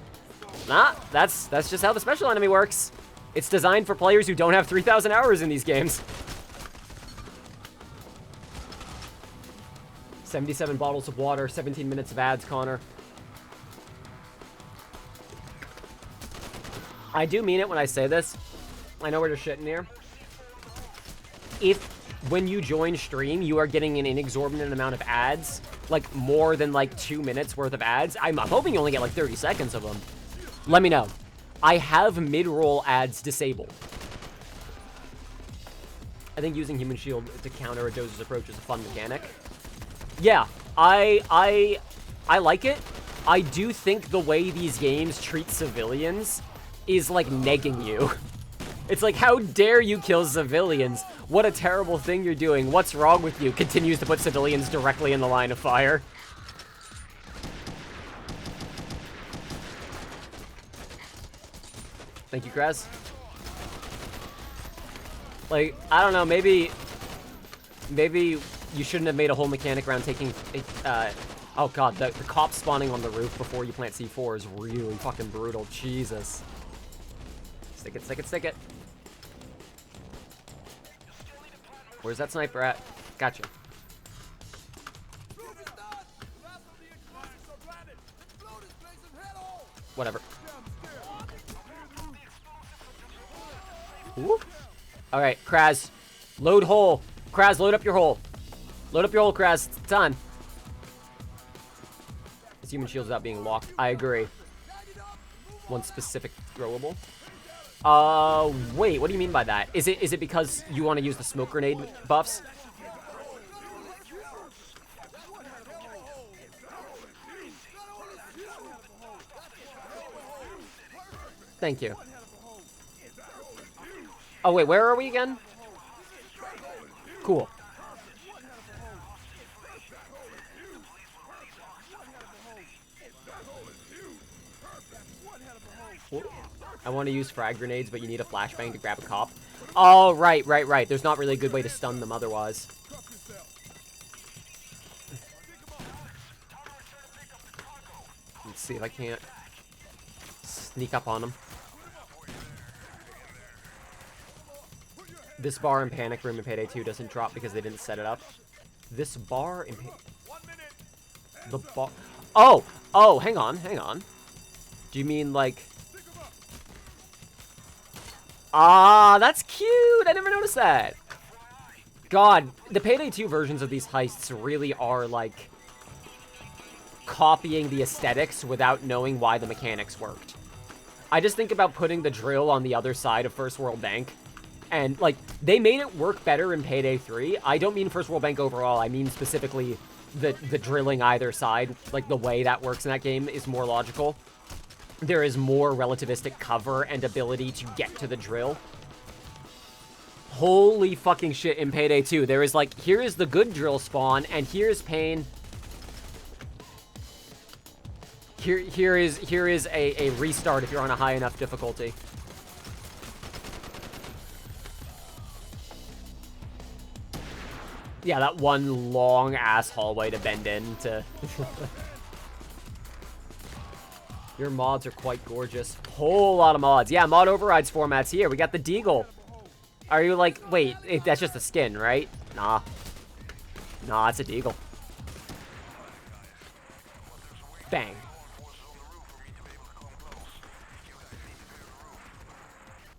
Nah, that's just how the special enemy works. It's designed for players who don't have 3,000 hours in these games. 77 bottles of water, 17 minutes of ads, Connor. I do mean it when I say this. I know we're just shitting here. If, when you join stream, you are getting an inexorbitant amount of ads, like more than like 2 minutes worth of ads, I'm hoping you only get like 30 seconds of them. Let me know. I have mid-roll ads disabled. I think using Human Shield to counter a Dozer's approach is a fun mechanic. Yeah, I like it. I do think the way these games treat civilians is like negging you. It's like, how dare you kill civilians? What a terrible thing you're doing. What's wrong with you? Continues to put civilians directly in the line of fire. Thank you, Krez. Like, I don't know, maybe you shouldn't have made a whole mechanic around taking, oh god, the cops spawning on the roof before you plant C4 is really fucking brutal. Jesus. Stick it, stick it, stick it. Where's that sniper at? Gotcha. Whatever. Alright, Kraz. Load hole. Kraz, load up your hole. Load up your hole, Kraz. It's time. This human shield's without being locked. I agree. One specific throwable. Wait, what do you mean by that? Is it because you want to use the smoke grenade buffs? Thank you. Oh, wait, where are we again? Cool. I want to use frag grenades, but you need a flashbang to grab a cop. Oh, right. There's not really a good way to stun them otherwise. Let's see if I can't sneak up on them. This bar in Panic Room in Payday 2 doesn't drop because they didn't set it up. This bar in the bar... Oh, hang on. Do you mean, like... Ah, that's cute! I never noticed that! God, the Payday 2 versions of these heists really are, like... copying the aesthetics without knowing why the mechanics worked. I just think about putting the drill on the other side of First World Bank. And, like, they made it work better in Payday 3. I don't mean First World Bank overall. I mean specifically the drilling either side. Like, the way that works in that game is more logical. There is more relativistic cover and ability to get to the drill. Holy fucking shit, in Payday 2. There is, like, here is the good drill spawn, and here's pain. Here is a restart if you're on a high enough difficulty. Yeah, that one long-ass hallway to bend into. Your mods are quite gorgeous. Whole lot of mods. Yeah, mod overrides formats here. We got the Deagle. Are you like, wait, that's just a skin, right? Nah. Nah, it's a Deagle. Bang.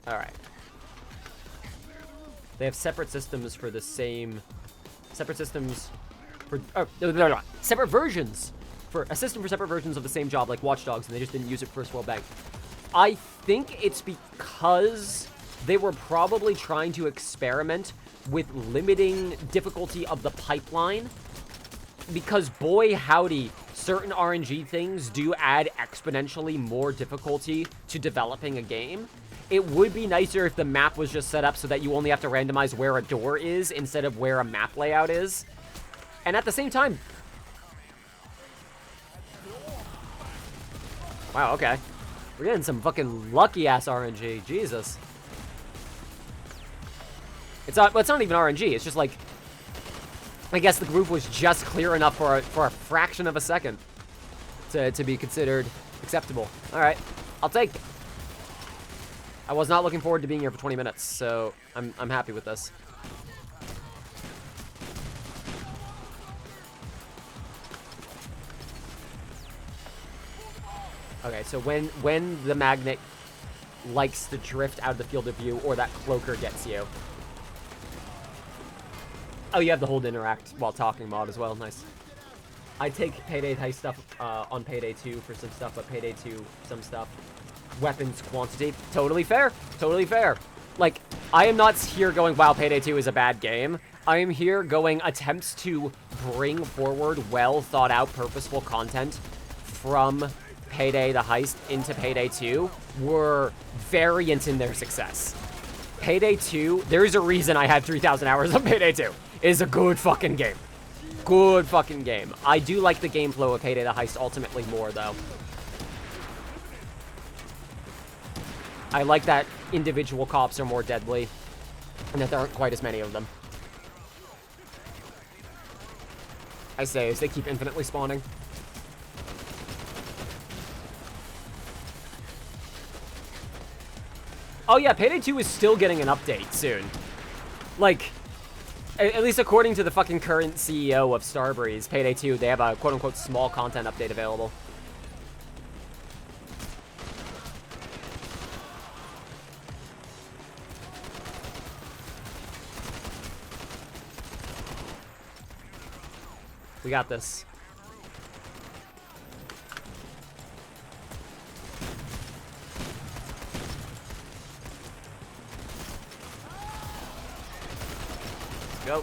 Alright. They have separate systems for the same... Separate systems for... Oh, no. Separate versions. For a system for separate versions of the same job, like Watch Dogs, and they just didn't use it for First World Bank. I think it's because they were probably trying to experiment with limiting difficulty of the pipeline. Because boy howdy, certain RNG things do add exponentially more difficulty to developing a game. It would be nicer if the map was just set up so that you only have to randomize where a door is instead of where a map layout is. And at the same time... Wow, okay. We're getting some fucking lucky-ass RNG. Jesus. It's not even RNG. It's just like... I guess the groove was just clear enough for a fraction of a second to be considered acceptable. Alright. I'll take... I was not looking forward to being here for 20 minutes, so I'm happy with this. Okay, so when the magnet likes to drift out of the field of view, or that cloaker gets you. Oh, you have the hold interact while talking mod as well. Nice. I take Payday Heist stuff on Payday 2 for some stuff, but Payday 2 some stuff. Weapons quantity. Totally fair. Totally fair. Like, I am not here going, wow, Payday 2 is a bad game. I am here going, attempts to bring forward well thought out, purposeful content from Payday the Heist into Payday 2 were variant in their success. Payday 2, there's a reason I had 3,000 hours of Payday 2. It is a good fucking game. Good fucking game. I do like the game flow of Payday the Heist ultimately more, though. I like that individual cops are more deadly, and that there aren't quite as many of them. I say, as they keep infinitely spawning. Oh yeah, Payday 2 is still getting an update soon. Like, at least according to the fucking current CEO of Starbreeze, Payday 2, they have a quote-unquote small content update available. We got this. Go.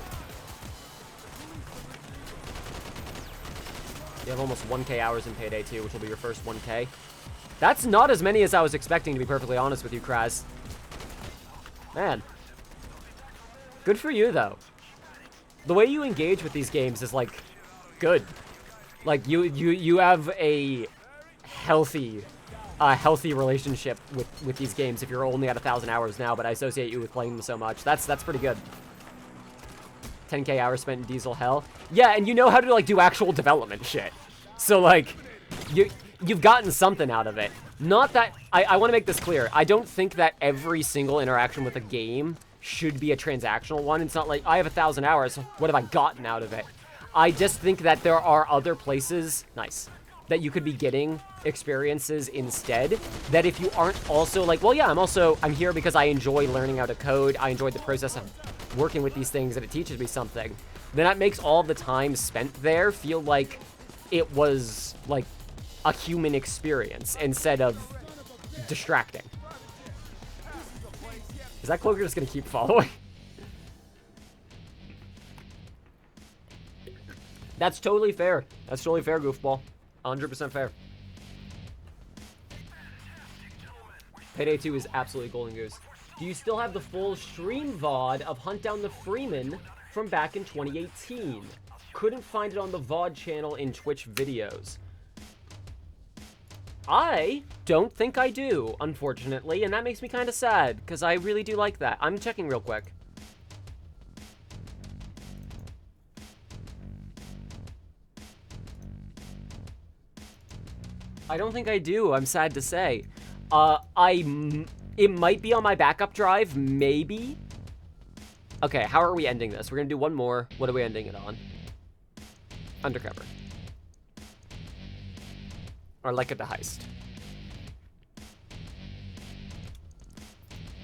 You have almost 1K hours in Payday 2, which will be your first 1K. That's not as many as I was expecting, to be perfectly honest with you, Kraz. Man. Good for you, though. The way you engage with these games is, like, good. Like, you have a healthy relationship with these games if you're only at 1,000 hours now, but I associate you with playing them so much. That's pretty good. 10K hours spent in diesel hell. Yeah, and you know how to, like, do actual development shit. So, like, you've gotten something out of it. Not that... I want to make this clear. I don't think that every single interaction with a game should be a transactional one. It's not like, I have 1,000 hours, what have I gotten out of it? I just think that there are other places... Nice. That you could be getting experiences instead. That if you aren't also, like, well, yeah, I'm here because I enjoy learning how to code. I enjoy the process of working with these things, and it teaches me something, then that makes all the time spent there feel like it was, like, a human experience instead of distracting. Is that cloaker just gonna keep following? That's totally fair. That's totally fair, goofball. 100% fair. Payday 2 is absolutely golden goose. Do you still have the full stream VOD of Hunt Down the Freeman from back in 2018? Couldn't find it on the VOD channel in Twitch videos. I don't think I do, unfortunately, and that makes me kind of sad, because I really do like that. I'm checking real quick. I don't think I do, I'm sad to say. It might be on my backup drive, maybe. Okay, how are we ending this? We're gonna do one more. What are we ending it on? Undercover. Or like at the heist.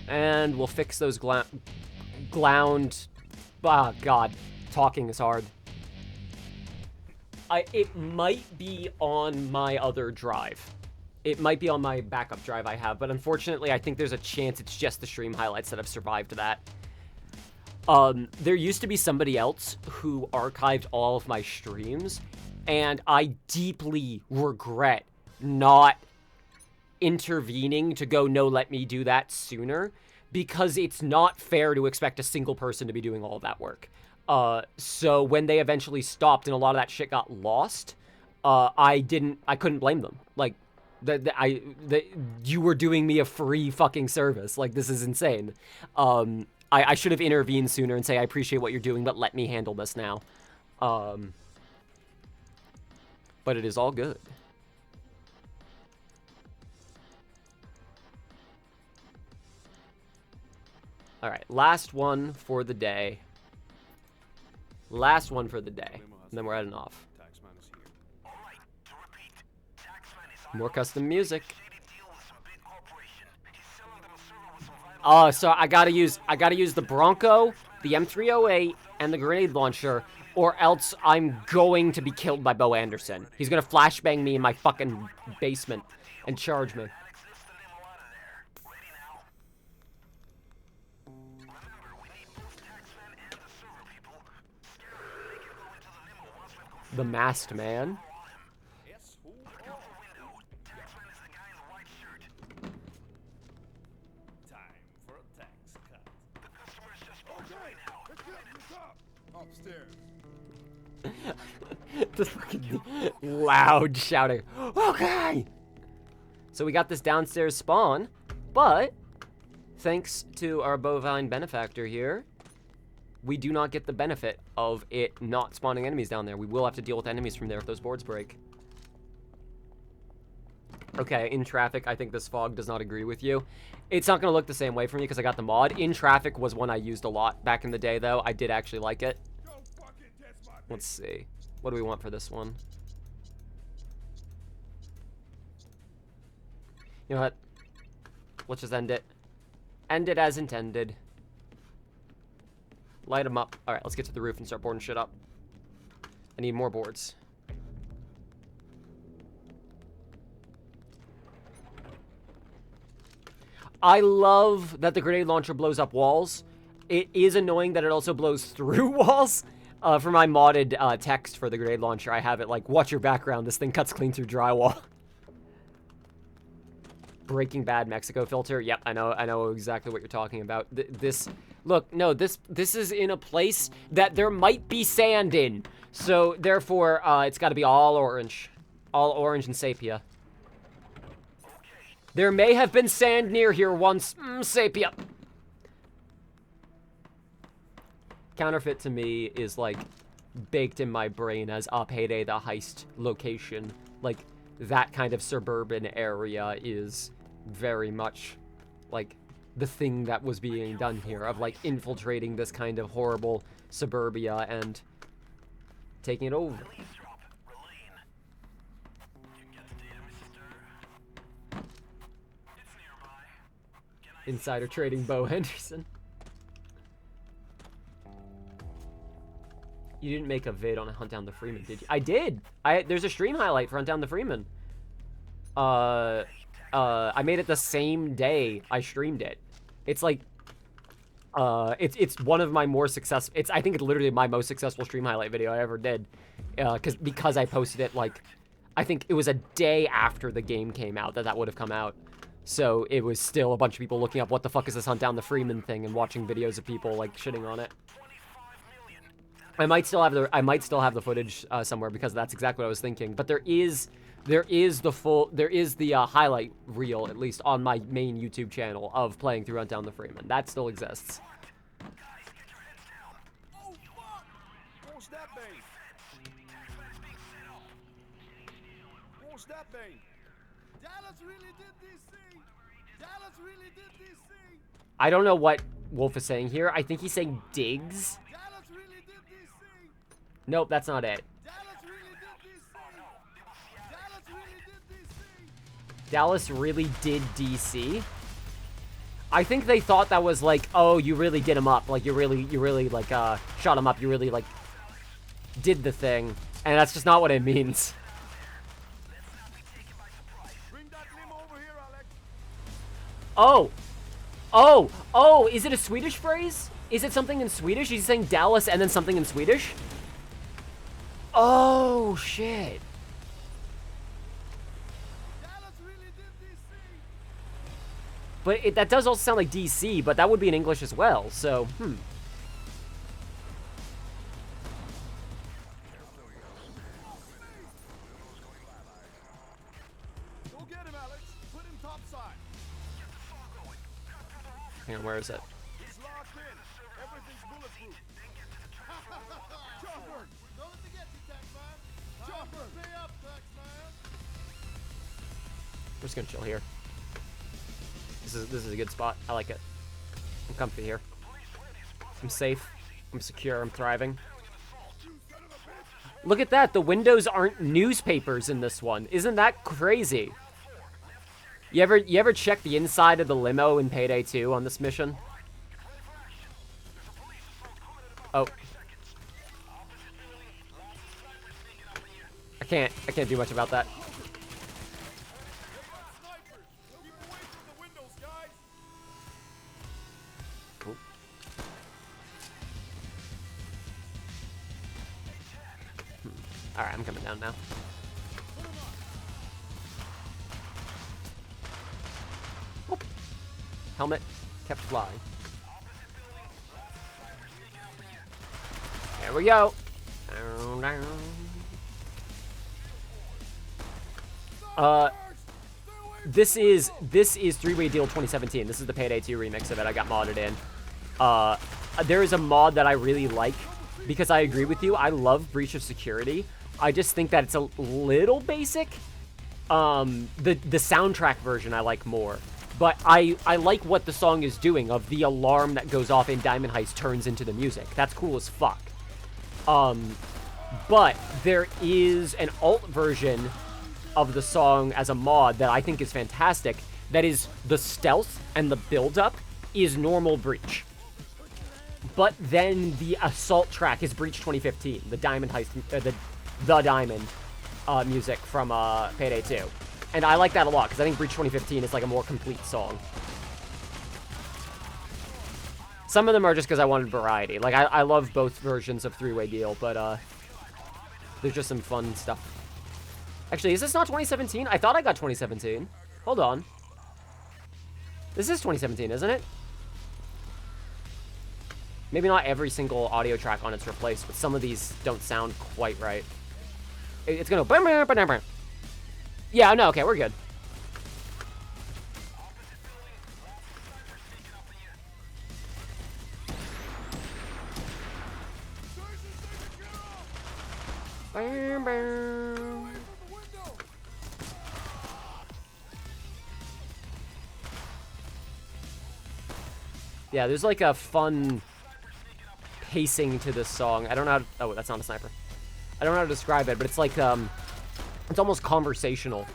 And we'll fix those glound... Ah, God. Talking is hard. It might be on my other drive. It might be on my backup drive I have, but unfortunately, I think there's a chance it's just the stream highlights that have survived that. There used to be somebody else who archived all of my streams, And I deeply regret not intervening to go, no, let me do that sooner, because it's not fair to expect a single person to be doing all of that work. So when they eventually stopped and a lot of that shit got lost, I couldn't blame them. Like, you were doing me a free fucking service. Like, this is insane. I should have intervened sooner and say, I appreciate what you're doing, but let me handle this now. But it is all good. All right, last one for the day. Last one for the day. And then we're heading off. More custom music. So I gotta use the Bronco, the M308, and the grenade launcher, or else I'm going to be killed by Bo Anderson. He's gonna flashbang me in my fucking basement and charge me. The masked man. The fucking loud shouting. Okay. So we got this downstairs spawn, but thanks to our bovine benefactor here, we do not get the benefit of it not spawning enemies down there. We will have to deal with enemies from there if those boards break. Okay, in traffic, I think this fog does not agree with you. It's not going to look the same way for me because I got the mod. In traffic was one I used a lot back in the day, though. I did actually like it. Let's see. What do we want for this one? You know what? Let's just end it. End it as intended. Light them up. All right, let's get to the roof and start boarding shit up. I need more boards. I love that the grenade launcher blows up walls. It is annoying that it also blows through walls. For my modded text for the grenade launcher, I have it like, watch your background, this thing cuts clean through drywall. Breaking Bad Mexico filter. Yep, I know exactly what you're talking about. Look, no, this is in a place that there might be sand in. So, therefore, it's got to be all orange. All orange and sepia. There may have been sand near here once. Sepia. Counterfeit to me is, like, baked in my brain as Payday the Heist location. Like, that kind of suburban area is very much, like, the thing that was being done here, of, like, infiltrating this kind of horrible suburbia and taking it over. Insider trading Bo Henderson. You didn't make a vid on Hunt Down the Freeman, did you? I did. There's a stream highlight for Hunt Down the Freeman. I made it the same day I streamed it. It's like, it's one of my more successful. I think it's literally my most successful stream highlight video I ever did, because I posted it like, I think it was a day after the game came out that would have come out. So it was still a bunch of people looking up what the fuck is this Hunt Down the Freeman thing and watching videos of people like shitting on it. I might still have the footage somewhere because that's exactly what I was thinking. But there is the highlight reel, at least on my main YouTube channel, of playing through Hunt Down the Freeman. That still exists. Oh, fuck! What's that bang? What's that bang? Dallas really did this thing. Dallas really did this thing. I don't know what Wolf is saying here. I think he's saying digs. Dallas really did this thing. Nope, that's not it. Dallas really did this thing. Dallas really did this thing. Dallas really did DC. I think they thought that was like, oh, you really did him up. Like, you really like, shot him up. You really, like, did the thing. And that's just not what it means. Bring that limo over here, Alex. Oh, is it a Swedish phrase? Is it something in Swedish? He's saying Dallas and then something in Swedish? Oh, shit. Dallas really did DC. But that does also sound like DC, but that would be in English as well, so, Go get him, Alex. Put him topside. Hang on, where is it? He's locked in. Everything's bulletproof. Chopper! Nothing to get you, Taxman. Chopper! Stay up, Taxman. We're just gonna chill here. This is a good spot. I like it. I'm comfy here. I'm safe. I'm secure. I'm thriving. Look at that. The windows aren't newspapers in this one. Isn't that crazy? You ever check the inside of the limo in Payday 2 on this mission? Oh. I can't do much about that. Snipers! Keep away from the windows, guys. Cool. Alright, I'm coming down now. Whoop. Helmet kept flying. There we go. Down, down. This is Three-Way Deal 2017. This is the Payday 2 remix of it. I got modded in. There is a mod that I really like because I agree with you. I love Breach of Security. I just think that it's a little basic. The soundtrack version I like more. But I like what the song is doing of the alarm that goes off in Diamond Heist turns into the music. That's cool as fuck. But there is an alt version of the song as a mod that I think is fantastic. That is the stealth and the build-up is normal Breach. But then the assault track is Breach 2015, the Diamond Heist, the Diamond music from Payday 2. And I like that a lot, because I think Breach 2015 is like a more complete song. Some of them are just because I wanted variety. Like, I love both versions of Three-Way Deal, but there's just some fun stuff. Actually, is this not 2017? I thought I got 2017. Hold on. This is 2017, isn't it? Maybe not every single audio track on it's replaced, but some of these don't sound quite right. It's gonna... Yeah, no, okay, we're good. Yeah, there's like a fun pacing to this song. I don't know how to... Oh, that's not a sniper. I don't know how to describe it, but it's like, it's almost conversational.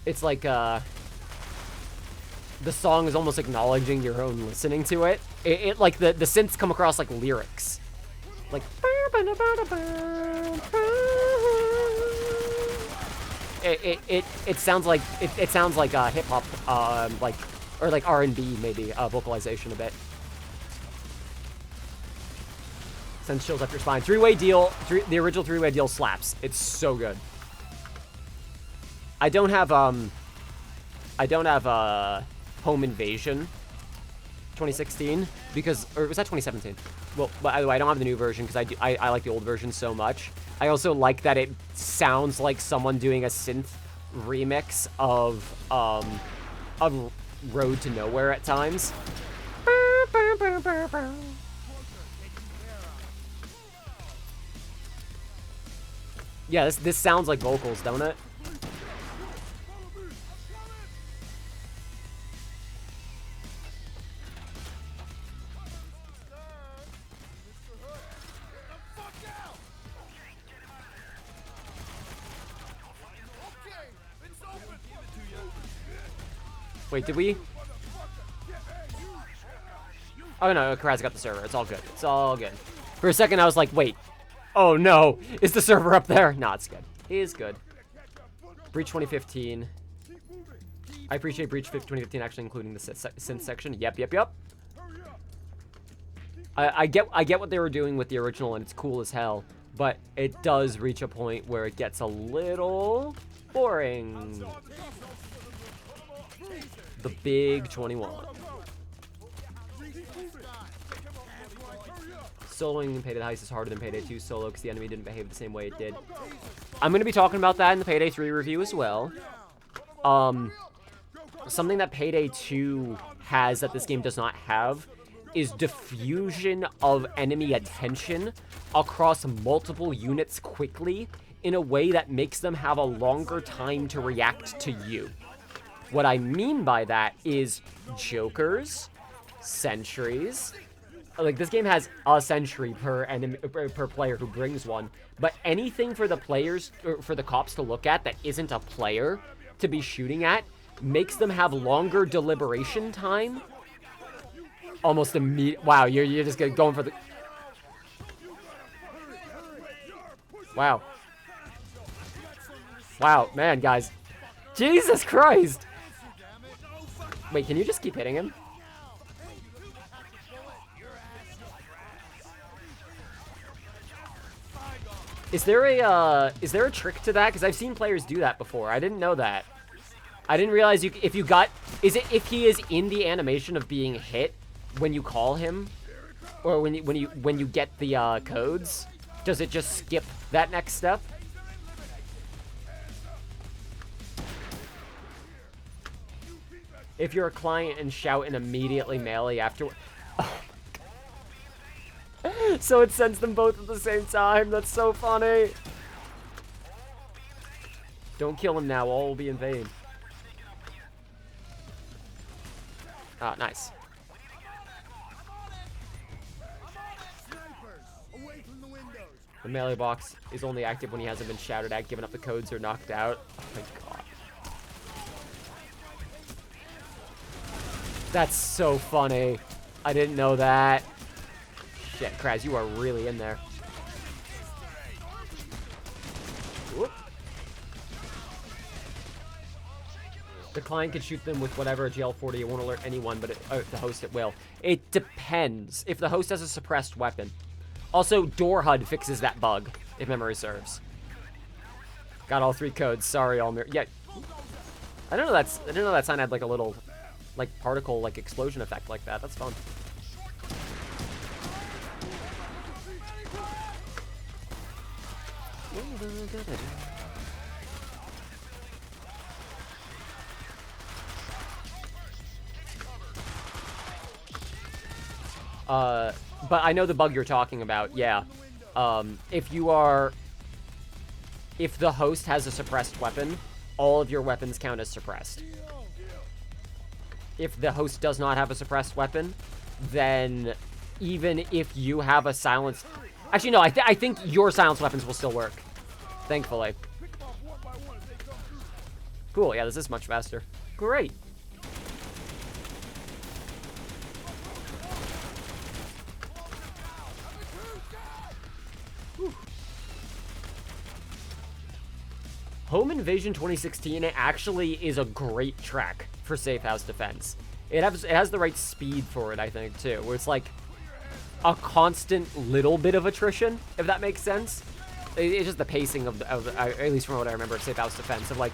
It's like, the song is almost acknowledging your own listening to it. It like, the synths come across like lyrics. Like... It sounds like it sounds like hip hop, like, or like R&B maybe, vocalization a bit. Sends chills up your spine. Three-Way Deal, the original Three-Way Deal slaps. It's so good. I don't have Home Invasion 2016 because, or was that 2017? Well, by the way, I don't have the new version because I like the old version so much. I also like that it sounds like someone doing a synth remix of Road to Nowhere at times. Yeah, this sounds like vocals, don't it? Wait, did we? Oh no, Karaz got the server. It's all good. It's all good. For a second, I was like, wait. Oh no, is the server up there? No, it's good. It is good. Breach 2015. I appreciate Breach 2015 actually including the synth section. Yep. I get what they were doing with the original, and it's cool as hell. But it does reach a point where it gets a little boring. The big 21. Soloing in Payday the Heist is harder than Payday 2 solo because the enemy didn't behave the same way it did. I'm going to be talking about that in the Payday 3 review as well. Something that Payday 2 has that this game does not have is diffusion of enemy attention across multiple units quickly in a way that makes them have a longer time to react to you. What I mean by that is jokers, sentries. Like, this game has a sentry per enemy, per player who brings one, but anything for the players, or for the cops to look at that isn't a player to be shooting at makes them have longer deliberation time. Almost immediate. Wow, you're just going for the. Wow. Wow, man, guys. Jesus Christ. Wait, can you just keep hitting him? Is there a trick to that? Because I've seen players do that before. I didn't know that. I didn't realize if you got, is it if he is in the animation of being hit when you call him, or when you get the codes, does it just skip that next step? If you're a client and shout and immediately melee after. Oh. So it sends them both at the same time. That's so funny. Don't kill him now. All will be in vain. Ah, nice. The melee box is only active when he hasn't been shouted at, given up the codes, or knocked out. Oh my god. That's so funny. I didn't know that. Shit, Kraz, you are really in there. Whoop. The client can shoot them with whatever GL40. It won't alert anyone, but the host it will. It depends. If the host has a suppressed weapon. Also, Door HUD fixes that bug, if memory serves. Got all 3 codes. Sorry, Almir. Yeah. I didn't know that sign had like a little, like, particle, like, explosion effect like that. That's fun. But I know the bug you're talking about, yeah. If the host has a suppressed weapon, all of your weapons count as suppressed. If the host does not have a suppressed weapon, then even if you have a silenced... Actually, no, I think your silenced weapons will still work. Thankfully. Cool, yeah, this is much faster. Great. Whew. Home Invasion 2016 actually is a great track for Safe House Defense. It has the right speed for it, I think, too, where it's like a constant little bit of attrition, if that makes sense. It's just the pacing of at least from what I remember of Safe House Defense, of like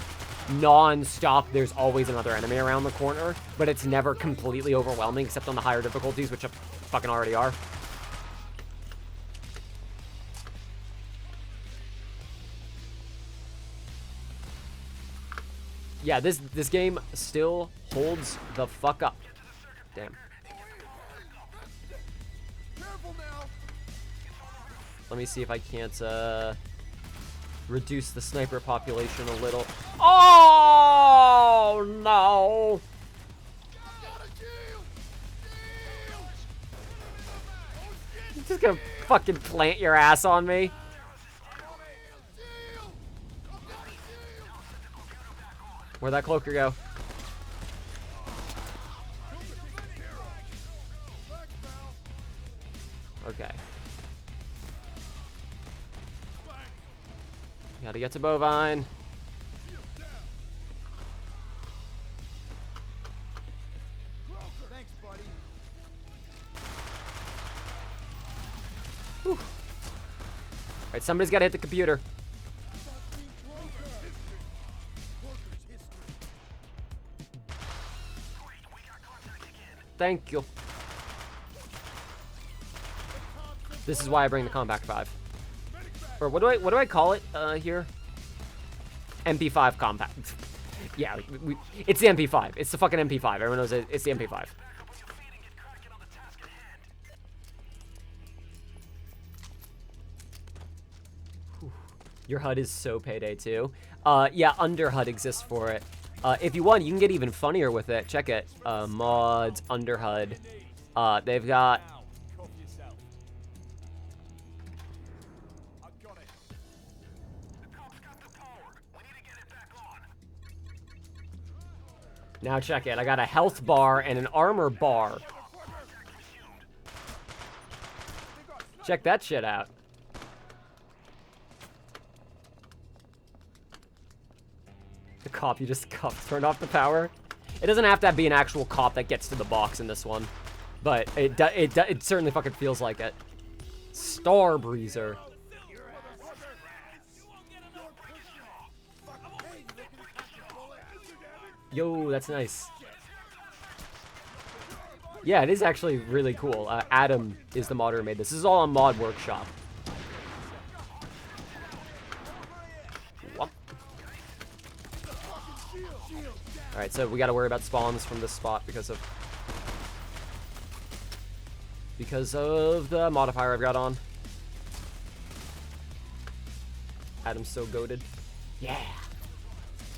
non-stop, there's always another enemy around the corner, but it's never completely overwhelming, except on the higher difficulties, which fucking already are. Yeah, this game still holds the fuck up. Damn. Let me see if I can't reduce the sniper population a little. Oh no! You're just gonna fucking plant your ass on me. Where'd that cloaker go? Okay. Gotta get to Bovine. Thanks, buddy. Alright, somebody's gotta hit the computer. Thank you. This is why I bring the Compact 5. Or what do I call it here? MP5 Compact. Yeah, it's the MP5. It's the fucking MP5. Everyone knows it. It's the MP5. Your HUD is so Payday too. Yeah, under HUD exists for it. If you want, you can get even funnier with it. Check it. Mods, under HUD. They've got... Now check it. I got a health bar and an armor bar. Check that shit out. The cop you just cuffed turned off the power. It doesn't have to be an actual cop that gets to the box in this one, but it certainly fucking feels like it. Star Breezer. Yo, that's nice. Yeah, it is actually really cool. Adam is the modder who made this. This is all on Mod Workshop. Alright, so we gotta worry about spawns from this spot because of the modifier I've got on. Adam's so goated. Yeah.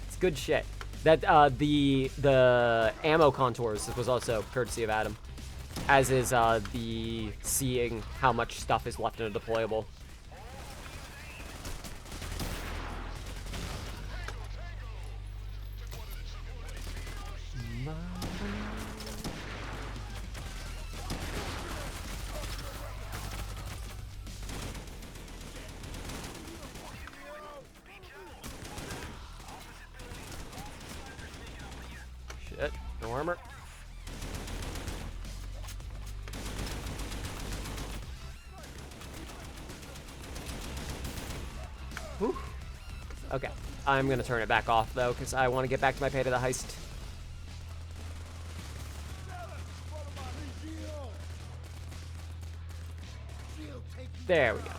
It's good shit. That the ammo contours was also courtesy of Adam, as is the seeing how much stuff is left in a deployable. Shit, no armor. Whew. Okay, I'm gonna turn it back off though, because I want to get back to my Payday the Heist. There we go.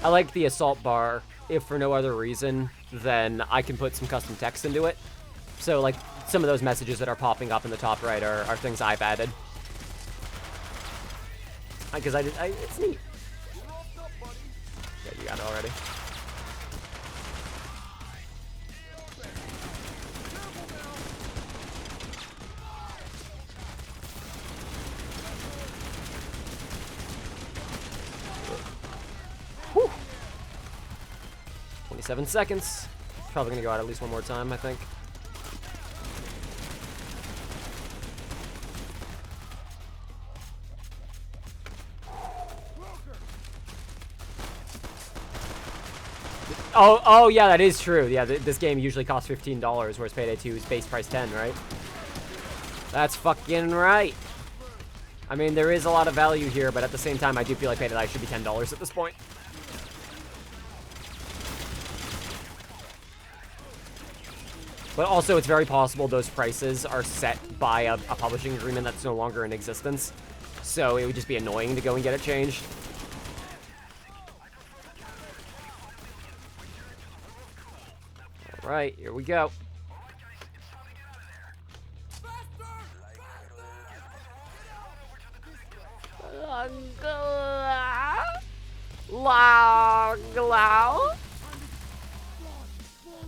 I like the assault bar, if for no other reason than I can put some custom text into it. So, like, some of those messages that are popping up in the top right are things I've added. Because it's neat. Yeah, you got it already. Whew. 27 seconds. Probably gonna go out at least one more time, I think. Oh yeah, that is true. Yeah, this game usually costs $15, whereas Payday 2 is base price 10, right? That's fucking right. I mean, there is a lot of value here, but at the same time, I do feel like Payday should be $10 at this point. But also, it's very possible those prices are set by a publishing agreement that's no longer in existence. So it would just be annoying to go and get it changed. Alright, here we go.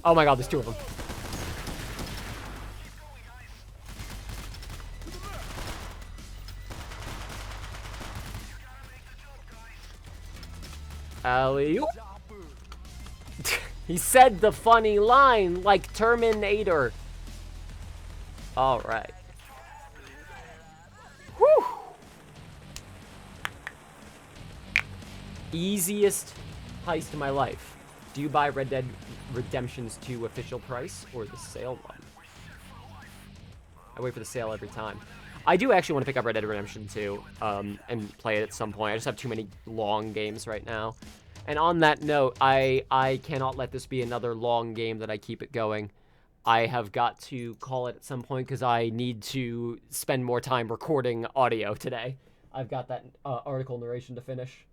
Oh my god, there's two of them. Alley-oop. He said the funny line like Terminator. All right. Whew. Easiest heist of my life. Do you buy Red Dead Redemption's 2 official price or the sale one? I wait for the sale every time. I do actually want to pick up Red Dead Redemption 2 and play it at some point. I just have too many long games right now. And on that note, I cannot let this be another long game that I keep it going. I have got to call it at some point because I need to spend more time recording audio today. I've got that article narration to finish.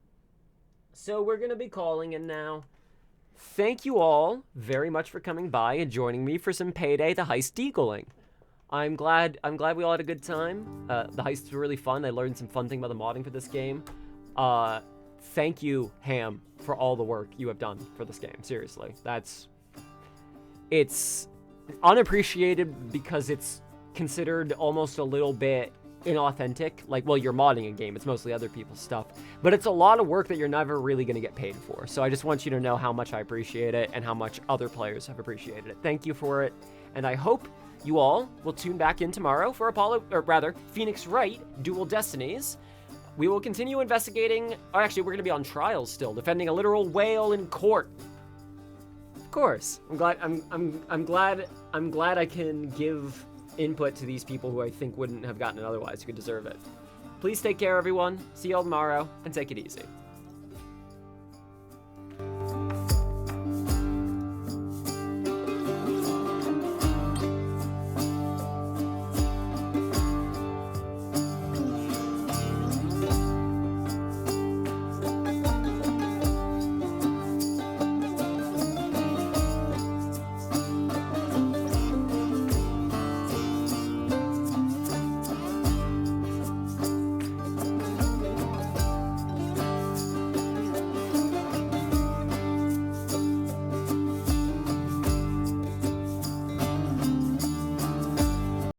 So we're going to be calling in now. Thank you all very much for coming by and joining me for some Payday the Heist deagling. I'm glad we all had a good time. The heists were really fun. I learned some fun thing about the modding for this game. Thank you, Ham, for all the work you have done for this game. Seriously, it's unappreciated because it's considered almost a little bit inauthentic. Like, well, you're modding a game. It's mostly other people's stuff. But it's a lot of work that you're never really going to get paid for. So I just want you to know how much I appreciate it and how much other players have appreciated it. Thank you for it. And I hope you all will tune back in tomorrow for Phoenix Wright Dual Destinies. We will continue investigating. Or actually, we're going to be on trial still, defending a literal whale in court. Of course. I'm glad I can give input to these people who I think wouldn't have gotten it otherwise, who could deserve it. Please take care, everyone. See you all tomorrow, and take it easy.